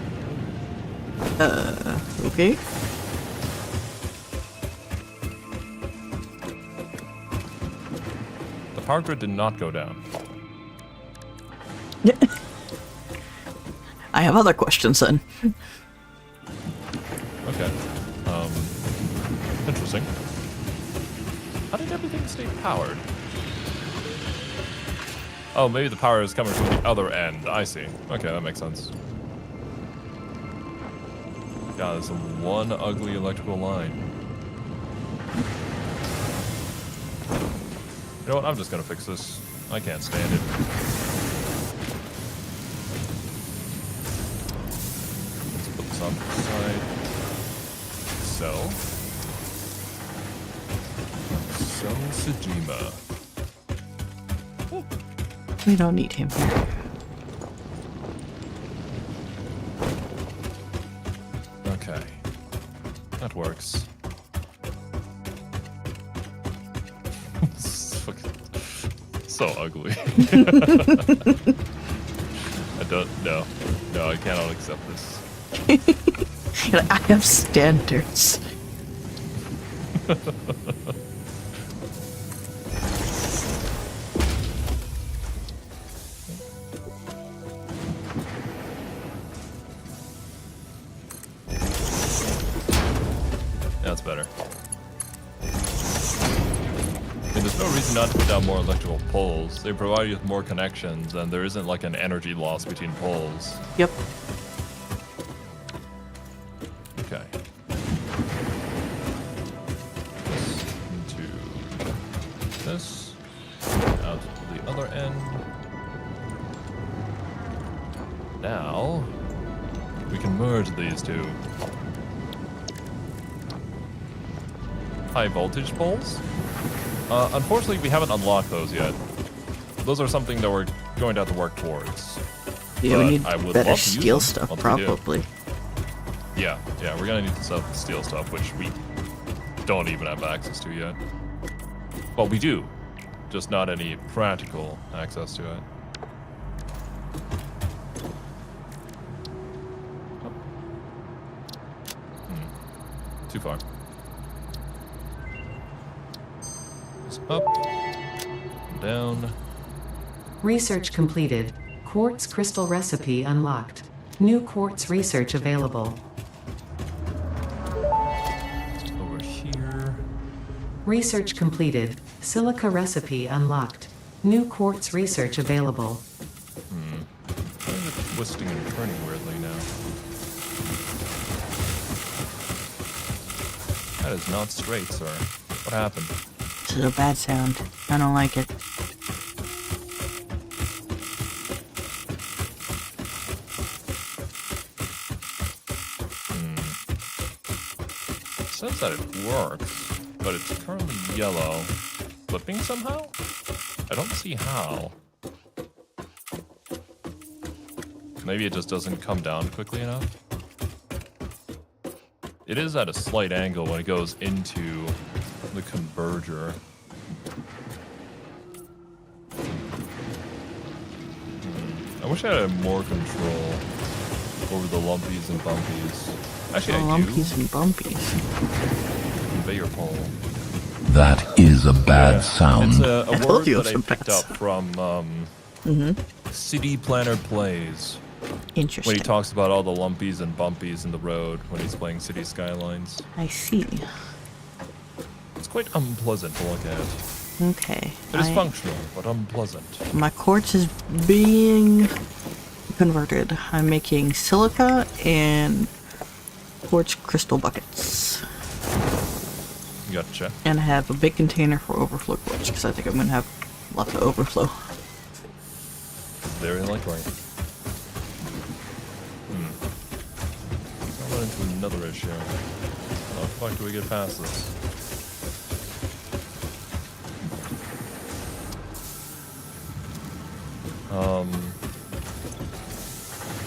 Okay. The power grid did not go down. I have other questions then. Okay. Interesting. How did everything stay powered? Oh, maybe the power is coming from the other end. I see. Okay, that makes sense. God, there's one ugly electrical line. You know what? I'm just gonna fix this. I can't stand it. Let's put this on the side. So. So, Sejima. We don't need him here. Okay. That works. It's fucking so ugly. I don't know. No, I cannot accept this. You're like, I have standards. That's better. And there's no reason not to put down more electrical poles. They provide you with more connections, and there isn't like an energy loss between poles. Yep. Okay. Into this. Out to the other end. Now, we can merge these two. High voltage poles? Unfortunately, we haven't unlocked those yet. Those are something that we're going to have to work towards. Yeah, But we need I would better love to use steel them stuff, once we do. probably. Yeah, we're gonna need to steal stuff, which we don't even have access to yet. Well, we do, just not any practical access to it. Too far. Just up, down. Research completed. Quartz crystal recipe unlocked. New quartz research available. Over here. Research completed. Silica recipe unlocked. New quartz research available. Why is it twisting and turning weirdly now? That is not straight, sir. What happened? This is a bad sound. I don't like it. says that it works, but it's currently yellow. Flipping somehow? I don't see how. Maybe it just doesn't come down quickly enough. It is at a slight angle when it goes into the converger. I wish I had more control over the lumpies and bumpies. Actually, I do. Lumpies and bumpies. Conveyor pole. That is a bad sound. It's a word told you that I it was a picked bad up from City Planner Plays. Interesting. When he talks about all the lumpies and bumpies in the road when he's playing City Skylines. I see. It's quite unpleasant to look at. Okay. It is functional, but unpleasant. My quartz is being converted. I'm making silica and quartz crystal buckets. Gotcha. And I have a big container for overflow quartz because I think I'm going to have lots of overflow. Very likely. I'll run into another issue. How the fuck do we get past this?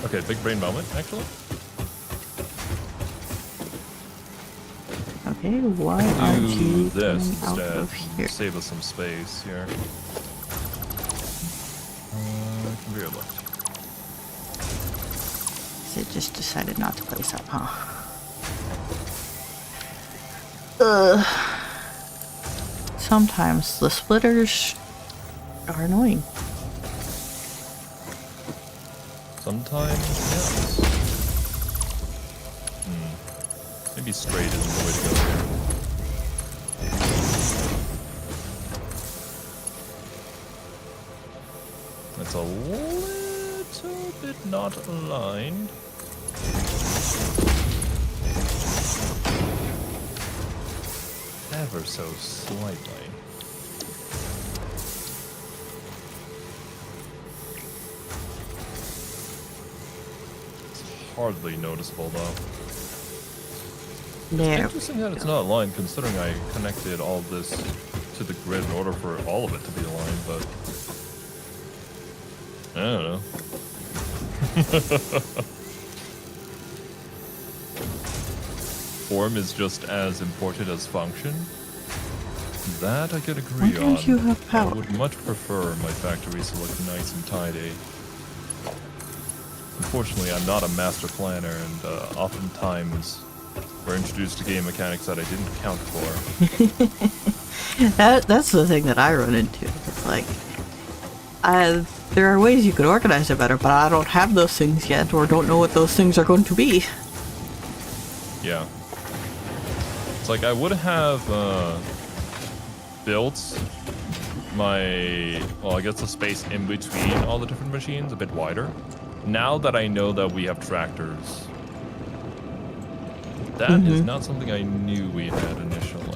Okay, big brain moment, actually. Okay, why aren't Do you this coming out instead. of here? Save us some space here. Conveyor lift. It just decided not to place up, huh? Sometimes the splitters are annoying. Sometimes, yes. Maybe straight isn't the way to go here. That's a little bit not aligned. Ever so slightly. It's hardly noticeable though. There. Interesting that it's not aligned, considering I connected all this to the grid in order for all of it to be aligned, but I don't know. Form is just as important as function. That I could agree Why on. don't you have power? I would much prefer my factories to look nice and tidy. Unfortunately, I'm not a master planner, and oftentimes we're introduced to game mechanics that I didn't account for. That's the thing that I run into. It's like, there are ways you could organize it better, but I don't have those things yet, or don't know what those things are going to be. Yeah. It's like I would have built my, well, I guess the space in between all the different machines a bit wider. Now that I know that we have tractors, that is not something I knew we had initially.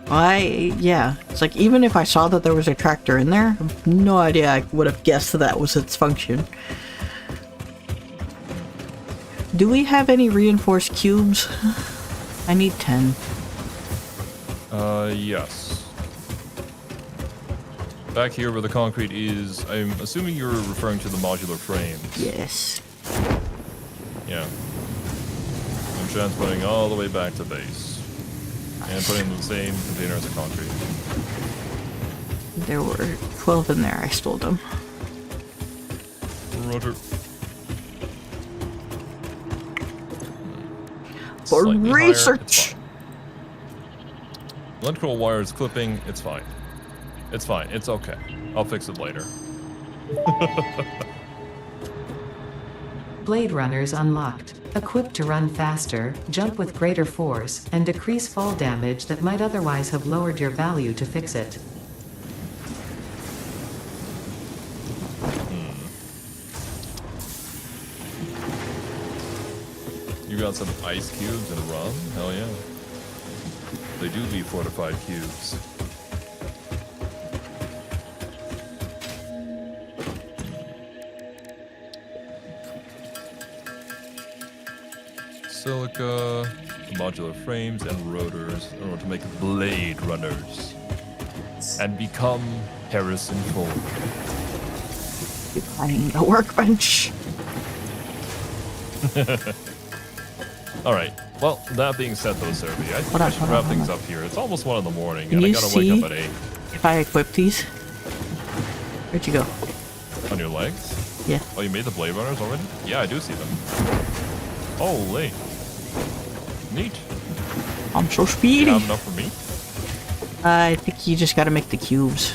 Yeah. It's like, even if I saw that there was a tractor in there, I have no idea I would have guessed that was its function. Do we have any reinforced cubes? I need 10. Yes. Back here where the concrete is, I'm assuming you're referring to the modular frames. Yes. Yeah. I'm transporting all the way back to base. And putting in the same container as the concrete. There were 12 in there. I stole them. Roger. For Slightly higher, research! it's fine. Electrical wires clipping, it's fine. It's fine, it's okay. I'll fix it later. Blade Runners unlocked. Equipped to run faster, jump with greater force, and decrease fall damage that might otherwise have lowered your value to fix it. You got some ice cubes and rum? Hell yeah. They do leave fortified cubes. Silica. modular frames and rotors in order to make blade runners and become Harrison Ford. You're finding a workbench. All right. Well, that being said, though, Serby, I think I should wrap things up here. It's almost 1 in the morning, Can and I you gotta wake see up at 8. if I equip these? Where'd you go? On your legs? Yeah. Oh, you made the blade runners already? Yeah, I do see them. Holy. Neat. I'm so Do speedy. you have enough for me? I think you just gotta make the cubes.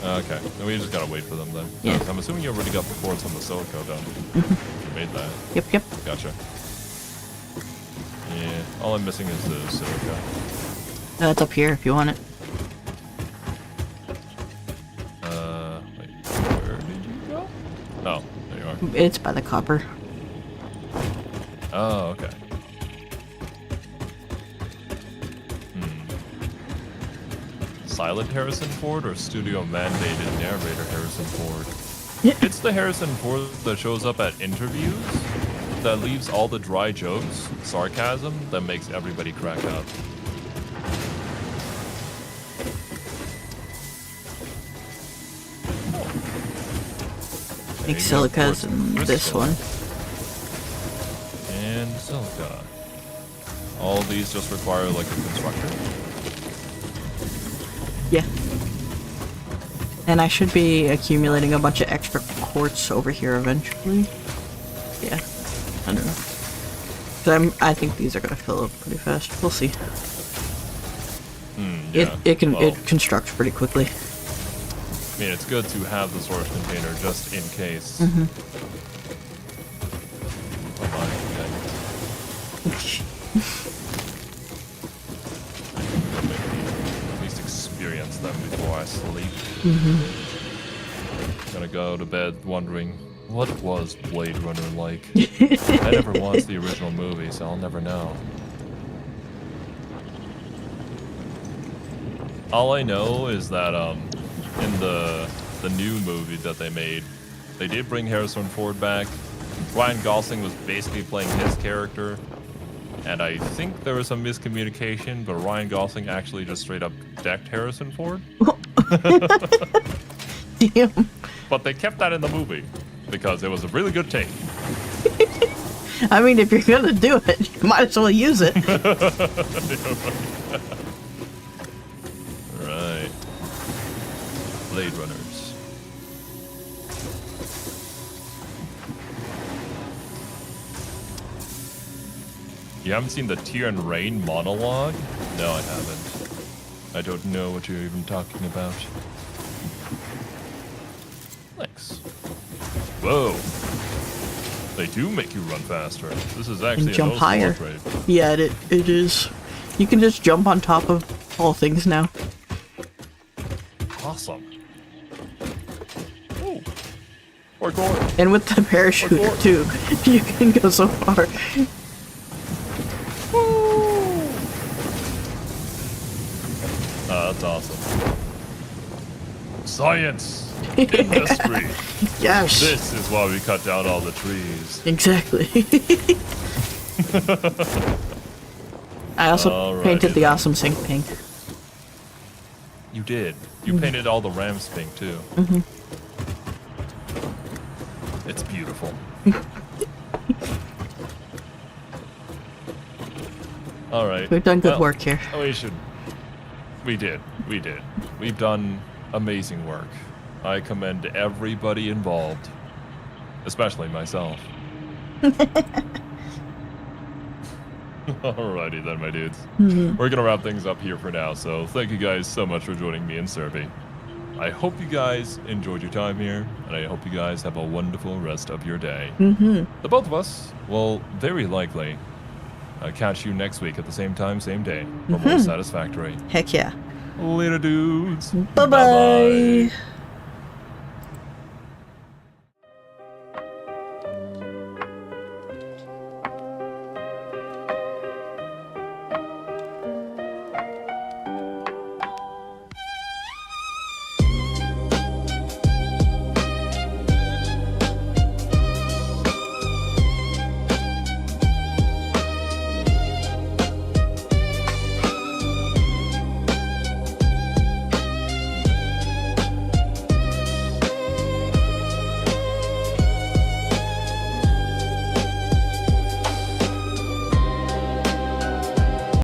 Okay. Then we just gotta wait for them then. Yeah. I'm assuming you already got the quartz on the silico done. You made that. Yep. Gotcha. Yeah. All I'm missing is the silica. It's up here if you want it. Wait. Where did you go? Oh, there you are. It's by the copper. Oh, okay. Silent Harrison Ford or studio mandated narrator Harrison Ford? It's the Harrison Ford that shows up at interviews that leaves all the dry jokes, sarcasm that makes everybody crack up. Make silicas in this one. And silica. All these just require like a constructor. Yeah. And I should be accumulating a bunch of extra quartz over here eventually. Yeah. I don't know. 'Cause I think these are gonna fill up pretty fast. We'll see. Yeah. It Well, constructs pretty quickly. I mean, it's good to have the storage container just in case. Oh my, okay. At least experience them before I sleep. Gonna go to bed wondering, what was Blade Runner like? I never watched the original movie, so I'll never know. All I know is that in the new movie that they made, they did bring Harrison Ford back. Ryan Gosling was basically playing his character, and I think there was some miscommunication, but Ryan Gosling actually just straight up decked Harrison Ford. Damn. But they kept that in the movie because it was a really good take. I mean, if you're gonna do it, you might as well use it. Right. Blade Runners. You haven't seen the Tear and Rain monologue? No, I haven't. I don't know what you're even talking about. Thanks. Whoa. They do make you run faster. This is actually And jump a higher. upgrade. Yeah, it is. You can just jump on top of all things now. Awesome. Ooh. Parkour. And with the parachute Parkour. too, you can go so far. That's awesome. Science! Industry! Yes. This is why we cut down all the trees. Exactly. I also Alrighty painted the then. awesome sink pink. You did. You painted all the rams pink too. It's beautiful. Alright. We've done good work here. We should. We did. We did. We've done amazing work. I commend everybody involved, especially myself. Alrighty then, my dudes. We're gonna wrap things up here for now, so thank you guys so much for joining me in Survey. I hope you guys enjoyed your time here, and I hope you guys have a wonderful rest of your day. The both of us will very likely catch you next week at the same time, same day, for more Satisfactory. Heck yeah. Later, dudes. Bye-bye.